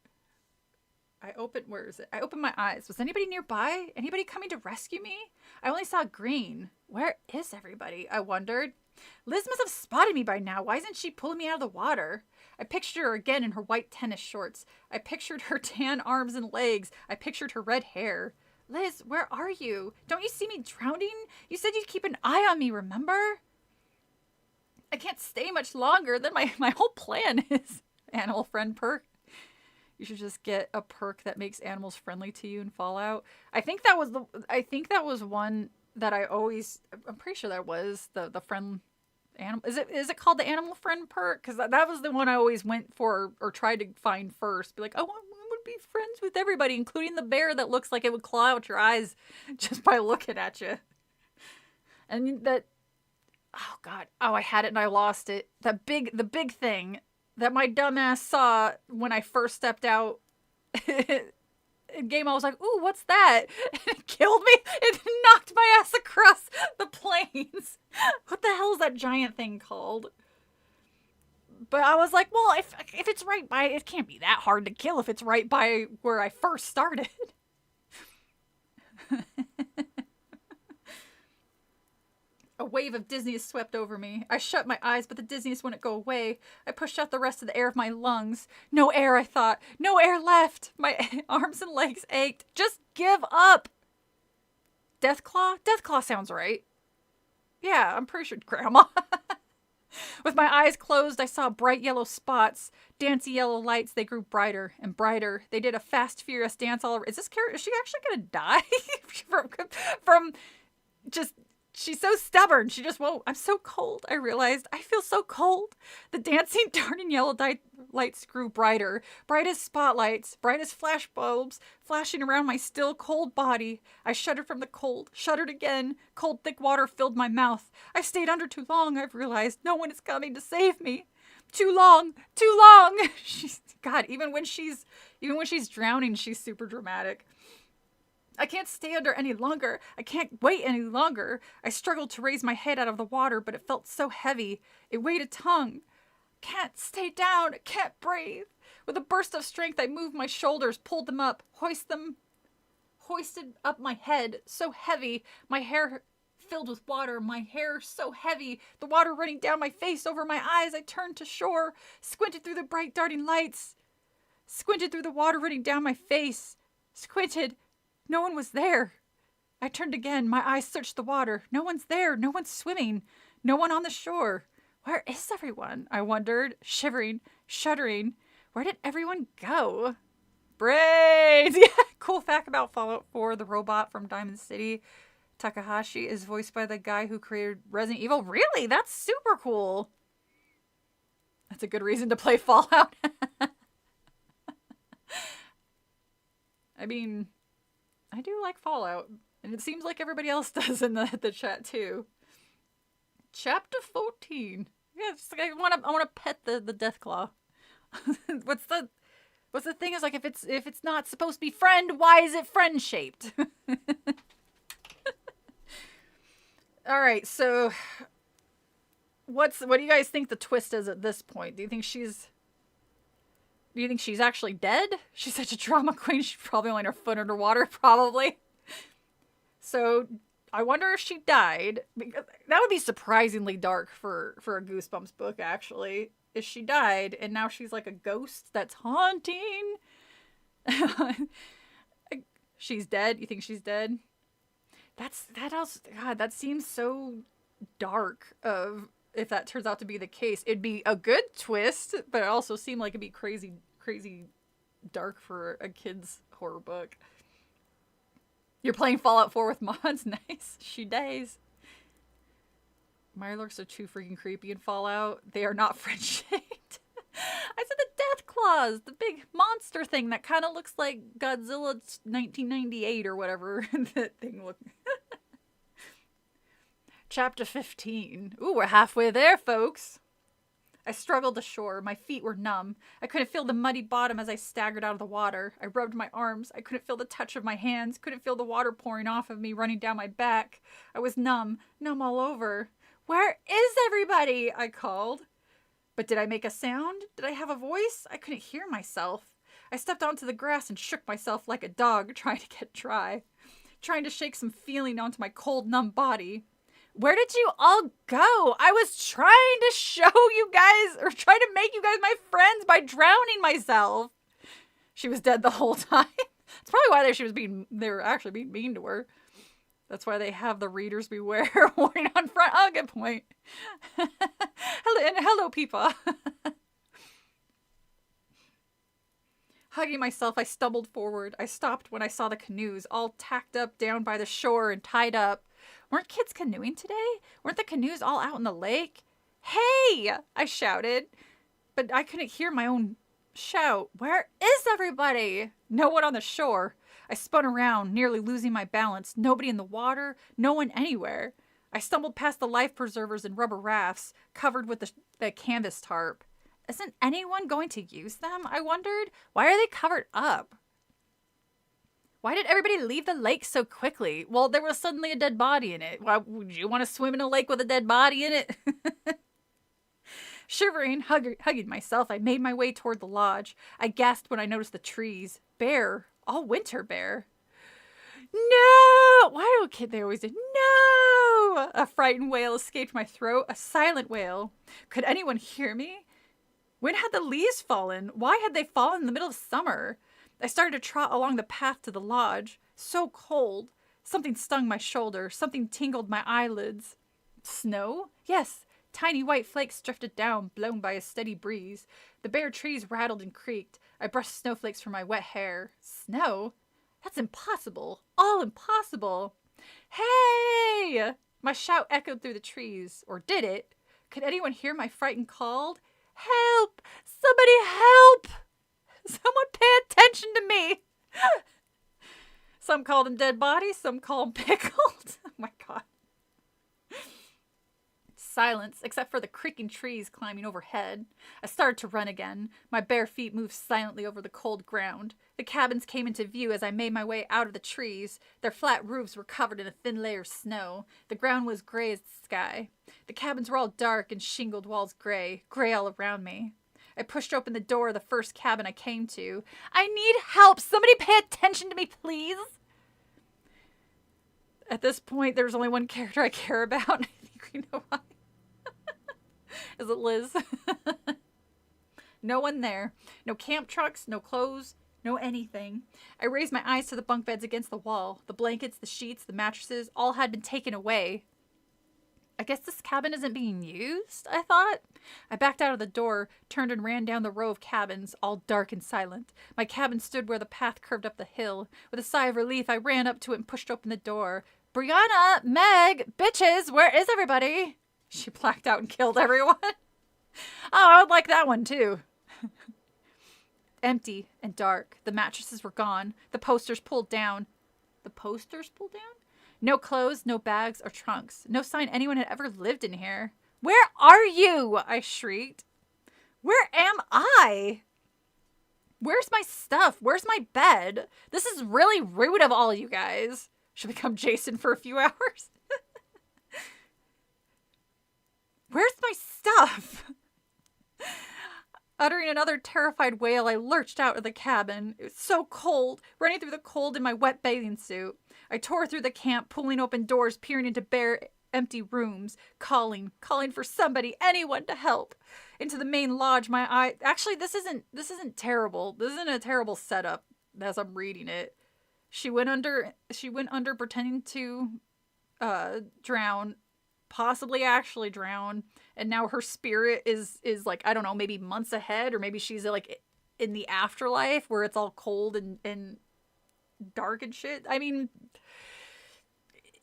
Where is it? I opened my eyes. Was anybody nearby? Anybody coming to rescue me? I only saw green. Where is everybody? I wondered. Liz must have spotted me by now. Why isn't she pulling me out of the water? I pictured her again in her white tennis shorts. I pictured her tan arms and legs. I pictured her red hair. Liz, where are you? Don't you see me drowning? You said you'd keep an eye on me, remember? I can't stay much longer. Then my whole plan is animal friend perk. You should just get a perk that makes animals friendly to you in Fallout. I think that was one that I'm pretty sure that was the friend animal. Is it called the animal friend perk? Because that was the one I always went for or tried to find first. Be like, oh, I would be friends with everybody, including the bear that looks like it would claw out your eyes just by looking at you. And that, oh God, I had it and I lost it. The big thing that my dumbass saw when I first stepped out in game. I was like, ooh, what's that? And it killed me. It knocked my ass across the plains. What the hell is that giant thing called? But I was like, well, if it's right by, it can't be that hard to kill if it's right by where I first started. A wave of dizziness swept over me. I shut my eyes, but the dizziness wouldn't go away. I pushed out the rest of the air of my lungs. No air, I thought. No air left. My arms and legs ached. Just give up. Deathclaw? Deathclaw sounds right. Yeah, I'm pretty sure, Grandma. With my eyes closed, I saw bright yellow spots. Dancing yellow lights, they grew brighter and brighter. They did a fast, furious dance all over. Is she actually gonna die? from just... She's so stubborn. She just won't. I'm so cold, I realized. I feel so cold. The dancing, darting yellow lights grew brighter. Bright as spotlights. Bright as flash bulbs. Flashing around my still cold body. I shuddered from the cold. Shuddered again. Cold, thick water filled my mouth. I stayed under too long, I've realized. No one is coming to save me. Too long. Too long. God, even when she's drowning, she's super dramatic. I can't stay under any longer. I can't wait any longer. I struggled to raise my head out of the water, but it felt so heavy. It weighed a ton. Can't stay down. I can't breathe. With a burst of strength, I moved my shoulders, pulled them up, hoisted up my head, so heavy. My hair filled with water, my hair so heavy, the water running down my face, over my eyes. I turned to shore, squinted through the bright darting lights, squinted through the water running down my face, squinted. No one was there. I turned again. My eyes searched the water. No one's there. No one's swimming. No one on the shore. Where is everyone? I wondered, shivering, shuddering. Where did everyone go? Brains! Yeah, cool fact about Fallout 4, the robot from Diamond City, Takahashi, is voiced by the guy who created Resident Evil. Really? That's super cool. That's a good reason to play Fallout. I mean... I do like Fallout, and it seems like everybody else does in the chat too. Chapter 14. Yeah, just like I want to pet the Deathclaw. What's the thing is like if it's not supposed to be friend, why is it friend shaped? All right, so what do you guys think the twist is at this point? Do you think she's actually dead? She's such a drama queen. She's probably only her foot underwater, probably. So I wonder if she died. Because that would be surprisingly dark for a Goosebumps book, actually. If she died and now she's like a ghost that's haunting. She's dead. You think she's dead? That seems so dark of... If that turns out to be the case, it'd be a good twist, but it also seemed like it'd be crazy dark for a kid's horror book. You're playing Fallout 4 with mods? Nice. She dies. Mirelurks are too freaking creepy in Fallout. They are not friend-shaped. I said the Deathclaws, the big monster thing that kind of looks like Godzilla 1998 or whatever that thing looked. Chapter 15. Ooh, we're halfway there, folks. I struggled ashore. My feet were numb. I couldn't feel the muddy bottom as I staggered out of the water. I rubbed my arms. I couldn't feel the touch of my hands. Couldn't feel the water pouring off of me, running down my back. I was numb all over. Where is everybody? I called. But did I make a sound? Did I have a voice? I couldn't hear myself. I stepped onto the grass and shook myself like a dog, trying to get dry. Trying to shake some feeling onto my cold, numb body. Where did you all go? I was trying to show you guys, or trying to make you guys my friends by drowning myself. She was dead the whole time. That's probably why they were actually being mean to her. That's why they have the readers beware warning on front. Oh, good point. Hello, people. Hugging myself, I stumbled forward. I stopped when I saw the canoes, all tacked up down by the shore and tied up. Weren't kids canoeing today? Weren't the canoes all out in the lake? Hey! I shouted. But I couldn't hear my own shout. Where is everybody? No one on the shore. I spun around, nearly losing my balance. Nobody in the water. No one anywhere. I stumbled past the life preservers and rubber rafts, covered with the canvas tarp. Isn't anyone going to use them? I wondered. Why are they covered up? Why did everybody leave the lake so quickly? Well, there was suddenly a dead body in it. Why would you want to swim in a lake with a dead body in it? Shivering, hugging myself, I made my way toward the lodge. I gasped when I noticed the trees. Bare. All winter bare. No! Why do they always do? No! A frightened wail escaped my throat. A silent wail. Could anyone hear me? When had the leaves fallen? Why had they fallen in the middle of summer? I started to trot along the path to the lodge. So cold. Something stung my shoulder. Something tingled my eyelids. Snow? Yes. Tiny white flakes drifted down, blown by a steady breeze. The bare trees rattled and creaked. I brushed snowflakes from my wet hair. Snow? That's impossible. All impossible. Hey! My shout echoed through the trees. Or did it? Could anyone hear my frightened call? Help! Somebody help! Someone pay attention to me! Some call them dead bodies, some call them pickled. Oh my god. Silence, except for the creaking trees climbing overhead. I started to run again. My bare feet moved silently over the cold ground. The cabins came into view as I made my way out of the trees. Their flat roofs were covered in a thin layer of snow. The ground was gray as the sky. The cabins were all dark and shingled walls gray all around me. I pushed open the door of the first cabin I came to. I need help! Somebody pay attention to me, please! At this point, there's only one character I care about. I think we know why. Is it Liz? No one there. No camp trucks, no clothes, no anything. I raised my eyes to the bunk beds against the wall. The blankets, the sheets, the mattresses, all had been taken away. I guess this cabin isn't being used, I thought. I backed out of the door, turned and ran down the row of cabins, all dark and silent. My cabin stood where the path curved up the hill. With a sigh of relief, I ran up to it and pushed open the door. Brianna, Meg, bitches, where is everybody? She blacked out and killed everyone. Oh, I would like that one too. Empty and dark. The mattresses were gone. The posters pulled down. The posters pulled down? No clothes, no bags or trunks. No sign anyone had ever lived in here. Where are you? I shrieked. Where am I? Where's my stuff? Where's my bed? This is really rude of all you guys. Should become Jason for a few hours. Where's my stuff? Uttering another terrified wail, I lurched out of the cabin. It was so cold, running through the cold in my wet bathing suit. I tore through the camp, pulling open doors, peering into bare, empty rooms, calling for somebody, anyone to help. Into the main lodge, my eye... Actually, this isn't terrible. This isn't a terrible setup as I'm reading it. She went under pretending to drown, possibly actually drown, and now her spirit is like, I don't know, maybe months ahead, or maybe she's like in the afterlife where it's all cold and dark and shit. I mean,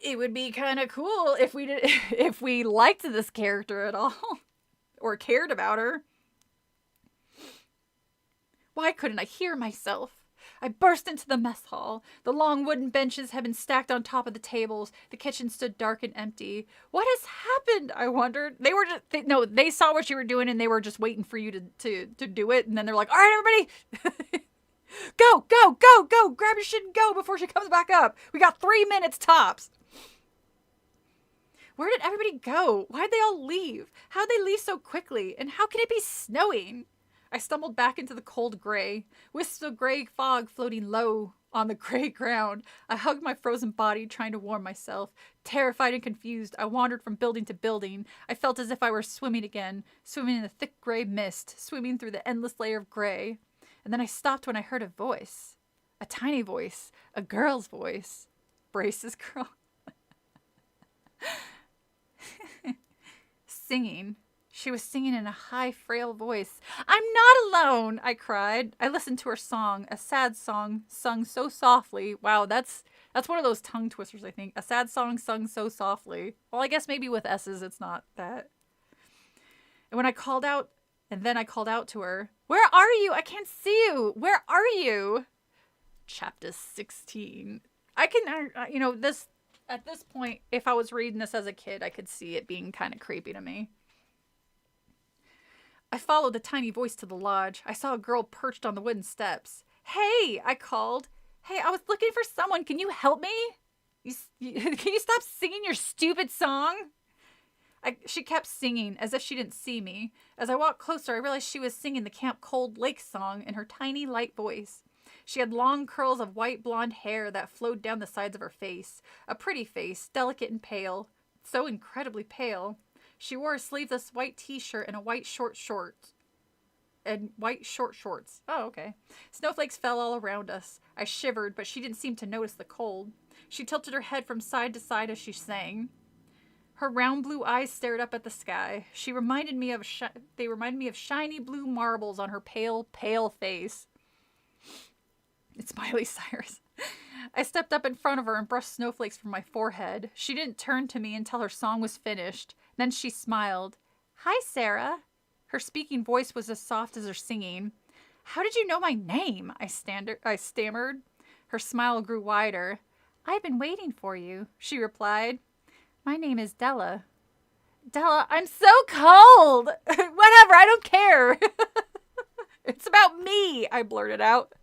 it would be kind of cool if we liked this character at all or cared about her. Why couldn't I hear myself? I burst into the mess hall. The long wooden benches had been stacked on top of the tables. The kitchen stood dark and empty. What has happened? I wondered. They were just, they saw what you were doing and they were just waiting for you to do it. And then they're like, all right, everybody, go, go, go, go, grab your shit and go before she comes back up. We got 3 minutes tops. Where did everybody go? Why'd they all leave? How'd they leave so quickly? And how can it be snowing? I stumbled back into the cold gray, wisps of gray fog floating low on the gray ground. I hugged my frozen body, trying to warm myself. Terrified and confused, I wandered from building to building. I felt as if I were swimming again, swimming in the thick gray mist, swimming through the endless layer of gray. And then I stopped when I heard a voice. A tiny voice. A girl's voice. Braces, girl. Singing. She was singing in a high, frail voice. I'm not alone, I cried. I listened to her song, a sad song sung so softly. Wow, that's one of those tongue twisters, I think. A sad song sung so softly. Well, I guess maybe with S's it's not that. And when I called out, and then I called out to her, where are you? I can't see you. Where are you? Chapter 16. I can, this... At this point, if I was reading this as a kid, I could see it being kind of creepy to me. I followed the tiny voice to the lodge. I saw a girl perched on the wooden steps. Hey, I called. Hey, I was looking for someone. Can you help me? Can you stop singing your stupid song? She kept singing as if she didn't see me. As I walked closer, I realized she was singing the Camp Cold Lake song in her tiny, light voice. She had long curls of white blonde hair that flowed down the sides of her face. A pretty face, delicate and pale. So incredibly pale. She wore a sleeveless white t-shirt and a white short shorts. Oh, okay. Snowflakes fell all around us. I shivered, but she didn't seem to notice the cold. She tilted her head from side to side as she sang. Her round blue eyes stared up at the sky. They reminded me of shiny blue marbles on her pale, pale face. It's Miley Cyrus. I stepped up in front of her and brushed snowflakes from my forehead. She didn't turn to me until her song was finished. Then she smiled. Hi, Sarah. Her speaking voice was as soft as her singing. How did you know my name? I stammered. Her smile grew wider. I've been waiting for you, she replied. My name is Della. Della, I'm so cold. Whatever, I don't care. It's about me, I blurted out.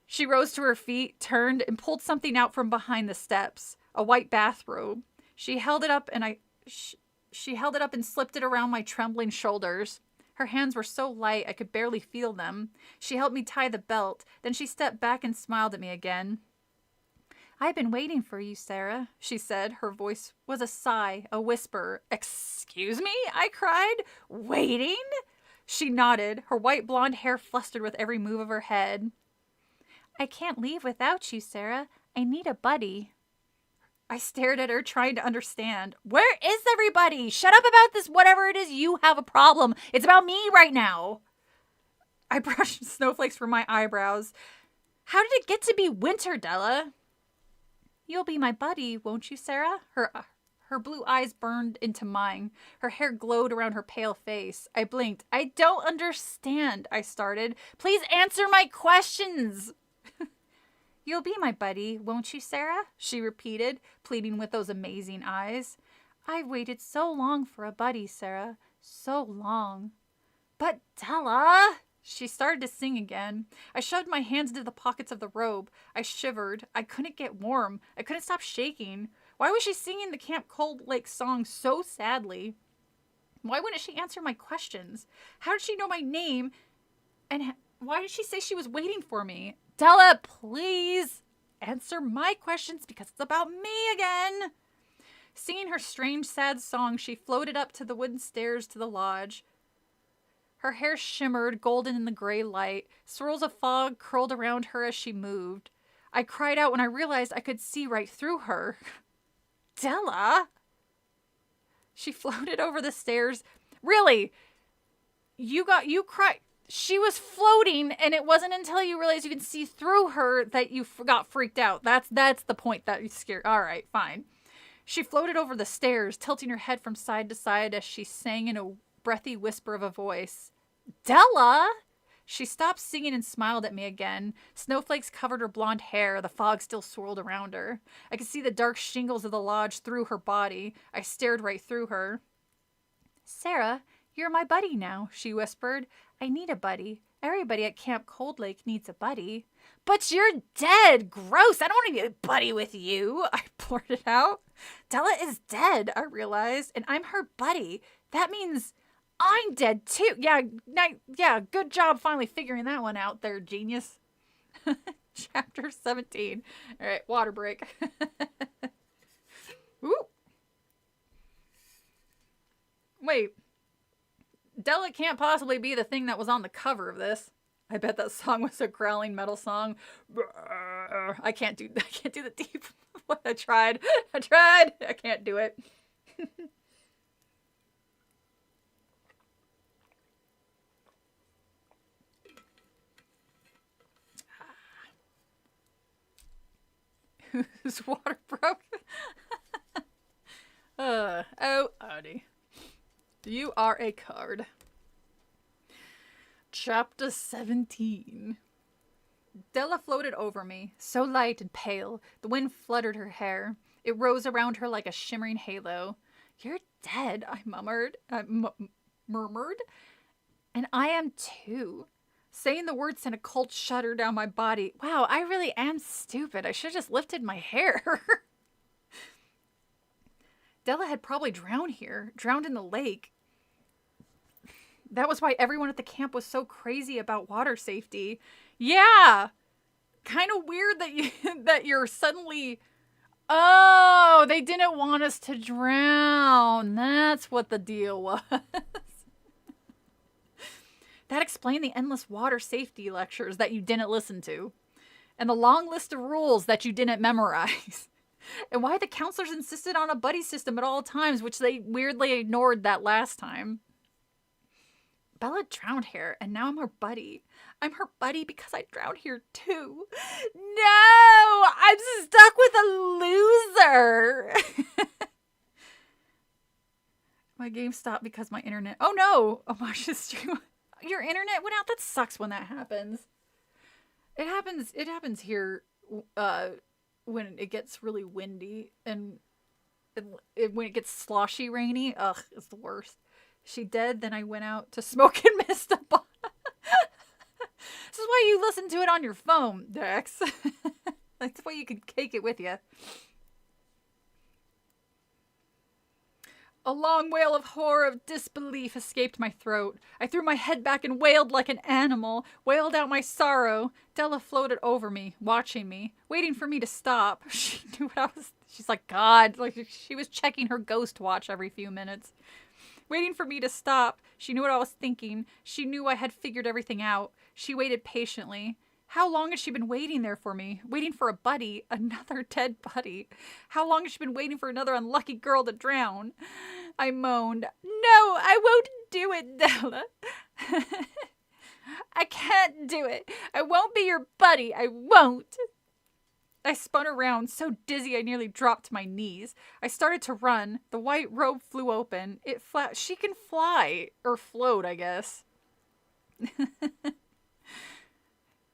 She rose to her feet, turned, and pulled something out from behind the steps. A white bathrobe. She held it up and slipped it around my trembling shoulders. Her hands were so light I could barely feel them. She helped me tie the belt. Then she stepped back and smiled at me again. I've been waiting for you, Sarah, she said. Her voice was a sigh, a whisper. Excuse me? I cried. Waiting? She nodded, her white blonde hair flustered with every move of her head. I can't leave without you, Sarah. I need a buddy. I stared at her, trying to understand. Where is everybody? Shut up about this, whatever it is. You have a problem. It's about me right now. I brushed snowflakes from my eyebrows. How did it get to be winter, Della? You'll be my buddy, won't you, Sarah? Her blue eyes burned into mine. Her hair glowed around her pale face. I blinked. I don't understand, I started. Please answer my questions. You'll be my buddy, won't you, Sarah? She repeated, pleading with those amazing eyes. I've waited so long for a buddy, Sarah. So long. But Della... She started to sing again. I shoved my hands into the pockets of the robe. I shivered. I couldn't get warm. I couldn't stop shaking. Why was she singing the Camp Cold Lake song so sadly? Why wouldn't she answer my questions? How did she know my name? And why did she say she was waiting for me? Della, please answer my questions because it's about me again. Singing her strange, sad song, she floated up to the wooden stairs to the lodge. Her hair shimmered golden in the gray light. Swirls of fog curled around her as she moved. I cried out when I realized I could see right through her. Della? She floated over the stairs. Really? You cried. She was floating, and it wasn't until you realized you could see through her that you got freaked out. That's the point that you scared. All right, fine. She floated over the stairs, tilting her head from side to side as she sang in a breathy whisper of a voice. Della? She stopped singing and smiled at me again. Snowflakes covered her blonde hair. The fog still swirled around her. I could see the dark shingles of the lodge through her body. I stared right through her. Sarah, you're my buddy now, she whispered. I need a buddy. Everybody at Camp Cold Lake needs a buddy. But you're dead! Gross! I don't want to be a buddy with you, I blurted out. Della is dead, I realized, and I'm her buddy. That means I'm dead too. Yeah, good job finally figuring that one out there, genius. Chapter 17. All right, water break. Ooh. Wait. Della can't possibly be the thing that was on the cover of this. I bet that song was a growling metal song. I can't do the deep. I tried. I can't do it. Whose water broke? Oh, Audie. You are a card. Chapter 17. Della floated over me, so light and pale. The wind fluttered her hair. It rose around her like a shimmering halo. You're dead, I murmured. And I am too. Saying the word sent a cold shudder down my body. Wow, I really am stupid. I should have just lifted my hair. Della had probably drowned here, drowned in the lake. That was why everyone at the camp was so crazy about water safety. Yeah. Kind of weird that you're suddenly... Oh, they didn't want us to drown. That's what the deal was. That explained the endless water safety lectures that you didn't listen to. And the long list of rules that you didn't memorize. And why the counselors insisted on a buddy system at all times, which they weirdly ignored that last time. Bella drowned here, and now I'm her buddy. I'm her buddy because I drowned here too. No! I'm stuck with a loser! My game stopped because my internet... Oh no! Amash's stream... Your internet went out? That sucks when that happens. It happens here when it gets really windy and when it gets sloshy rainy. Ugh, it's the worst. She dead, then I went out to smoke and mist a bottle. This is why you listen to it on your phone, Dex. That's why you can take it with you. A long wail of horror, of disbelief escaped my throat. I threw my head back and wailed like an animal, wailed out my sorrow. Della floated over me, watching me, waiting for me to stop. She knew what I was... She's like, God, like she was checking her ghost watch every few minutes. Waiting for me to stop. She knew what I was thinking. She knew I had figured everything out. She waited patiently. How long has she been waiting there for me? Waiting for a buddy. Another dead buddy. How long has she been waiting for another unlucky girl to drown? I moaned. No, I won't do it, Della. I can't do it. I won't be your buddy. I won't. I spun around, so dizzy I nearly dropped to my knees. I started to run. The white robe flew open. It She can fly. Or float, I guess.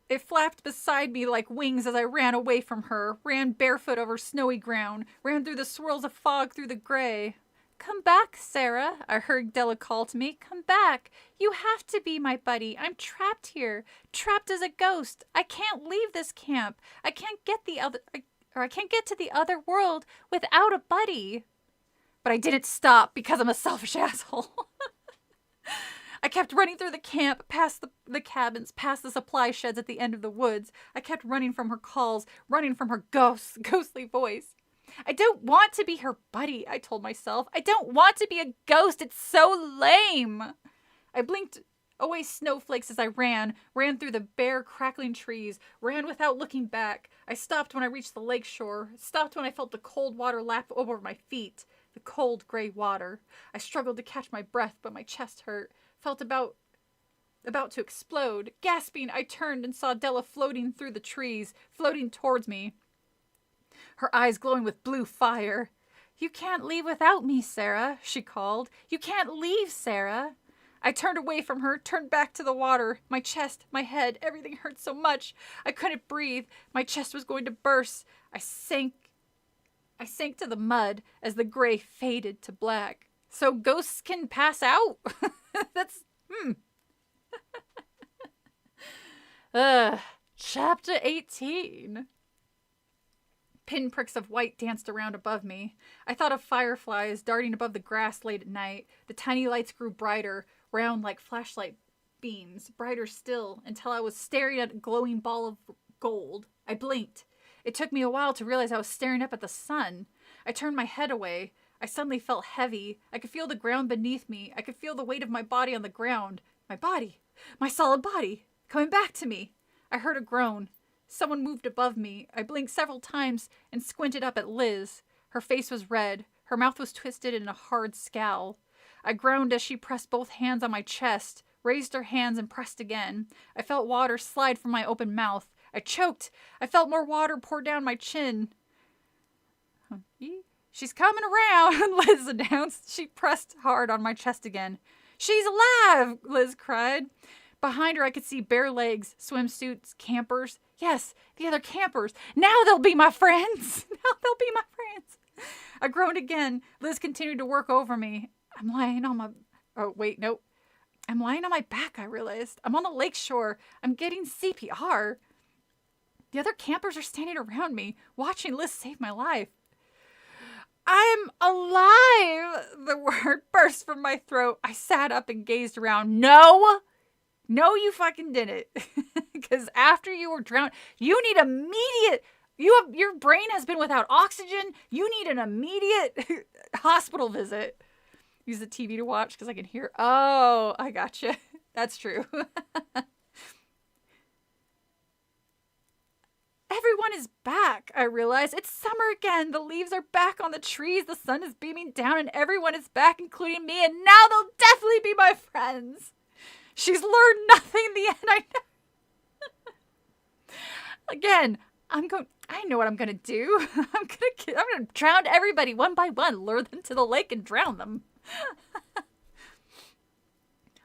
It flapped beside me like wings as I ran away from her, ran barefoot over snowy ground, ran through the swirls of fog through the gray. Come back, Sarah, I heard Della call to me. Come back. You have to be my buddy. I'm trapped here. Trapped as a ghost. I can't leave this camp. I can't get to the other world without a buddy. But I didn't stop because I'm a selfish asshole. I kept running through the camp, past the cabins, past the supply sheds at the end of the woods. I kept running from her calls, running from her ghostly voice. I don't want to be her buddy, I told myself. I don't want to be a ghost. It's so lame. I blinked away snowflakes as I ran through the bare, crackling trees, ran without looking back. I stopped when I reached the lake shore, stopped when I felt the cold water lap over my feet, the cold gray water. I struggled to catch my breath, but my chest hurt. Felt about to explode. Gasping, I turned and saw Della floating through the trees, floating towards me, her eyes glowing with blue fire. You can't leave without me, Sarah, she called. You can't leave, Sarah. I turned away from her, turned back to the water. My chest, my head, everything hurt so much. I couldn't breathe. My chest was going to burst. I sank to the mud as the gray faded to black. So ghosts can pass out? That's, Chapter 18. Pinpricks of white danced around above me. I thought of fireflies darting above the grass late at night. The tiny lights grew brighter, round like flashlight beams, brighter still, until I was staring at a glowing ball of gold. I blinked. It took me a while to realize I was staring up at the sun. I turned my head away. I suddenly felt heavy. I could feel the ground beneath me. I could feel the weight of my body on the ground. My body. My solid body. Coming back to me. I heard a groan. Someone moved above me. I blinked several times and squinted up at Liz. Her face was red. Her mouth was twisted in a hard scowl. I groaned as she pressed both hands on my chest, raised her hands and pressed again. I felt water slide from my open mouth. I choked. I felt more water pour down my chin. She's coming around, Liz announced. She pressed hard on my chest again. She's alive, Liz cried. Behind her, I could see bare legs, swimsuits, campers. Yes, the other campers. Now they'll be my friends. Now they'll be my friends. I groaned again. Liz continued to work over me. I'm lying on my... Oh, wait, nope. I'm lying on my back, I realized. I'm on the lake shore. I'm getting CPR. The other campers are standing around me, watching Liz save my life. I'm alive! The word burst from my throat. I sat up and gazed around. No, you fucking didn't. Because after you were drowned, you need immediate... Your brain has been without oxygen. You need an immediate hospital visit. Use the TV to watch because I can hear. Oh, I gotcha. That's true. Everyone is back, I realized. It's summer again. The leaves are back on the trees. The sun is beaming down and everyone is back, including me. And now they'll definitely be my friends. She's learned nothing in the end. I know. Again, I know what I'm going to do. I'm going to drown everybody one by one, lure them to the lake and drown them.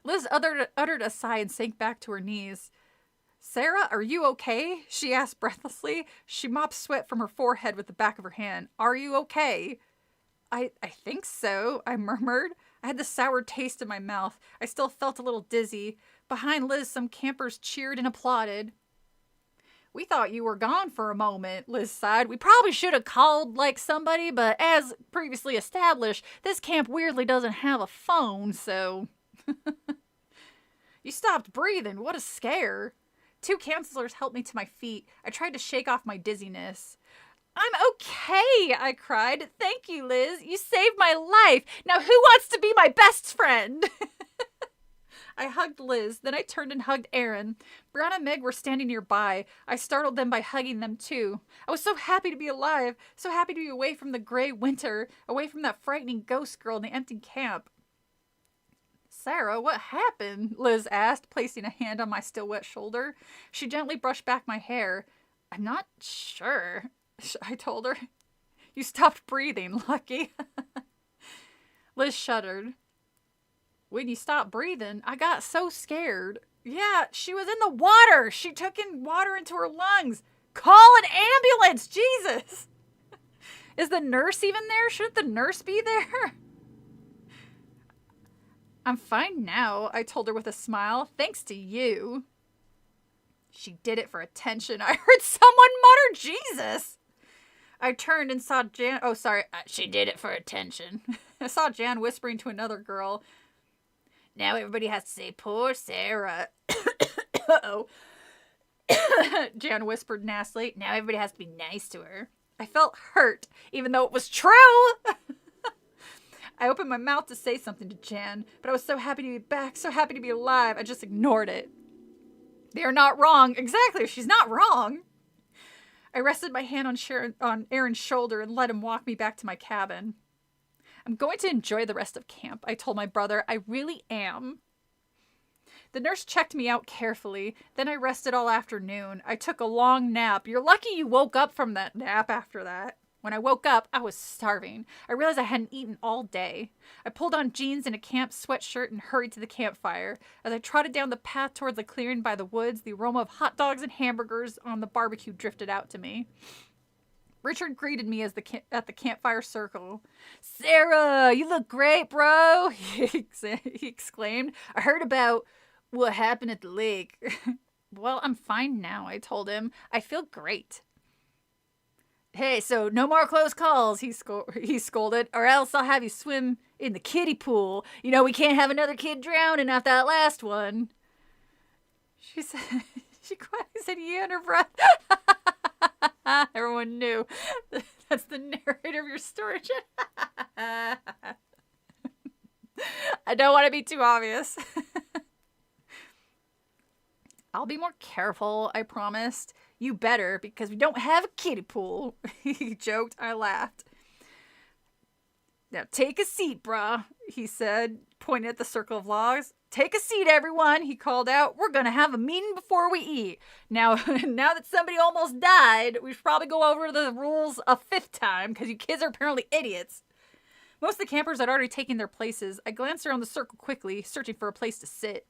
Liz uttered a sigh and sank back to her knees. Sarah, are you okay? She asked breathlessly. She mopped sweat from her forehead with the back of her hand. Are you okay? I think so, I murmured. I had the sour taste in my mouth. I still felt a little dizzy. Behind Liz, some campers cheered and applauded. We thought you were gone for a moment, Liz sighed. We probably should have called, somebody, but as previously established, this camp weirdly doesn't have a phone, so... You stopped breathing. What a scare. 2 counselors helped me to my feet. I tried to shake off my dizziness. I'm okay, I cried. Thank you, Liz. You saved my life. Now who wants to be my best friend? I hugged Liz. Then I turned and hugged Aaron. Brown and Meg were standing nearby. I startled them by hugging them too. I was so happy to be alive, so happy to be away from the gray winter, away from that frightening ghost girl in the empty camp. Sarah, what happened? Liz asked, placing a hand on my still wet shoulder. She gently brushed back my hair. I'm not sure, I told her. You stopped breathing, Lucky. Liz shuddered. When you stopped breathing, I got so scared. Yeah, she was in the water. She took in water into her lungs. Call an ambulance, Jesus. Is the nurse even there? Shouldn't the nurse be there? I'm fine now, I told her with a smile. Thanks to you. She did it for attention. I heard someone mutter, Jesus. I turned and saw Jan. Oh, sorry. She did it for attention. I saw Jan whispering to another girl. Now everybody has to say, poor Sarah. Uh-oh. Jan whispered nastily. Now everybody has to be nice to her. I felt hurt, even though it was true. I opened my mouth to say something to Jan, but I was so happy to be back, so happy to be alive, I just ignored it. They are not wrong. Exactly, she's not wrong. I rested my hand on Aaron's shoulder and let him walk me back to my cabin. I'm going to enjoy the rest of camp, I told my brother. I really am. The nurse checked me out carefully. Then I rested all afternoon. I took a long nap. You're lucky you woke up from that nap after that. When I woke up, I was starving. I realized I hadn't eaten all day. I pulled on jeans and a camp sweatshirt and hurried to the campfire. As I trotted down the path towards the clearing by the woods, the aroma of hot dogs and hamburgers on the barbecue drifted out to me. Richard greeted me at the campfire circle. "Sarah, you look great, bro," he exclaimed. "I heard about what happened at the lake." "Well, I'm fine now," I told him. "I feel great." "Hey, so no more close calls," he scolded, "or else I'll have you swim in the kiddie pool. You know we can't have another kid drowning after that last one." She said, she quietly said, "Yeah," under her breath. Everyone knew. That's the narrator of your story. I don't want to be too obvious. "I'll be more careful," I promised. "You better, because we don't have a kiddie pool." He joked. I laughed. "Now take a seat, brah," he said, pointing at the circle of logs. "Take a seat, everyone," he called out. "We're going to have a meeting before we eat. Now that somebody almost died, we should probably go over the rules a fifth time, because you kids are apparently idiots." Most of the campers had already taken their places. I glanced around the circle quickly, searching for a place to sit.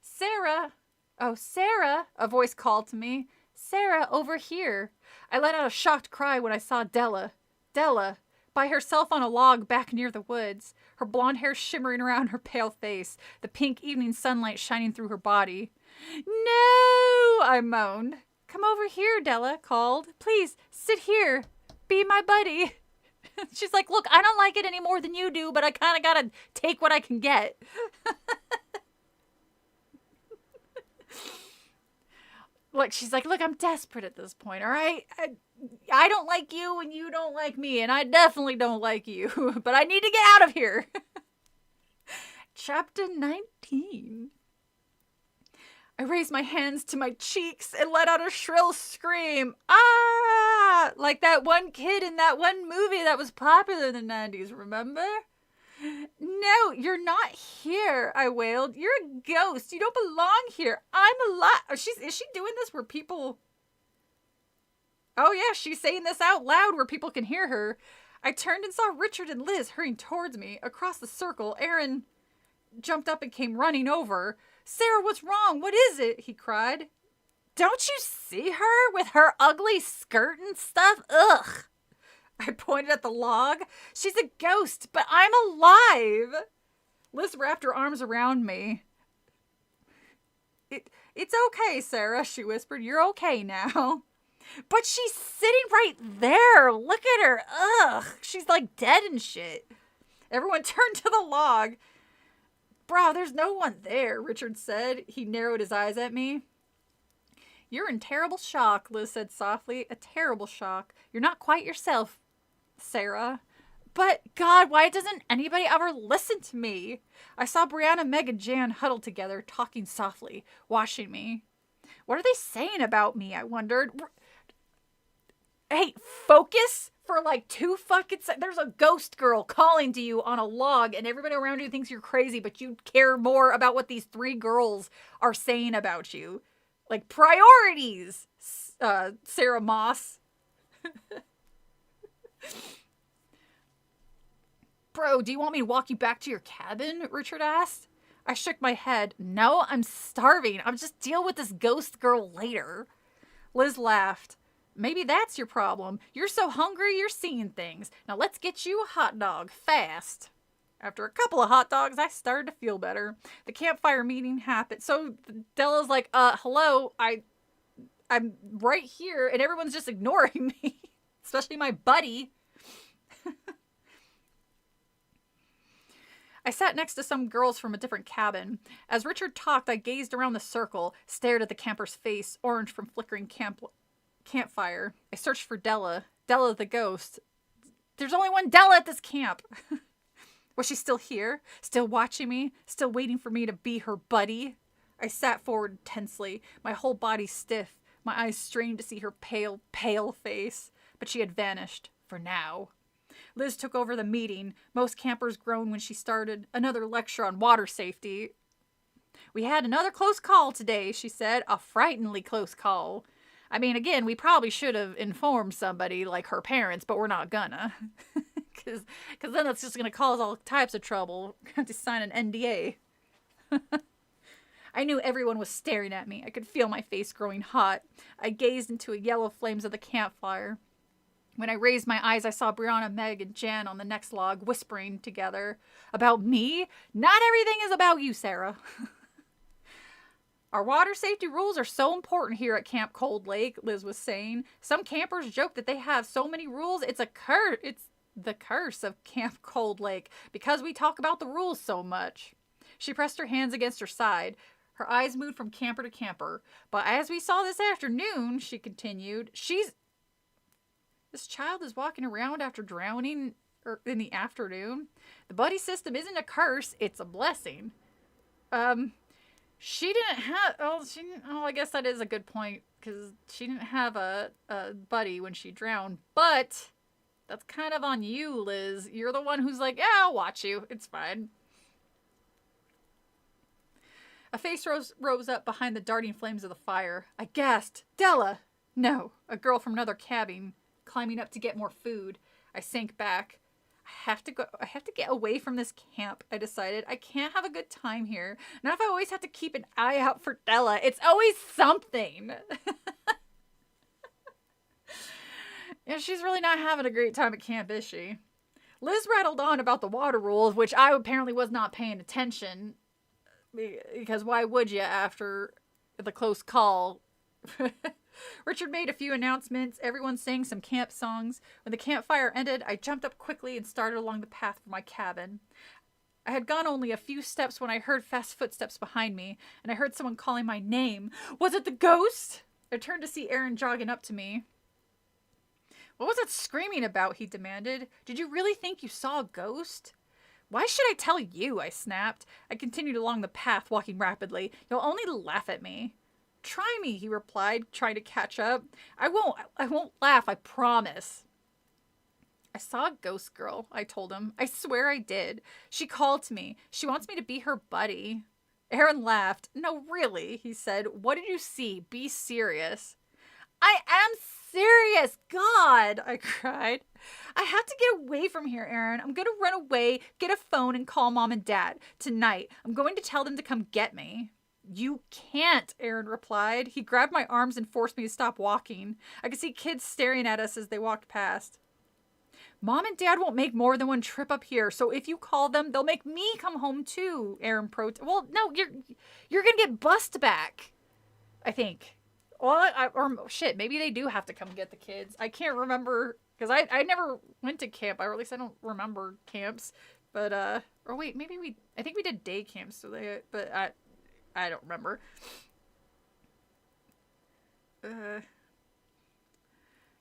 "Sarah! Oh, Sarah!" a voice called to me. "Sarah, over here." I let out a shocked cry when I saw Della. Della, by herself on a log back near the woods, her blonde hair shimmering around her pale face, the pink evening sunlight shining through her body. "No!" I moaned. "Come over here," Della called. "Please, sit here. Be my buddy." She's like, "Look, I don't like it any more than you do, but I kind of gotta take what I can get." She's like, "Look, I'm desperate at this point, all right? I don't like you and you don't like me, and I definitely don't like you, but I need to get out of here." Chapter 19. I raised my hands to my cheeks and let out a shrill scream. "Ah!" Like that one kid in that one movie that was popular in the 90s, remember? "No, you're not here," I wailed. "You're a ghost. You don't belong here. I'm alive." Is she doing this where people... Oh yeah, she's saying this out loud where people can hear her. I turned and saw Richard and Liz hurrying towards me. Across the circle, Aaron jumped up and came running over. "Sarah, what's wrong? What is it?" he cried. "Don't you see her with her ugly skirt and stuff? Ugh." I pointed at the log. "She's a ghost, but I'm alive." Liz wrapped her arms around me. It's okay, Sarah," she whispered. "You're okay now." "But she's sitting right there. Look at her. Ugh. She's like dead and shit." Everyone turned to the log. "Bro, there's no one there," Richard said. He narrowed his eyes at me. "You're in terrible shock," Liz said softly. "A terrible shock. You're not quite yourself, Sarah." "But God, why doesn't anybody ever listen to me?" I saw Brianna, Meg, and Jan huddled together, talking softly, watching me. What are they saying about me, I wondered. Hey, focus for like 2 fucking seconds. There's a ghost girl calling to you on a log, and everybody around you thinks you're crazy, but you care more about what these 3 girls are saying about you. Like, priorities, Sarah Moss. "Bro, do you want me to walk you back to your cabin?" Richard asked. I shook my head. "No, I'm starving. I'll just deal with this ghost girl later." Liz laughed. "Maybe that's your problem. You're so hungry you're seeing things. Now let's get you a hot dog, fast." After a couple of hot dogs, I started to feel better. The campfire meeting happened. So Della's like, hello, I'm right here, and everyone's just ignoring me. Especially my buddy. I sat next to some girls from a different cabin. As Richard talked, I gazed around the circle, stared at the camper's face, orange from flickering campfire. I searched for Della. Della the ghost. There's only one Della at this camp. Was she still here? Still watching me? Still waiting for me to be her buddy? I sat forward tensely, my whole body stiff, my eyes strained to see her pale, pale face. But she had vanished. For now. Liz took over the meeting. Most campers groaned when she started another lecture on water safety. "We had another close call today," she said. "A frighteningly close call." I mean, again, we probably should have informed somebody like her parents, but we're not gonna. Because then that's just going to cause all types of trouble. Have to sign an NDA. I knew everyone was staring at me. I could feel my face growing hot. I gazed into the yellow flames of the campfire. When I raised my eyes, I saw Brianna, Meg, and Jan on the next log whispering together. About me? Not everything is about you, Sarah. Our water safety rules are so important here at Camp Cold Lake, Liz was saying. Some campers joke that they have so many rules. It's the curse of Camp Cold Lake because we talk about the rules so much. She pressed her hands against her side. Her eyes moved from camper to camper. But as we saw this afternoon, she continued, this child is walking around after drowning in the afternoon. The buddy system isn't a curse, it's a blessing. She didn't have, I guess that is a good point because she didn't have a buddy when she drowned, but that's kind of on you, Liz. You're the one who's like, yeah, I'll watch you. It's fine. A face rose up behind the darting flames of the fire. I gasped. Della! No, a girl from another cabin, climbing up to get more food. I sank back. I have to get away from this camp, I decided. I can't have a good time here. Not if I always have to keep an eye out for Della. It's always something. Yeah, she's really not having a great time at camp, is she? Liz rattled on about the water rules, which I apparently was not paying attention. Because why would you after the close call? Richard made a few announcements. Everyone sang some camp songs. When the campfire ended, I jumped up quickly and started along the path for my cabin. I had gone only a few steps when I heard fast footsteps behind me, and I heard someone calling my name. Was it the ghost? I turned to see Aaron jogging up to me. What was it screaming about? He demanded. Did you really think you saw a ghost? Why should I tell you? I snapped. I continued along the path, walking rapidly. You'll only laugh at me. Try me, he replied, trying to catch up. I won't laugh, I promise. I saw a ghost girl, I told him. I swear I did. She called to me. She wants me to be her buddy. Aaron laughed. No, really, he said. What did you see? Be serious. I am serious. God, I cried. I have to get away from here, Aaron. I'm going to run away, get a phone, and call Mom and Dad. Tonight, I'm going to tell them to come get me. You can't, Aaron replied. He grabbed my arms and forced me to stop walking. I could see kids staring at us as they walked past. Mom and Dad won't make more than one trip up here, so if you call them, they'll make me come home too, Aaron protested. Well, no, you're going to get bussed back, I think. Well, shit, maybe they do have to come get the kids. I can't remember, because I never went to camp, or at least I don't remember camps. But, or wait, maybe I think we did day camps, so I don't remember.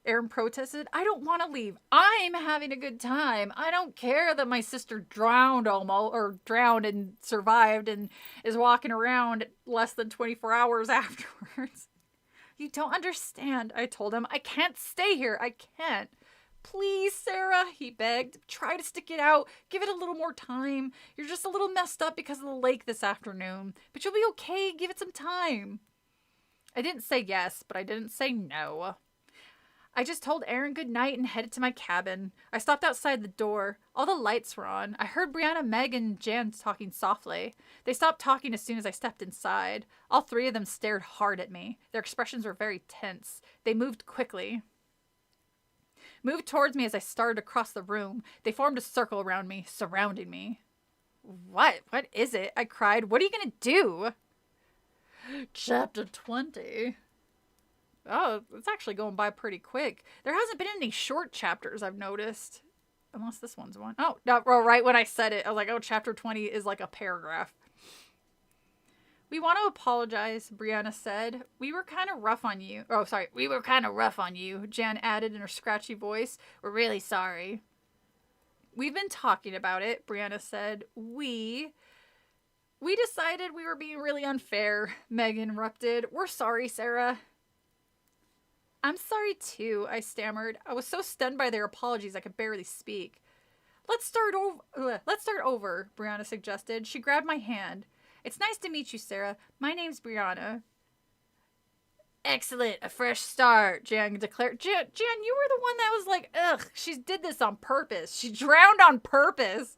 Aaron protested. I don't want to leave. I'm having a good time. I don't care that my sister drowned and survived and is walking around less than 24 hours afterwards. You don't understand, I told him. I can't stay here. I can't. Please, Sarah, he begged. Try to stick it out. Give it a little more time. You're just a little messed up because of the lake this afternoon. But you'll be okay. Give it some time. I didn't say yes, but I didn't say no. I just told Aaron good night and headed to my cabin. I stopped outside the door. All the lights were on. I heard Brianna, Meg, and Jan talking softly. They stopped talking as soon as I stepped inside. All three of them stared hard at me. Their expressions were very tense. They moved quickly. Moved towards me as I started across the room. They formed a circle around me, surrounding me. What? What is it? I cried. What are you going to do? Chapter 20. Oh, it's actually going by pretty quick. There hasn't been any short chapters, I've noticed. Unless this one's one. Oh, no, right when I said it, I was like, oh, chapter 20 is like a paragraph. We want to apologize, Brianna said. We were kind of rough on you. Oh, sorry. We were kind of rough on you, Jan added in her scratchy voice. We're really sorry. We've been talking about it, Brianna said. We decided we were being really unfair, Meg interrupted. We're sorry, Sarah. I'm sorry too, I stammered. I was so stunned by their apologies I could barely speak. Let's start over, Brianna suggested. She grabbed my hand. It's nice to meet you, Sarah. My name's Brianna. Excellent, a fresh start, Jan declared. Jan, you were the one that was like, ugh, she did this on purpose. She drowned on purpose.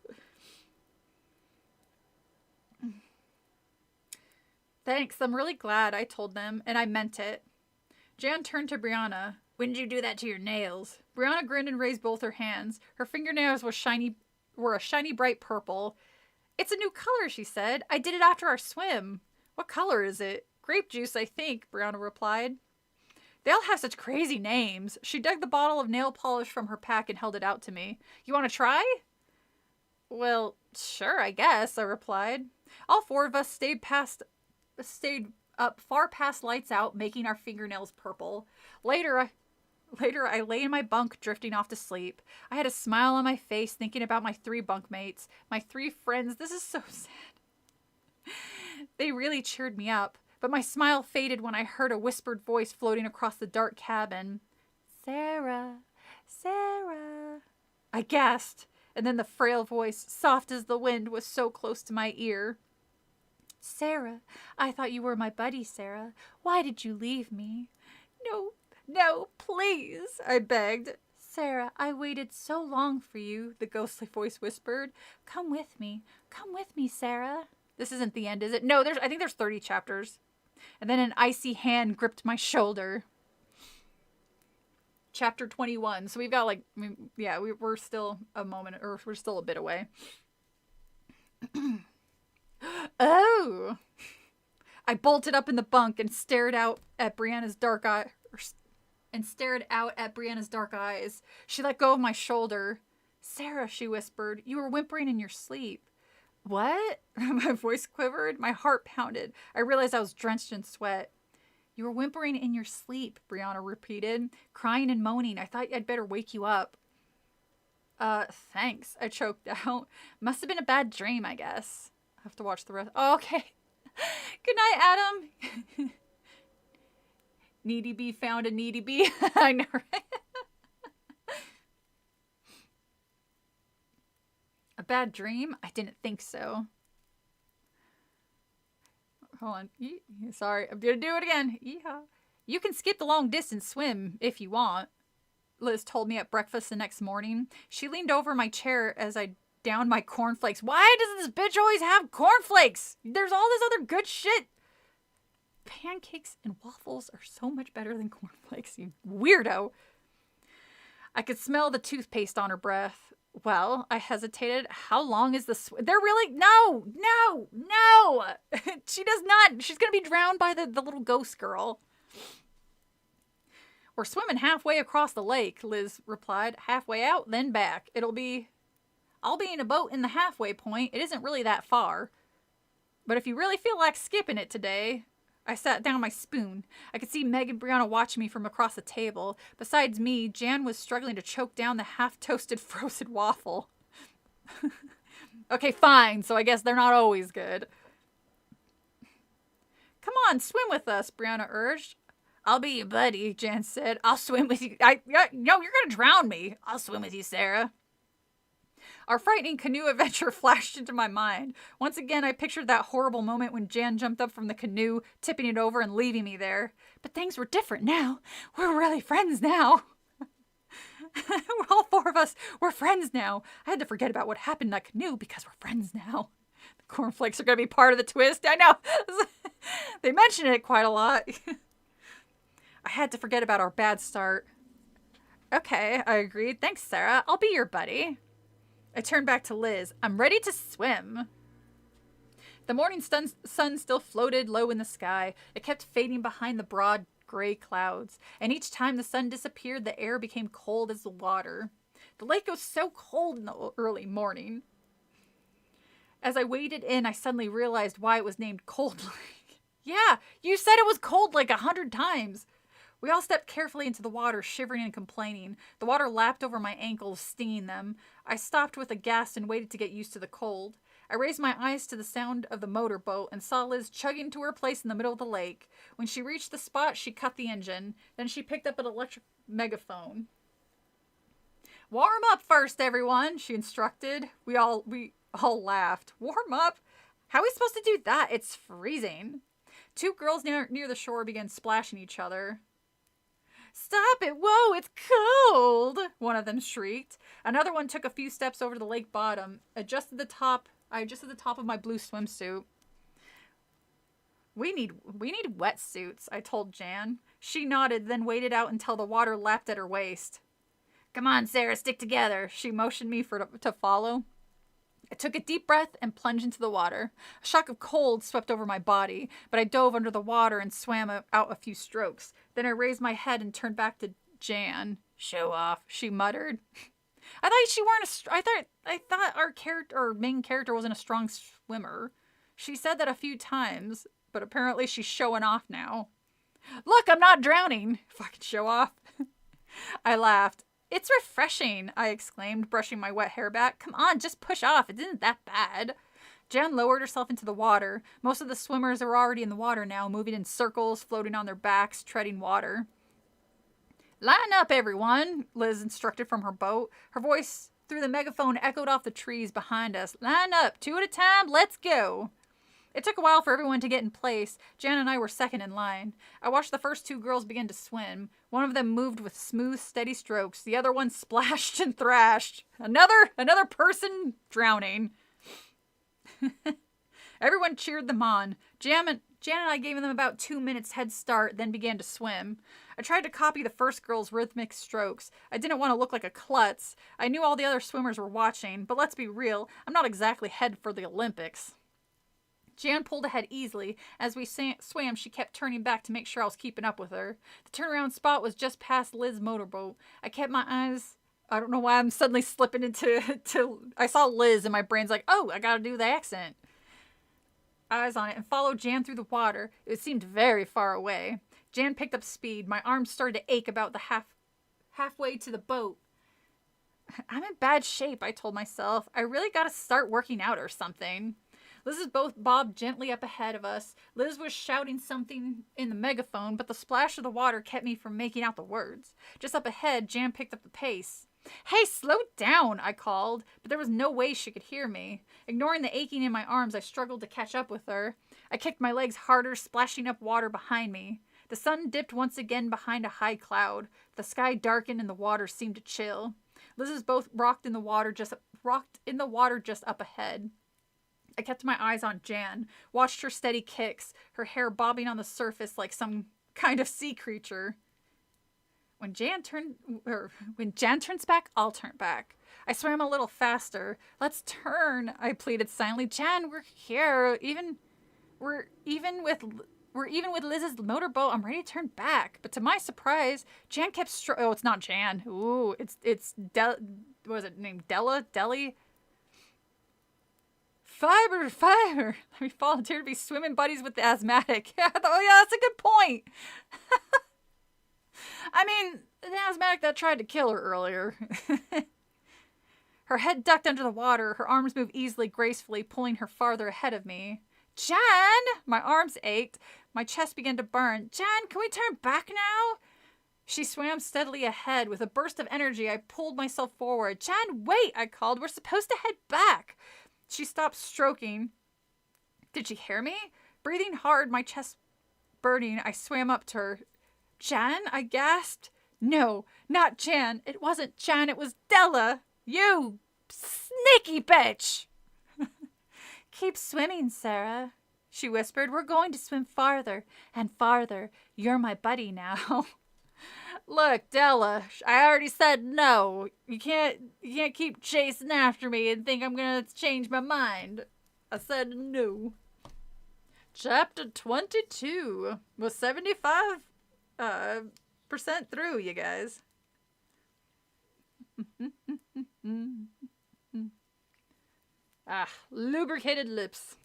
Thanks, I'm really glad, I told them, and I meant it. Jan turned to Brianna. When did you do that to your nails? Brianna grinned and raised both her hands. Her fingernails were a shiny bright purple. It's a new color, she said. I did it after our swim. What color is it? Grape juice, I think, Brianna replied. They all have such crazy names. She dug the bottle of nail polish from her pack and held it out to me. You want to try? Well, sure, I guess, I replied. All four of us stayed up far past lights out, making our fingernails purple. Later, I lay in my bunk, drifting off to sleep. I had a smile on my face, thinking about my 3 bunkmates, my 3 friends. This is so sad. They really cheered me up, but my smile faded when I heard a whispered voice floating across the dark cabin. Sarah, Sarah. I gasped, and then the frail voice, soft as the wind, was so close to my ear. Sarah, I thought you were my buddy, Sarah. Why did you leave me? No, please, I begged. Sarah, I waited so long for you, the ghostly voice whispered. Come with me, Sarah. This isn't the end, is it? No, I think there's 30 chapters. And then an icy hand gripped my shoulder. Chapter 21. So we've got we're still we're still a bit away. Oh! I bolted up in the bunk and stared out at Brianna's dark eyes. She let go of my shoulder. Sarah, she whispered, you were whimpering in your sleep. What? My voice quivered. My heart pounded. I realized I was drenched in sweat. You were whimpering in your sleep, Brianna repeated, crying and moaning. I thought I'd better wake you up. Thanks, I choked out. Must have been a bad dream, I guess. I have to watch the rest. Oh, okay. Good night, Adam. Needy bee found a needy bee. I know, right? A bad dream? I didn't think so. Hold on. Sorry, I'm gonna do it again. Yeehaw. You can skip the long distance swim if you want, Liz told me at breakfast the next morning. She leaned over my chair as I downed my cornflakes. Why does this bitch always have cornflakes? There's all this other good shit. Pancakes and waffles are so much better than cornflakes, you weirdo. I could smell the toothpaste on her breath. Well, I hesitated. How long is the They're really... No! She does not. She's going to be drowned by the little ghost girl. We're swimming halfway across the lake, Liz replied. Halfway out, then back. I'll be in a boat in the halfway point. It isn't really that far. But if you really feel like skipping it today... I sat down my spoon. I could see Meg and Brianna watching me from across the table. Besides me, Jan was struggling to choke down the half-toasted frozen waffle. Okay, fine, so I guess they're not always good. Come on, swim with us, Brianna urged. I'll be your buddy, Jan said. I'll swim with you. No, you're gonna drown me. I'll swim with you, Sarah. Our frightening canoe adventure flashed into my mind. Once again, I pictured that horrible moment when Jan jumped up from the canoe, tipping it over and leaving me there. But things were different now. We're really friends now. All 4 of us, we're friends now. I had to forget about what happened in that canoe because we're friends now. The cornflakes are going to be part of the twist. I know. They mention it quite a lot. I had to forget about our bad start. Okay, I agreed. Thanks, Sarah. I'll be your buddy. I turned back to Liz. I'm ready to swim. The morning sun still floated low in the sky. It kept fading behind the broad gray clouds, and each time the sun disappeared, the air became cold as the water. The lake was so cold in the early morning. As I waded in, I suddenly realized why it was named Cold Lake. Yeah, you said it was cold like 100 times. We all stepped carefully into the water, shivering and complaining. The water lapped over my ankles, stinging them. I stopped with a gasp and waited to get used to the cold. I raised my eyes to the sound of the motorboat and saw Liz chugging to her place in the middle of the lake. When she reached the spot, she cut the engine. Then she picked up an electric megaphone. Warm up first, everyone, she instructed. We all laughed. Warm up? How are we supposed to do that? It's freezing. Two girls near the shore began splashing each other. Stop it! Whoa, it's cold! One of them shrieked. Another one took a few steps over to the lake bottom. I adjusted the top of my blue swimsuit. We need wetsuits, I told Jan. She nodded, then waded out until the water lapped at her waist. Come on, Sarah, stick together. She motioned me to follow. I took a deep breath and plunged into the water. A shock of cold swept over my body, but I dove under the water and swam out a few strokes. Then I raised my head and turned back to Jan. Show off, she muttered. I thought our main character wasn't a strong swimmer. She said that a few times, but apparently she's showing off now. Look, I'm not drowning. Fucking show off. I laughed. It's refreshing, I exclaimed, brushing my wet hair back. Come on, just push off. It isn't that bad. Jan lowered herself into the water. Most of the swimmers were already in the water now, moving in circles, floating on their backs, treading water. Line up, everyone, Liz instructed from her boat. Her voice through the megaphone echoed off the trees behind us. Line up, 2 at a time, let's go. It took a while for everyone to get in place. Jan and I were second in line. I watched the first 2 girls begin to swim. One of them moved with smooth, steady strokes. The other one splashed and thrashed. Another person drowning. Everyone cheered them on. Jan and I gave them about 2 minutes head start, then began to swim. I tried to copy the first girl's rhythmic strokes. I didn't want to look like a klutz. I knew all the other swimmers were watching, but let's be real, I'm not exactly headed for the Olympics. Jan pulled ahead easily. As we swam, she kept turning back to make sure I was keeping up with her. The turnaround spot was just past Liz's motorboat. I kept my eyes... I don't know why I'm suddenly slipping into... I saw Liz and my brain's like, oh, I gotta do the accent. Eyes on it and followed Jan through the water. It seemed very far away. Jan picked up speed. My arms started to ache about the halfway to the boat. I'm in bad shape, I told myself. I really gotta start working out or something. Liz's boat bobbed gently up ahead of us. Liz was shouting something in the megaphone, but the splash of the water kept me from making out the words. Just up ahead, Jan picked up the pace. Hey, slow down, I called, but there was no way she could hear me. Ignoring the aching in my arms, I struggled to catch up with her. I kicked my legs harder, splashing up water behind me. The sun dipped once again behind a high cloud. The sky darkened and the water seemed to chill. Liz's boat rocked in the water just up ahead. I kept my eyes on Jan, watched her steady kicks, her hair bobbing on the surface like some kind of sea creature. When Jan turns back, I'll turn back. I swam a little faster. Let's turn, I pleaded silently. Jan, we're here. We're even with Liz's motorboat. I'm ready to turn back. But to my surprise, Jan kept oh, it's not Jan. Ooh, it's what was it named? Deli? Fiber. Let me volunteer to be swimming buddies with the asthmatic. Oh, yeah, that's a good point. I mean, the asthmatic that tried to kill her earlier. Her head ducked under the water. Her arms moved easily, gracefully, pulling her farther ahead of me. Jan! My arms ached. My chest began to burn. Jan, can we turn back now? She swam steadily ahead. With a burst of energy, I pulled myself forward. Jan, wait, I called. We're supposed to head back. She stopped stroking. Did she hear me? Breathing hard, my chest burning, I swam up to her. Jan, I gasped. No, not Jan. It wasn't Jan, it was Della. You sneaky bitch. Keep swimming, Sarah, she whispered. We're going to swim farther and farther. You're my buddy now. Look, Della, I already said no. You can't keep chasing after me and think I'm gonna change my mind. I said no. Chapter 22 was 75% through, you guys. Lubricated lips.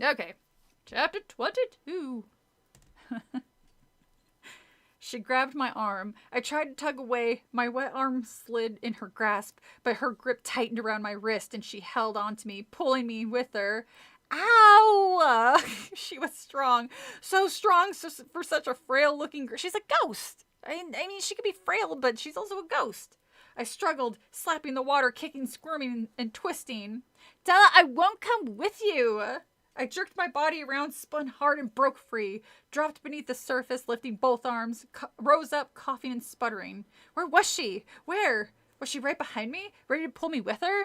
Okay, chapter 22. She grabbed my arm. I tried to tug away. My wet arm slid in her grasp, but her grip tightened around my wrist and she held on to me, pulling me with her. Ow! She was strong. So strong for such a frail-looking girl. She's a ghost. I mean, she could be frail, but she's also a ghost. I struggled, slapping the water, kicking, squirming, and twisting. Della, I won't come with you. I jerked my body around, spun hard, and broke free. Dropped beneath the surface, lifting both arms. Rose up, coughing and sputtering. Where was she? Where? Was she right behind me? Ready to pull me with her?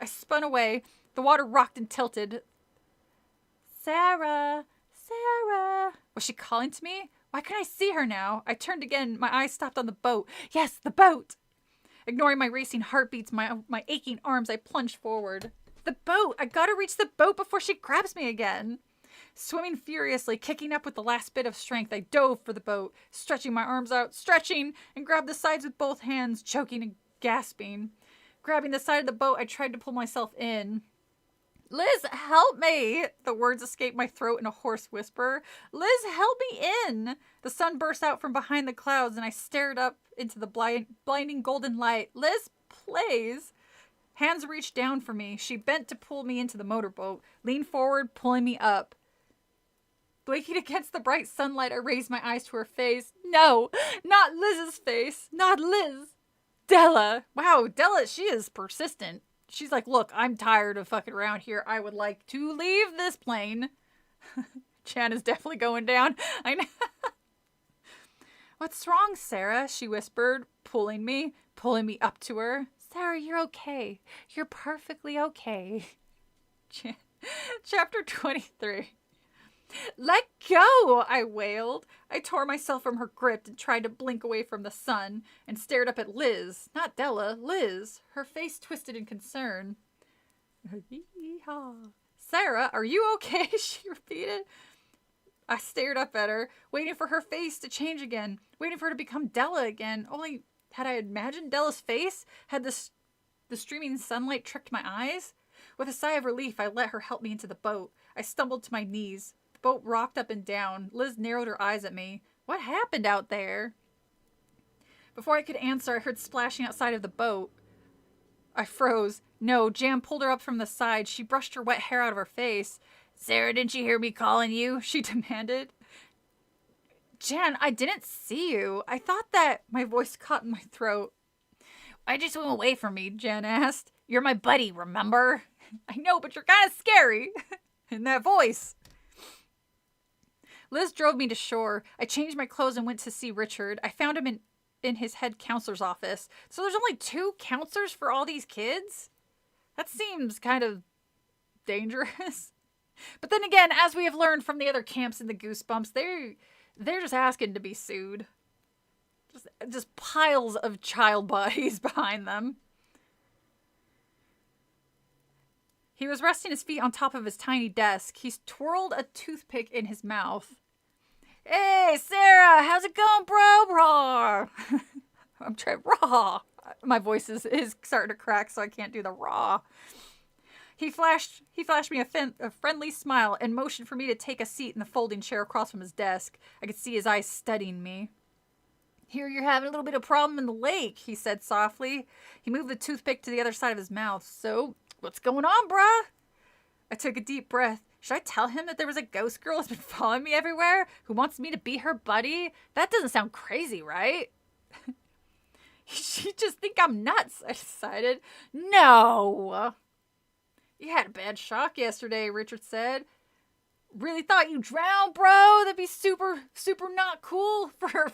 I spun away. The water rocked and tilted. Sarah! Sarah! Was she calling to me? Why couldn't I see her now? I turned again. My eyes stopped on the boat. Yes, the boat! Ignoring my racing heartbeats, my aching arms, I plunged forward. The boat! I gotta reach the boat before she grabs me again. Swimming furiously, kicking up with the last bit of strength, I dove for the boat, stretching my arms out, stretching, and grabbed the sides with both hands, choking and gasping. Grabbing the side of the boat, I tried to pull myself in. Liz, help me! The words escaped my throat in a hoarse whisper. Liz, help me in! The sun burst out from behind the clouds, and I stared up into the blinding golden light. Liz, please! Hands reached down for me. She bent to pull me into the motorboat, leaned forward, pulling me up. Blinking against the bright sunlight, I raised my eyes to her face. No, not Liz's face. Not Liz. Della. Wow, Della, she is persistent. She's like, look, I'm tired of fucking around here. I would like to leave this plane. Chan is definitely going down. I know. What's wrong, Sarah? She whispered, pulling me up to her. Sarah, you're okay. You're perfectly okay. Chapter 23. Let go, I wailed. I tore myself from her grip and tried to blink away from the sun and stared up at Liz. Not Della, Liz. Her face twisted in concern. Sarah, are you okay? She repeated. I stared up at her, waiting for her face to change again, waiting for her to become Della again. Only had I imagined Della's face? Had the streaming sunlight tricked my eyes? With a sigh of relief, I let her help me into the boat. I stumbled to my knees. The boat rocked up and down. Liz narrowed her eyes at me. What happened out there? Before I could answer, I heard splashing outside of the boat. I froze. No, Jan pulled her up from the side. She brushed her wet hair out of her face. Sarah, didn't you hear me calling you? She demanded. Jan, I didn't see you. I thought that... My voice caught in my throat. Why'd you swim away from me? Jan asked. You're my buddy, remember? I know, but you're kind of scary. In that voice. Liz drove me to shore. I changed my clothes and went to see Richard. I found him in his head counselor's office. So there's only 2 counselors for all these kids? That seems kind of dangerous. But then again, as we have learned from the other camps in the Goosebumps, they're just asking to be sued. Just piles of child bodies behind them. He was resting his feet on top of his tiny desk. He twirled a toothpick in his mouth. Hey, Sarah, how's it going, bro? Raw. I'm trying raw. My voice is starting to crack, so I can't do the raw. He flashed me a friendly smile and motioned for me to take a seat in the folding chair across from his desk. I could see his eyes studying me. Hear you're having a little bit of problem in the lake, he said softly. He moved the toothpick to the other side of his mouth. So, what's going on, bruh? I took a deep breath. Should I tell him that there was a ghost girl who's been following me everywhere, who wants me to be her buddy? That doesn't sound crazy, right? She just think I'm nuts, I decided. No! You had a bad shock yesterday, Richard said. Really thought you drowned, bro? That'd be super, super not cool for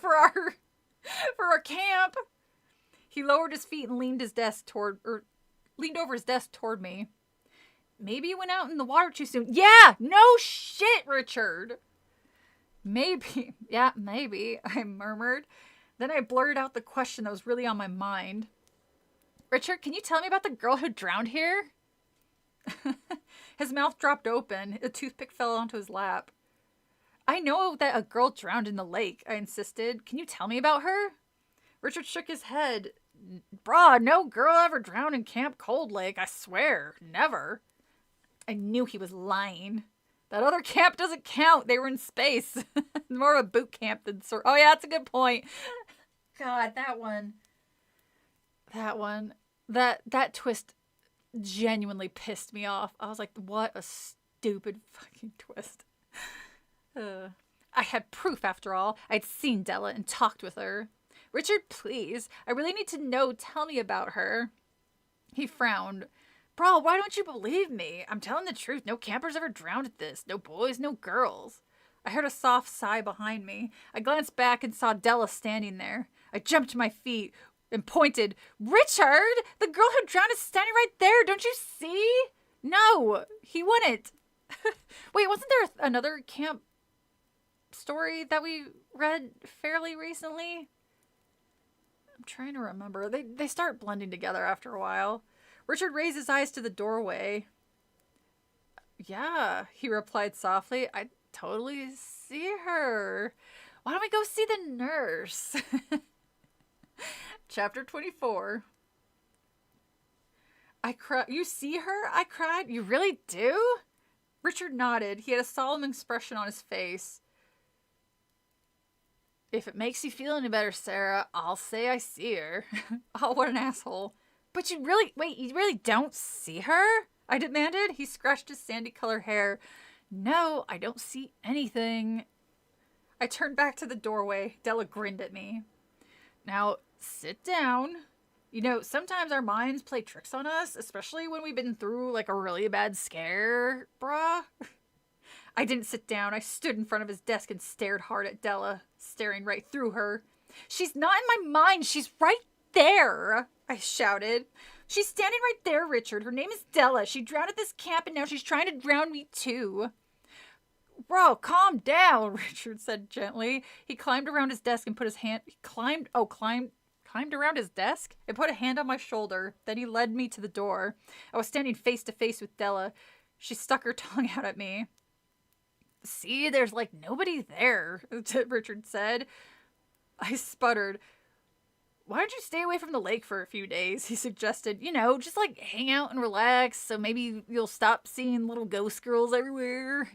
our camp. He lowered his feet and leaned over his desk toward me. Maybe you went out in the water too soon. Yeah, no shit, Richard. Maybe. Yeah, maybe, I murmured. Then I blurted out the question that was really on my mind. Richard, can you tell me about the girl who drowned here? His mouth dropped open. A toothpick fell onto his lap. I know that a girl drowned in the lake, I insisted. Can you tell me about her? Richard shook his head. Bruh, no girl ever drowned in Camp Cold Lake, I swear. Never. I knew he was lying. That other camp doesn't count. They were in space. More of a boot camp than... Oh, yeah, that's a good point. God, that one. That twist genuinely pissed me off. I was like, what a stupid fucking twist. I had proof, after all. I'd seen Della and talked with her. Richard, please. I really need to know. Tell me about her. He frowned. Bro, why don't you believe me? I'm telling the truth. No campers ever drowned at this. No boys, no girls. I heard a soft sigh behind me. I glanced back and saw Della standing there. I jumped to my feet and pointed. Richard! The girl who drowned is standing right there. Don't you see? No, he wouldn't. Wait, wasn't there another camp story that we read fairly recently? I'm trying to remember. They start blending together after a while. Richard raised his eyes to the doorway. Yeah, he replied softly. I totally see her. Why don't we go see the nurse? Chapter 24. I cried. You see her? I cried. You really do? Richard nodded. He had a solemn expression on his face. If it makes you feel any better, Sarah, I'll say I see her. Oh, what an asshole. But you really don't see her? I demanded. He scratched his sandy-colored hair. No, I don't see anything. I turned back to the doorway. Della grinned at me. Now, sit down. You know, sometimes our minds play tricks on us, especially when we've been through, like, a really bad scare, bruh. I didn't sit down. I stood in front of his desk and stared hard at Della, staring right through her. She's not in my mind. She's right there, I shouted. She's standing right there, Richard. Her name is Della. She drowned at this camp, and now she's trying to drown me, too. Bro, calm down, Richard said gently. He climbed around his desk and put his hand... climbed around his desk and put a hand on my shoulder. Then he led me to the door. I was standing face to face with Della. She stuck her tongue out at me. See, there's like nobody there, Richard said. I sputtered. Why don't you stay away from the lake for a few days? He suggested. You know, just like hang out and relax, so maybe you'll stop seeing little ghost girls everywhere.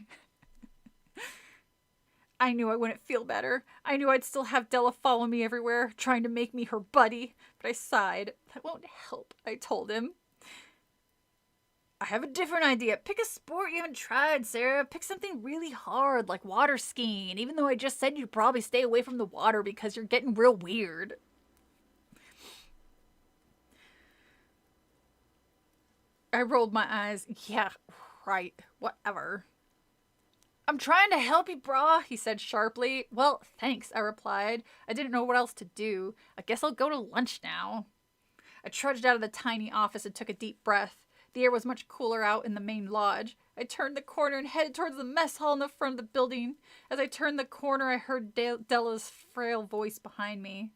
I knew I wouldn't feel better. I knew I'd still have Della follow me everywhere, trying to make me her buddy. But I sighed. That won't help, I told him. I have a different idea. Pick a sport you haven't tried, Sarah. Pick something really hard, like water skiing, even though I just said you'd probably stay away from the water because you're getting real weird. I rolled my eyes. Yeah, right. Whatever. I'm trying to help you, brah, he said sharply. Well, thanks, I replied. I didn't know what else to do. I guess I'll go to lunch now. I trudged out of the tiny office and took a deep breath. The air was much cooler out in the main lodge. I turned the corner and headed towards the mess hall in the front of the building. As I turned the corner, I heard Della's frail voice behind me.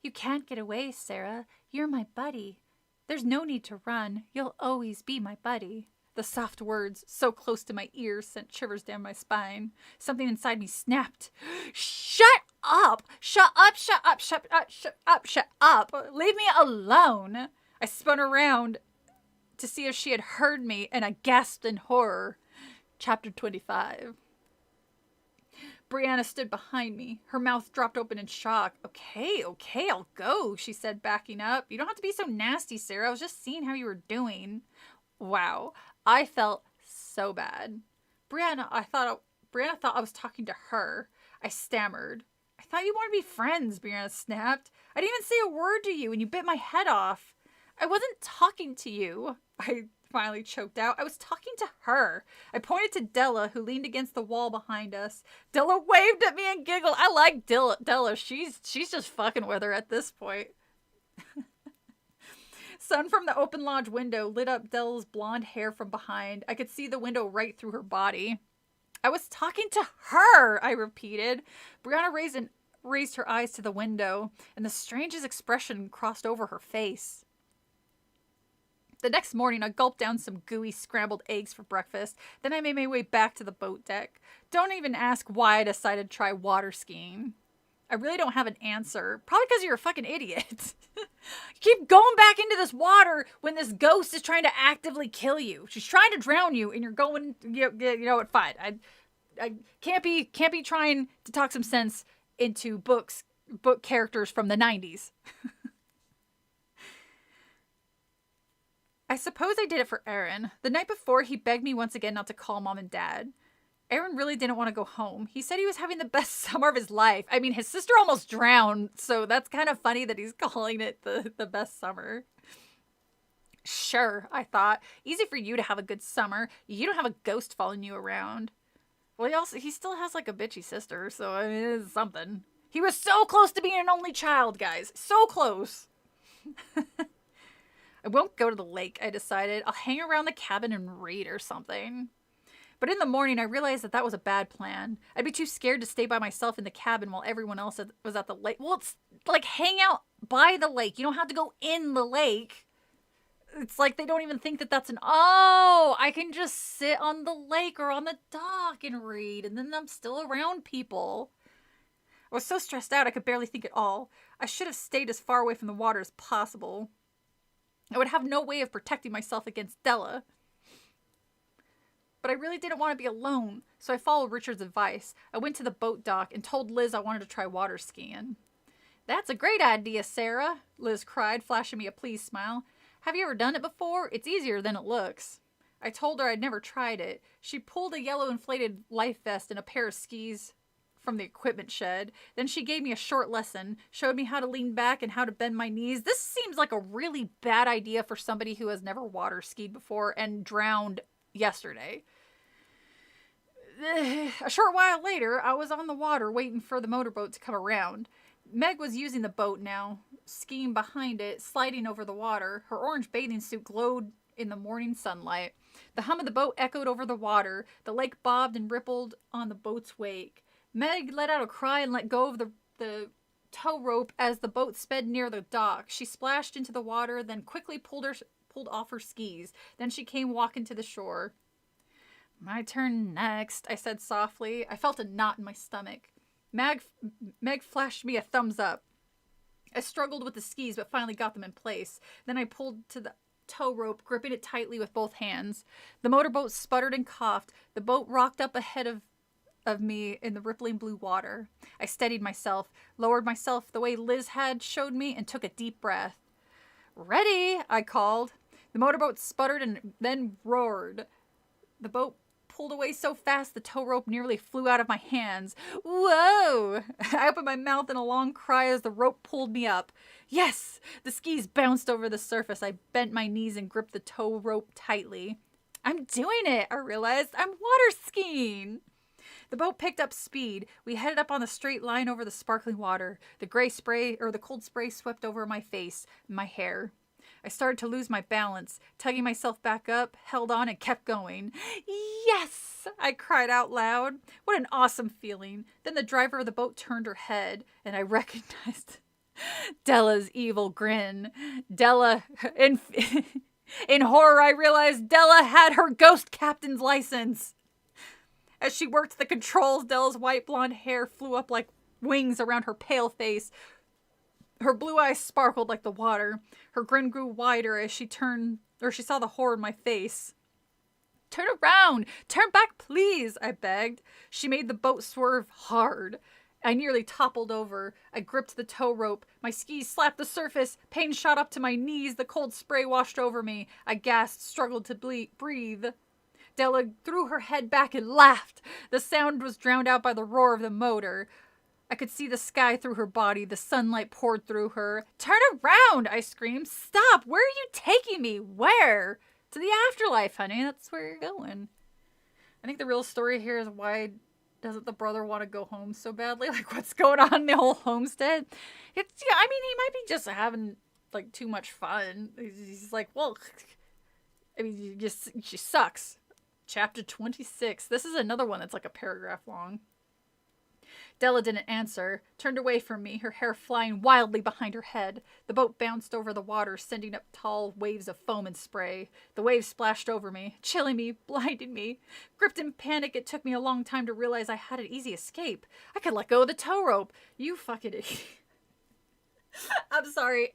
You can't get away, Sarah. You're my buddy. There's no need to run. You'll always be my buddy. The soft words, so close to my ears, sent shivers down my spine. Something inside me snapped. Shut up! Shut up! Shut up! Shut up! Shut up! Shut up! Leave me alone! I spun around to see if she had heard me, and I gasped in horror. Chapter 25. Brianna stood behind me. Her mouth dropped open in shock. Okay, I'll go, she said, backing up. You don't have to be so nasty, Sarah. I was just seeing how you were doing. Wow. I felt so bad. Brianna thought I was talking to her. I stammered. I thought you wanted to be friends, Brianna snapped. I didn't even say a word to you and you bit my head off. I wasn't talking to you, I finally choked out. I was talking to her. I pointed to Della, who leaned against the wall behind us. Della waved at me and giggled. I like Della. She's just fucking with her at this point. Sun from the open lodge window lit up Della's blonde hair from behind. I could see the window right through her body. I was talking to her, I repeated. Brianna raised her eyes to the window, and the strangest expression crossed over her face. The next morning, I gulped down some gooey scrambled eggs for breakfast. Then I made my way back to the boat deck. Don't even ask why I decided to try water skiing. I really don't have an answer. Probably because you're a fucking idiot. You keep going back into this water when this ghost is trying to actively kill you. She's trying to drown you, and you're going. You know what? Fine. I can't be trying to talk some sense into book characters from the 90s. I suppose I did it for Aaron. The night before, he begged me once again not to call Mom and Dad. Aaron really didn't want to go home. He said he was having the best summer of his life. I mean, his sister almost drowned, so that's kind of funny that he's calling it the best summer. Shh! Sure, I thought. Easy for you to have a good summer. You don't have a ghost following you around. Well, he still has like a bitchy sister, so I mean, it's something. He was so close to being an only child, guys. So close. I won't go to the lake, I decided. I'll hang around the cabin and read or something. But in the morning, I realized that was a bad plan. I'd be too scared to stay by myself in the cabin while everyone else was at the lake. Well, it's like hang out by the lake. You don't have to go in the lake. It's like they don't even think that that's I can just sit on the lake or on the dock and read, and then I'm still around people. I was so stressed out I could barely think at all. I should have stayed as far away from the water as possible. I would have no way of protecting myself against Della. But I really didn't want to be alone, so I followed Richard's advice. I went to the boat dock and told Liz I wanted to try water skiing. That's a great idea, Sarah, Liz cried, flashing me a pleased smile. Have you ever done it before? It's easier than it looks. I told her I'd never tried it. She pulled a yellow inflated life vest and a pair of skis from the equipment shed. Then she gave me a short lesson, showed me how to lean back and how to bend my knees. This seems like a really bad idea for somebody who has never water skied before and drowned yesterday. A short while later, I was on the water waiting for the motorboat to come around. Meg was using the boat now, skiing behind it, sliding over the water. Her orange bathing suit glowed in the morning sunlight. The hum of the boat echoed over the water. The lake bobbed and rippled on the boat's wake. Meg let out a cry and let go of the tow rope as the boat sped near the dock. She splashed into the water, then quickly pulled off her skis. Then she came walking to the shore. My turn next, I said softly. I felt a knot in my stomach. Meg flashed me a thumbs up. I struggled with the skis, but finally got them in place. Then I pulled to the tow rope, gripping it tightly with both hands. The motorboat sputtered and coughed. The boat rocked up ahead of me in the rippling blue water. I steadied myself, lowered myself the way Liz had showed me, and took a deep breath. Ready, I called. The motorboat sputtered and then roared. The boat pulled away so fast the tow rope nearly flew out of my hands. Whoa! I opened my mouth in a long cry as the rope pulled me up. Yes! The skis bounced over the surface. I bent my knees and gripped the tow rope tightly. I'm doing it, I realized. I'm water skiing. The boat picked up speed. We headed up on the straight line over the sparkling water. The cold spray swept over my face, my hair. I started to lose my balance, tugging myself back up, held on, and kept going. Yes! I cried out loud. What an awesome feeling. Then the driver of the boat turned her head, and I recognized Della's evil grin. Della, in horror, I realized Della had her ghost captain's license. As she worked the controls, Della's white blonde hair flew up like wings around her pale face. Her blue eyes sparkled like the water. Her grin grew wider as she saw the horror in my face. Turn around! Turn back, please, I begged. She made the boat swerve hard. I nearly toppled over. I gripped the tow rope. My skis slapped the surface. Pain shot up to my knees. The cold spray washed over me. I gasped, struggled to breathe. Della threw her head back and laughed. The sound was drowned out by the roar of the motor. I could see the sky through her body. The sunlight poured through her. Turn around, I screamed. Stop! Where are you taking me? Where? To the afterlife, honey. That's where you're going. I think the real story here is why doesn't the brother want to go home so badly? Like, what's going on in the whole homestead? He might be just having, like, too much fun. He's like, well, I mean, she sucks. Chapter 26. This is another one that's like a paragraph long. Della didn't answer, turned away from me, her hair flying wildly behind her head. The boat bounced over the water, sending up tall waves of foam and spray. The waves splashed over me, chilling me, blinding me. Gripped in panic, it took me a long time to realize I had an easy escape. I could let go of the tow rope. You fucking idiot. I'm sorry.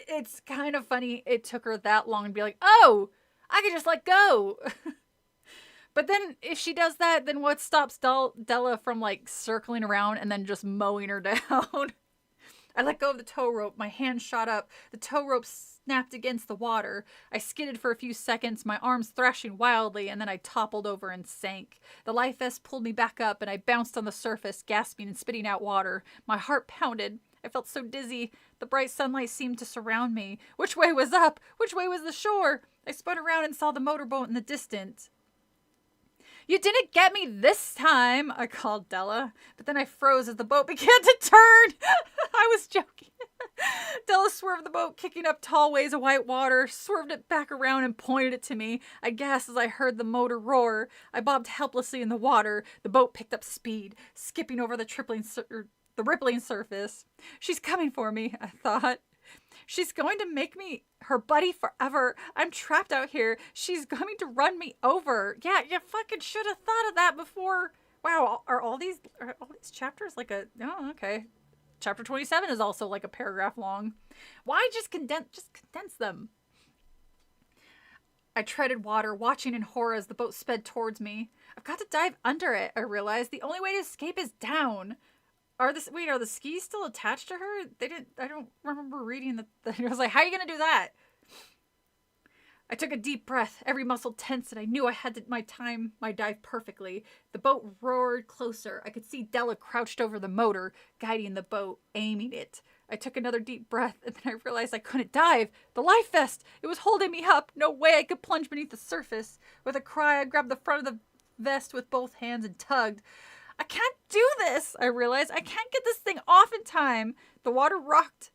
It's kind of funny it took her that long to be like, oh, I could just let go. But then if she does that, then what stops Della from like circling around and then just mowing her down? I let go of the tow rope. My hand shot up. The tow rope snapped against the water. I skidded for a few seconds, my arms thrashing wildly, and then I toppled over and sank. The life vest pulled me back up, and I bounced on the surface, gasping and spitting out water. My heart pounded. I felt so dizzy. The bright sunlight seemed to surround me. Which way was up? Which way was the shore? I spun around and saw the motorboat in the distance. You didn't get me this time, I called Della. But then I froze as the boat began to turn. I was joking. Della swerved the boat, kicking up tall waves of white water, swerved it back around and pointed it to me. I gasped as I heard the motor roar. I bobbed helplessly in the water. The boat picked up speed, skipping over the rippling surface. She's coming for me, I thought. She's going to make me her buddy forever. I'm trapped out here. She's going to run me over. Yeah, you fucking should have thought of that before. Wow, are all these chapters like a... Oh, okay. Chapter 27 is also like a paragraph long. Why just condense them? I treaded water, watching in horror as the boat sped towards me. I've got to dive under it, I realized. The only way to escape is down. Are the skis still attached to her? I don't remember reading that. I was like, how are you going to do that? I took a deep breath, every muscle tense, and I knew I had to time my dive perfectly. The boat roared closer. I could see Della crouched over the motor, guiding the boat, aiming it. I took another deep breath, and then I realized I couldn't dive. The life vest! It was holding me up. No way I could plunge beneath the surface. With a cry, I grabbed the front of the vest with both hands and tugged. I can't do this, I realized. I can't get this thing off in time. The water rocked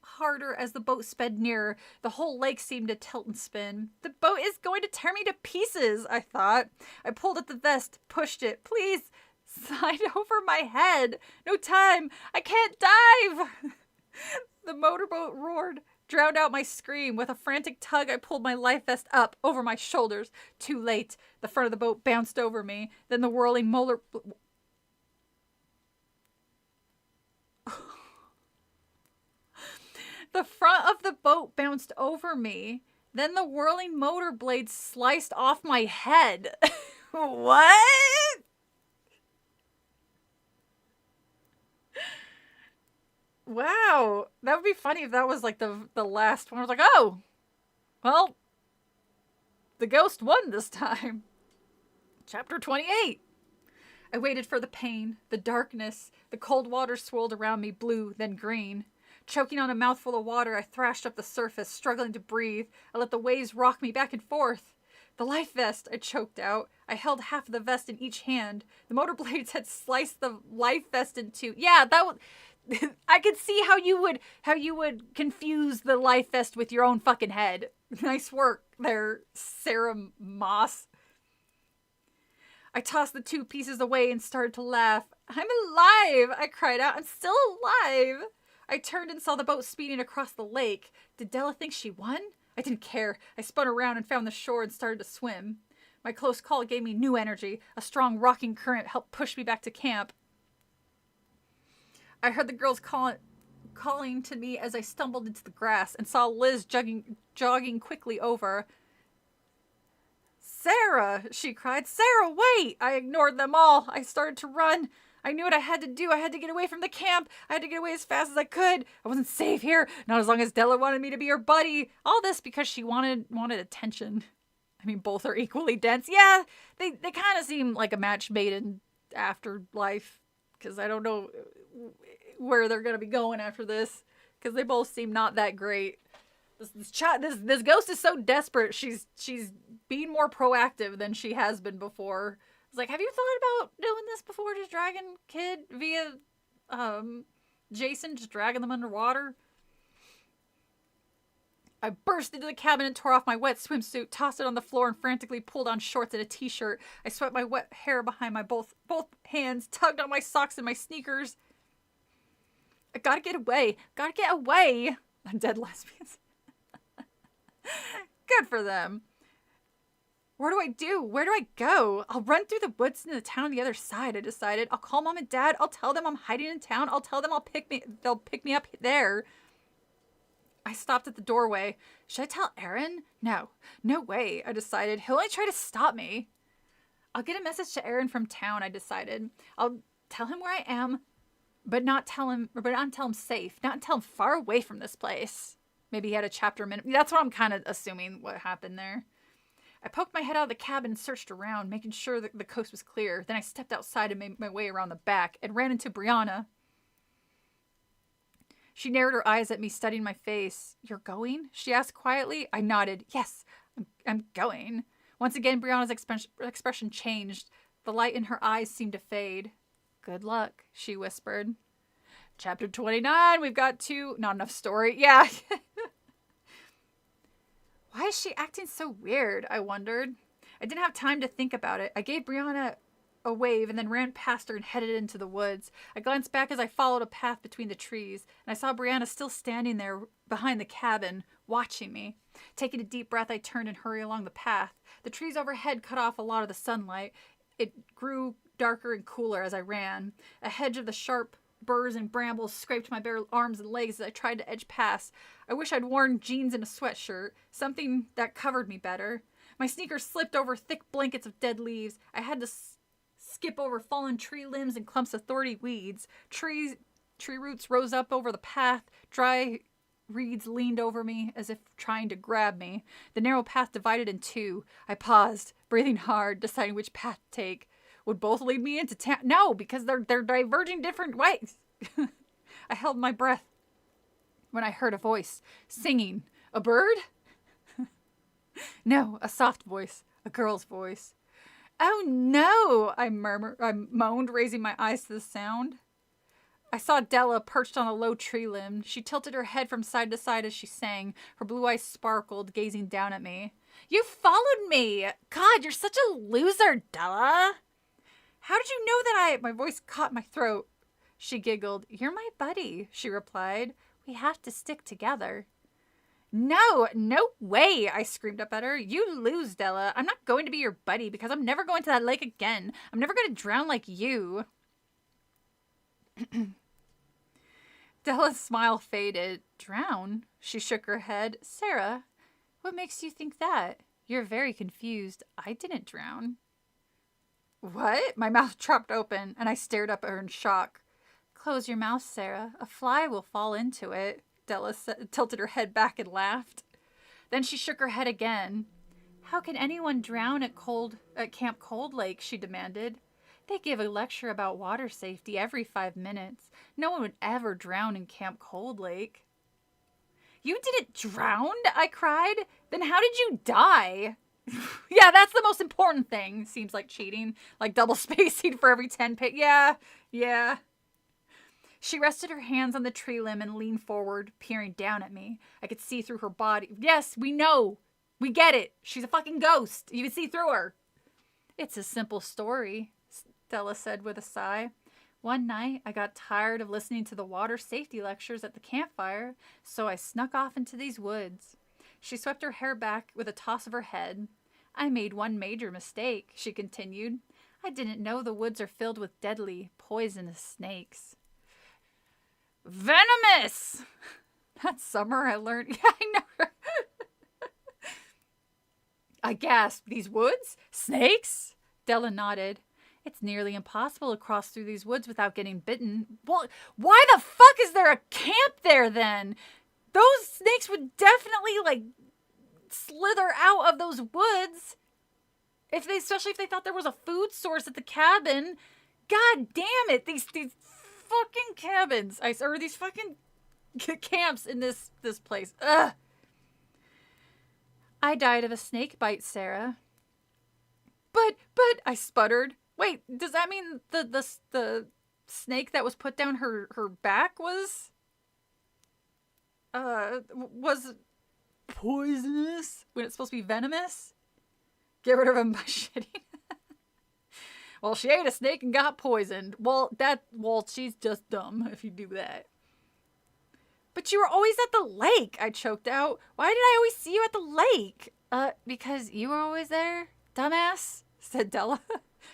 harder as the boat sped nearer. The whole lake seemed to tilt and spin. The boat is going to tear me to pieces, I thought. I pulled at the vest, pushed it. Please, slide over my head. No time. I can't dive. The motorboat roared, drowned out my scream. With a frantic tug, I pulled my life vest up over my shoulders. Too late. The front of the boat bounced over me. Then the whirling motor... The front of the boat bounced over me. Then the whirling motor blade sliced off my head. What? Wow. That would be funny if that was like the last one. I was like, oh, well, the ghost won this time. Chapter 28. I waited for the pain, the darkness. The cold water swirled around me, blue, then green. Choking on a mouthful of water, I thrashed up the surface, struggling to breathe. I let the waves rock me back and forth. The life vest, I choked out. I held half of the vest in each hand. The motor blades had sliced the life vest in two. Yeah, that would... I could see how you would confuse the life vest with your own fucking head. Nice work there, Sarah Moss. I tossed the two pieces away and started to laugh. I'm alive, I cried out. I'm still alive. I turned and saw the boat speeding across the lake. Did Della think she won? I didn't care. I spun around and found the shore and started to swim. My close call gave me new energy. A strong rocking current helped push me back to camp. I heard the girls calling to me as I stumbled into the grass and saw Liz jogging quickly over. Sarah, she cried. Sarah, wait! I ignored them all. I started to run. I knew what I had to do. I had to get away from the camp. I had to get away as fast as I could. I wasn't safe here. Not as long as Della wanted me to be her buddy. All this because she wanted attention. I mean, both are equally dense. Yeah, they kind of seem like a match made in afterlife. Because I don't know where they're going to be going after this. Because they both seem not that great. This ghost is so desperate. She's being more proactive than she has been before. It's like, have you thought about doing this before? Just dragging Kid via Jason, just dragging them underwater? I burst into the cabin and tore off my wet swimsuit, tossed it on the floor, and frantically pulled on shorts and a t-shirt. I swept my wet hair behind my both hands, tugged on my socks and my sneakers. I gotta get away. Gotta get away. Undead lesbians. Good for them. What do I do? Where do I go? I'll run through the woods into the town on the other side, I decided. I'll call Mom and Dad. I'll tell them I'm hiding in town. I'll tell them they'll pick me up there. I stopped at the doorway. Should I tell Aaron? No way, I decided. He'll only try to stop me. I'll get a message to Aaron from town, I decided. I'll tell him where I am, but not until I'm safe. Not until I'm far away from this place. Maybe he had a chapter minute. That's what I'm kind of assuming what happened there. I poked my head out of the cabin and searched around, making sure that the coast was clear. Then I stepped outside and made my way around the back and ran into Brianna. She narrowed her eyes at me, studying my face. You're going? She asked quietly. I nodded. Yes, I'm going. Once again, Brianna's expression changed. The light in her eyes seemed to fade. Good luck, she whispered. Chapter 29, we've got two... Not enough story. Yeah. Why is she acting so weird? I wondered. I didn't have time to think about it. I gave Brianna a wave and then ran past her and headed into the woods. I glanced back as I followed a path between the trees, and I saw Brianna still standing there behind the cabin, watching me. Taking a deep breath, I turned and hurried along the path. The trees overhead cut off a lot of the sunlight. It grew darker and cooler as I ran. A hedge of the sharp burrs and brambles scraped my bare arms and legs as I tried to edge past. I wish I'd worn jeans and a sweatshirt, something that covered me better. My sneakers slipped over thick blankets of dead leaves. I had to skip over fallen tree limbs and clumps of thorny weeds. Tree roots rose up over the path. Dry reeds leaned over me as if trying to grab me. The narrow path divided in two. I paused, breathing hard, deciding which path to take. Would both lead me into town? No, because they're diverging different ways. I held my breath when I heard a voice singing. A bird? No, a soft voice. A girl's voice. Oh no, I moaned, raising my eyes to the sound. I saw Della perched on a low tree limb. She tilted her head from side to side as she sang. Her blue eyes sparkled, gazing down at me. You followed me! God, you're such a loser, Della! How did you know that my voice caught my throat? She giggled. You're my buddy, she replied. We have to stick together. No way, I screamed up at her. You lose, Della. I'm not going to be your buddy because I'm never going to that lake again. I'm never going to drown like you. Della's smile faded. Drown? She shook her head. Sarah, what makes you think that? You're very confused. I didn't drown. What? My mouth dropped open, and I stared up at her in shock. Close your mouth, Sarah. A fly will fall into it. Della tilted her head back and laughed. Then she shook her head again. How can anyone drown at Camp Cold Lake? She demanded. They give a lecture about water safety every 5 minutes. No one would ever drown in Camp Cold Lake. You didn't drown? I cried. Then how did you die? Yeah, that's the most important thing. Seems like cheating. Like double spacing for every 10 pages. Yeah. She rested her hands on the tree limb and leaned forward, peering down at me. I could see through her body. Yes, we know. We get it. She's a fucking ghost. You can see through her. It's a simple story, Stella said with a sigh. One night, I got tired of listening to the water safety lectures at the campfire, so I snuck off into these woods. She swept her hair back with a toss of her head. I made one major mistake, she continued. I didn't know the woods are filled with deadly, poisonous snakes. Venomous! That summer I learned... Yeah, I know. I gasped. These woods? Snakes? Della nodded. It's nearly impossible to cross through these woods without getting bitten. Well, why the fuck is there a camp there then? Those snakes would definitely, slither out of those woods. Especially if they thought there was a food source at the cabin. God damn it. These fucking cabins. Or these fucking camps in this place. Ugh. I died of a snake bite, Sarah. But, I sputtered. Wait, does that mean the snake that was put down her back was poisonous when it's supposed to be venomous? Get rid of him by shitting. Well, she ate a snake and got poisoned. Well, she's just dumb if you do that. But you were always at the lake, I choked out. Why did I always see you at the lake? Because you were always there, dumbass, said Della.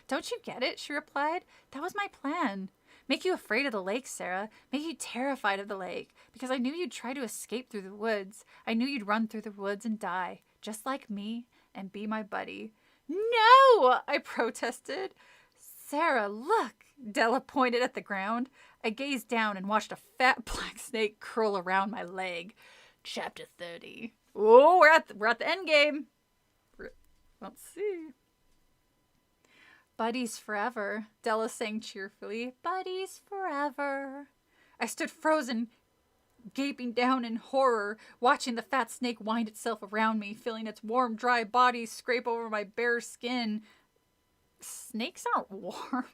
Don't you get it? She replied. That was my plan. Make you afraid of the lake, Sarah. Make you terrified of the lake. Because I knew you'd try to escape through the woods. I knew you'd run through the woods and die, just like me, and be my buddy. No, I protested. Sarah, look. Della pointed at the ground. I gazed down and watched a fat black snake curl around my leg. Chapter 30. Oh, we're at the end game. Let's see. Buddies forever, Della sang cheerfully. Buddies forever. I stood frozen, gaping down in horror, watching the fat snake wind itself around me, feeling its warm, dry body scrape over my bare skin. Snakes aren't warm.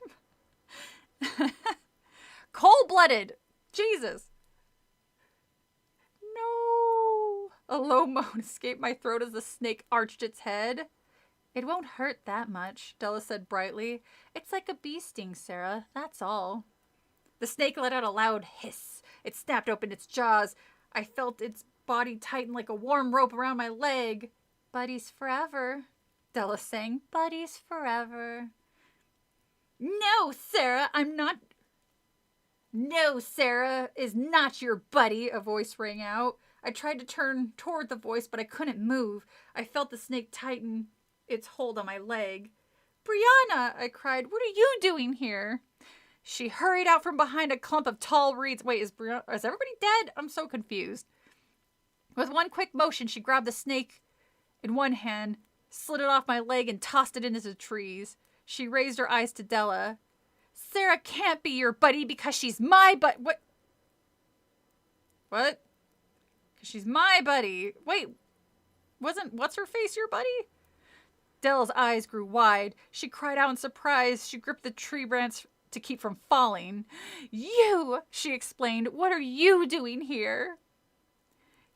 Cold-blooded! Jesus. No! A low moan escaped my throat as the snake arched its head. It won't hurt that much, Della said brightly. It's like a bee sting, Sarah, that's all. The snake let out a loud hiss. It snapped open its jaws. I felt its body tighten like a warm rope around my leg. Buddies forever, Della sang. Buddies forever. No, Sarah, I'm not... No, Sarah is not your buddy, a voice rang out. I tried to turn toward the voice, but I couldn't move. I felt the snake tighten its hold on my leg. Brianna, I cried, what are you doing here? She hurried out from behind a clump of tall reeds. Wait, is everybody dead? I'm so confused. With one quick motion, she grabbed the snake in one hand, slid it off my leg, and tossed it into the trees. She raised her eyes to Della. Sarah can't be your buddy because she's my What? What? Because she's my buddy. Wait, wasn't What's-Her-Face your buddy? Della's eyes grew wide. She cried out in surprise. She gripped the tree branch to keep from falling. You, she explained. What are you doing here?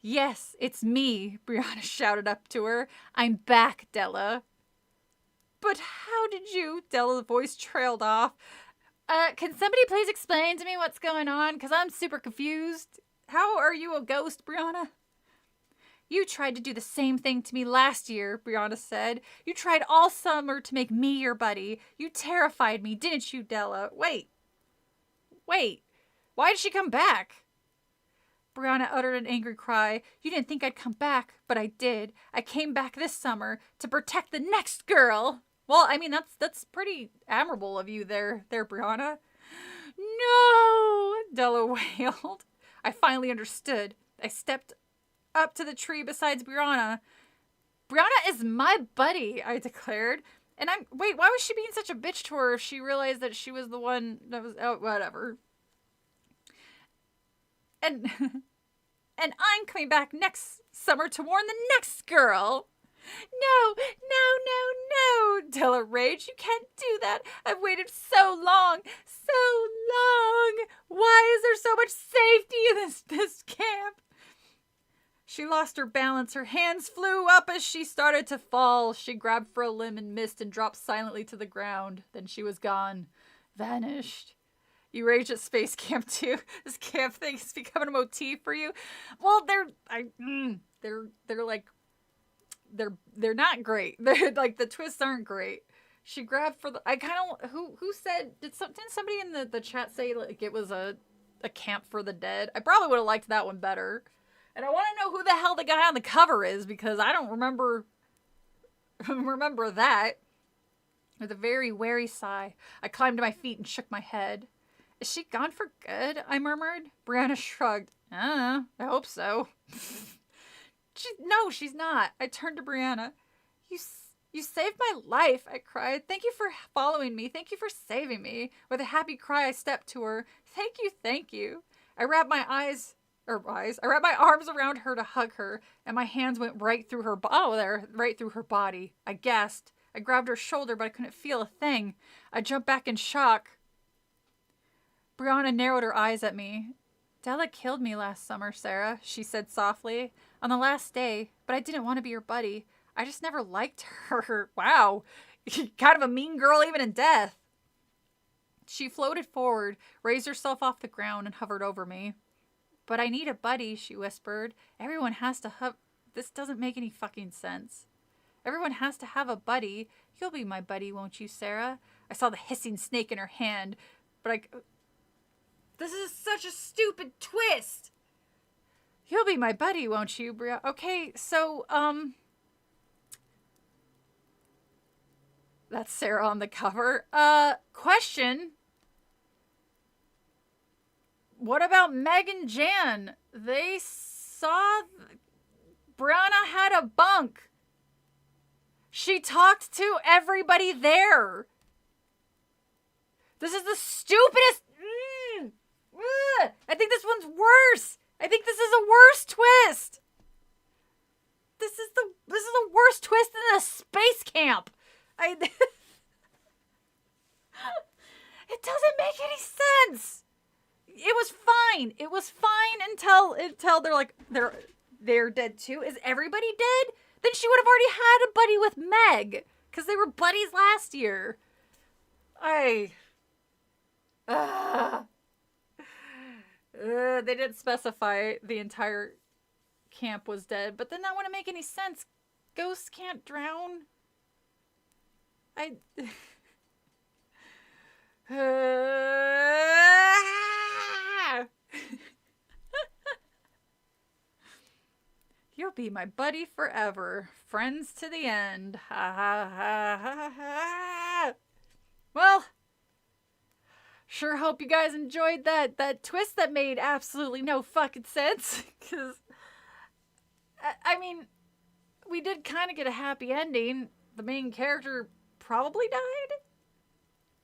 Yes, it's me, Brianna shouted up to her. I'm back, Della. But how did you? Della's voice trailed off. Can somebody please explain to me what's going on? Because I'm super confused. How are you a ghost, Brianna? You tried to do the same thing to me last year, Brianna said. You tried all summer to make me your buddy. You terrified me, didn't you, Della? Wait. Why did she come back? Brianna uttered an angry cry. You didn't think I'd come back, but I did. I came back this summer to protect the next girl. Well, I mean, that's pretty admirable of you there, Brianna. No, Della wailed. I finally understood. I stepped up to the tree beside Brianna. Brianna is my buddy, I declared. And wait, why was she being such a bitch to her if she realized that she was the one that was, oh, whatever. And I'm coming back next summer to warn the next girl. No, Della raged. You can't do that. I've waited so long. Why is there so much safety in this camp? She lost her balance. Her hands flew up as she started to fall. She grabbed for a limb and missed and dropped silently to the ground. Then she was gone. Vanished. You rage at space camp too. This camp thing is becoming a motif for you. Well, they're not great. They're like, the twists aren't great. She grabbed for the, I kind of, who said, didn't somebody in the chat say like it was a camp for the dead? I probably would have liked that one better. And I want to know who the hell the guy on the cover is, because I don't remember that. With a very wary sigh, I climbed to my feet and shook my head. Is she gone for good? I murmured. Brianna shrugged. I hope so. No, she's not. I turned to Brianna. You saved my life, I cried. Thank you for following me. Thank you for saving me. With a happy cry, I stepped to her. Thank you. I wrapped my arms around her to hug her, and my hands went right through her right through her body. I gasped. I grabbed her shoulder, but I couldn't feel a thing. I jumped back in shock. Brianna narrowed her eyes at me. Della killed me last summer, Sarah, she said softly. On the last day, but I didn't want to be her buddy. I just never liked her. Wow. Kind of a mean girl even in death. She floated forward, raised herself off the ground, and hovered over me. But I need a buddy, she whispered. Everyone has to have... This doesn't make any fucking sense. Everyone has to have a buddy. You'll be my buddy, won't you, Sarah? I saw the hissing snake in her hand, but This is such a stupid twist! You'll be my buddy, won't you, Bria? Okay, so, that's Sarah on the cover. Question. What about Meg and Jan? They saw Brianna had a bunk. She talked to everybody there. This is the stupidest... I think this one's worse. I think this is a worse twist. This is the worst twist in a space camp. It doesn't make any sense. It was fine. It was fine until they're like they're dead too. Is everybody dead? Then she would have already had a buddy with Meg because they were buddies last year. They didn't specify the entire camp was dead, but then that wouldn't make any sense. Ghosts can't drown. You'll be my buddy forever. Friends to the end. Ha ha ha ha ha. Well, sure hope you guys enjoyed that twist that made absolutely no fucking sense. Because, I mean, we did kind of get a happy ending. The main character probably died.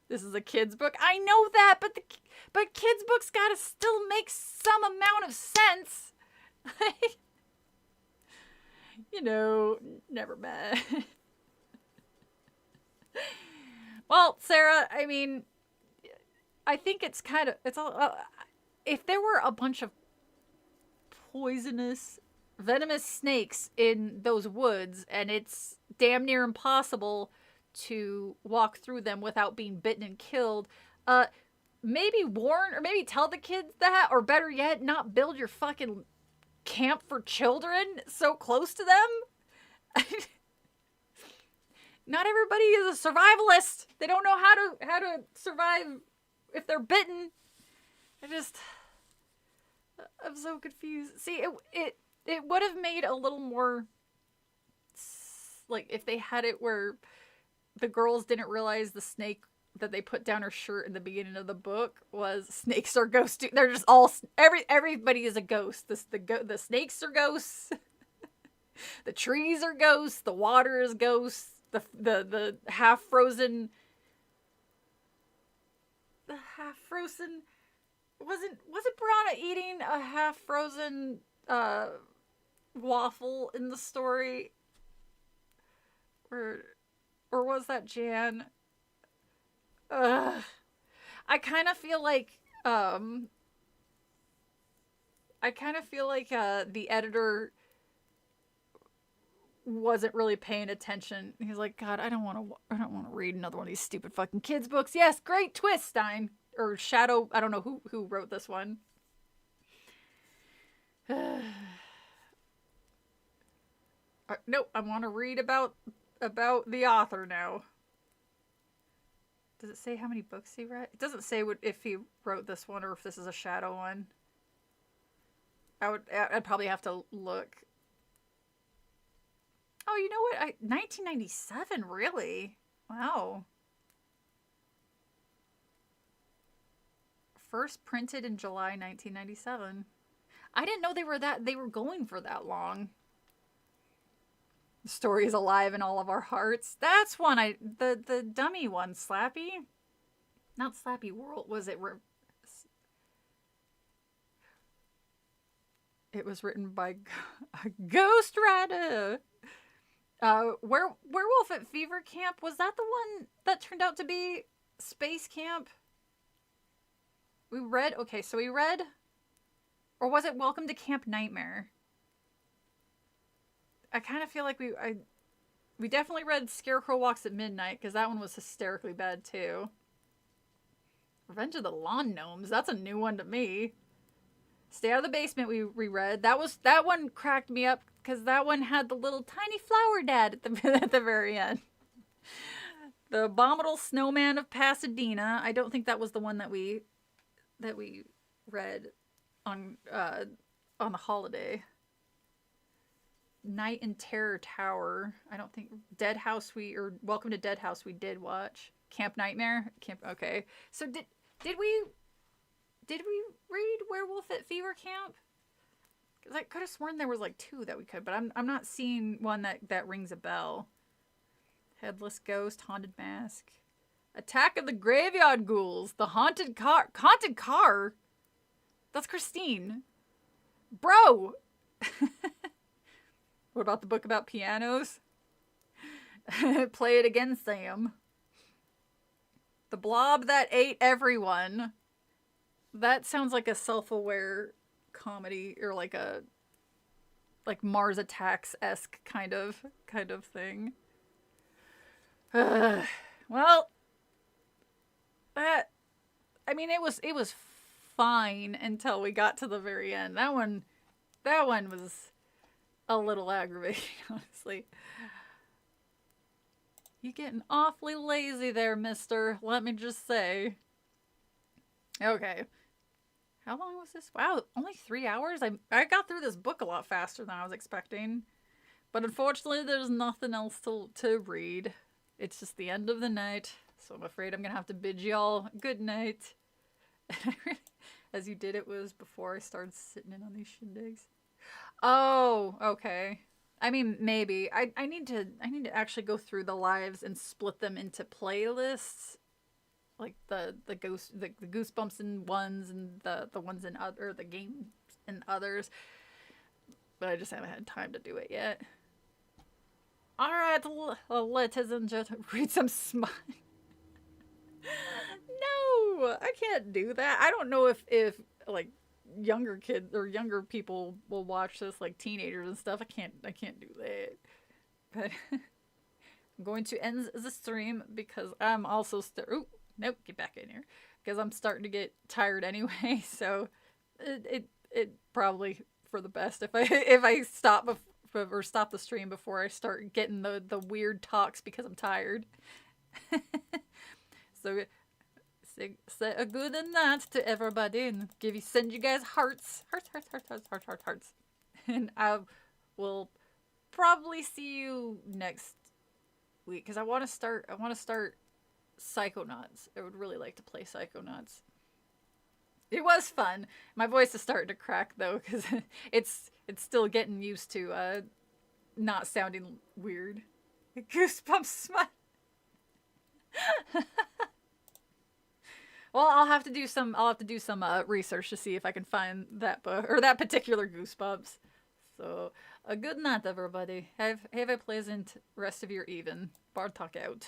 This is a kid's book. I know that, but kids' books gotta still make some amount of sense. You know, never mind. Well, Sarah, I mean, I think it's all. If there were a bunch of poisonous, venomous snakes in those woods, and it's damn near impossible to walk through them without being bitten and killed, maybe warn or maybe tell the kids that, or better yet, not build your fucking camp for children so close to them. Not everybody is a survivalist. They don't know how to survive if they're bitten. I'm so confused. See, it would have made a little more, like, if they had it where the girls didn't realize the snake that they put down her shirt in the beginning of the book was snakes are ghosts. They're just all everybody is a ghost. The snakes are ghosts. The trees are ghosts. The water is ghosts. The half frozen. The half frozen. Wasn't Piranha eating a half frozen waffle in the story? Or was that Jan? I kind of feel like the editor wasn't really paying attention. He's like, God, I don't want to read another one of these stupid fucking kids books. Yes, great twist, Stein or Shadow. I don't know who wrote this one. Nope, I want to read about the author now. Does it say how many books he read? It doesn't say if he wrote this one or if this is a Shadow one. I'd probably have to look. Oh, you know what? 1997, really? Wow. First printed in July 1997. I didn't know they were going for that long. The story is alive in all of our hearts. That's one the dummy one, Slappy. Not Slappy World, was it? It was written by a ghostwriter. Werewolf at Fever Camp, was that the one that turned out to be Space Camp? We read, or was it Welcome to Camp Nightmare? I kind of feel like we definitely read Scarecrow Walks at Midnight, because that one was hysterically bad too. Revenge of the Lawn Gnomes, that's a new one to me. Stay Out of the Basement we reread. That one cracked me up, because that one had the little tiny flower dad at the very end. The Abominable Snowman of Pasadena. I don't think that was the one that we read on the holiday. Night in Terror Tower. I don't think Welcome to Dead House we did watch. Camp Nightmare. Okay. So did we read Werewolf at Fever Camp? Because I could have sworn there was like two that we could, but I'm not seeing one that rings a bell. Headless Ghost, Haunted Mask, Attack of the Graveyard Ghouls, The Haunted Car. Haunted Car? That's Christine. Bro! What about the book about pianos? Play it again, Sam. The blob that ate everyone. That sounds like a self-aware comedy, or like a Mars Attacks-esque kind of thing. Well, that, I mean, it was fine until we got to the very end. That one was a little aggravating, honestly. You getting awfully lazy there, mister. Let me just say. Okay. How long was this? Wow, only 3 hours? I got through this book a lot faster than I was expecting. But unfortunately, there's nothing else to read. It's just the end of the night. So I'm afraid I'm going to have to bid y'all good night. As you did, it was before I started sitting in on these shindigs. Oh, okay. I mean, maybe I need to actually go through the lives and split them into playlists, like the Goosebumps in ones and the ones in other, the games in others. But I just haven't had time to do it yet. All right, ladies and gentlemen, read some smut. No, I can't do that. I don't know if like younger kids or younger people will watch this, like teenagers and stuff. I can't do that. But I'm going to end the stream because I'm also ooh, nope, get back in here, because I'm starting to get tired anyway. So it probably for the best if I stop or stop the stream before I start getting the weird talks because I'm tired. So say a good night to everybody and send you guys hearts. And I will probably see you next week because I want to start Psychonauts. I would really like to play Psychonauts. It was fun. My voice is starting to crack though because it's still getting used to not sounding weird. Goosebumps smile. Well, I'll have to do some research to see if I can find that book or that particular Goosebumps. So, a good night, everybody. Have a pleasant rest of your evening. Bartok out.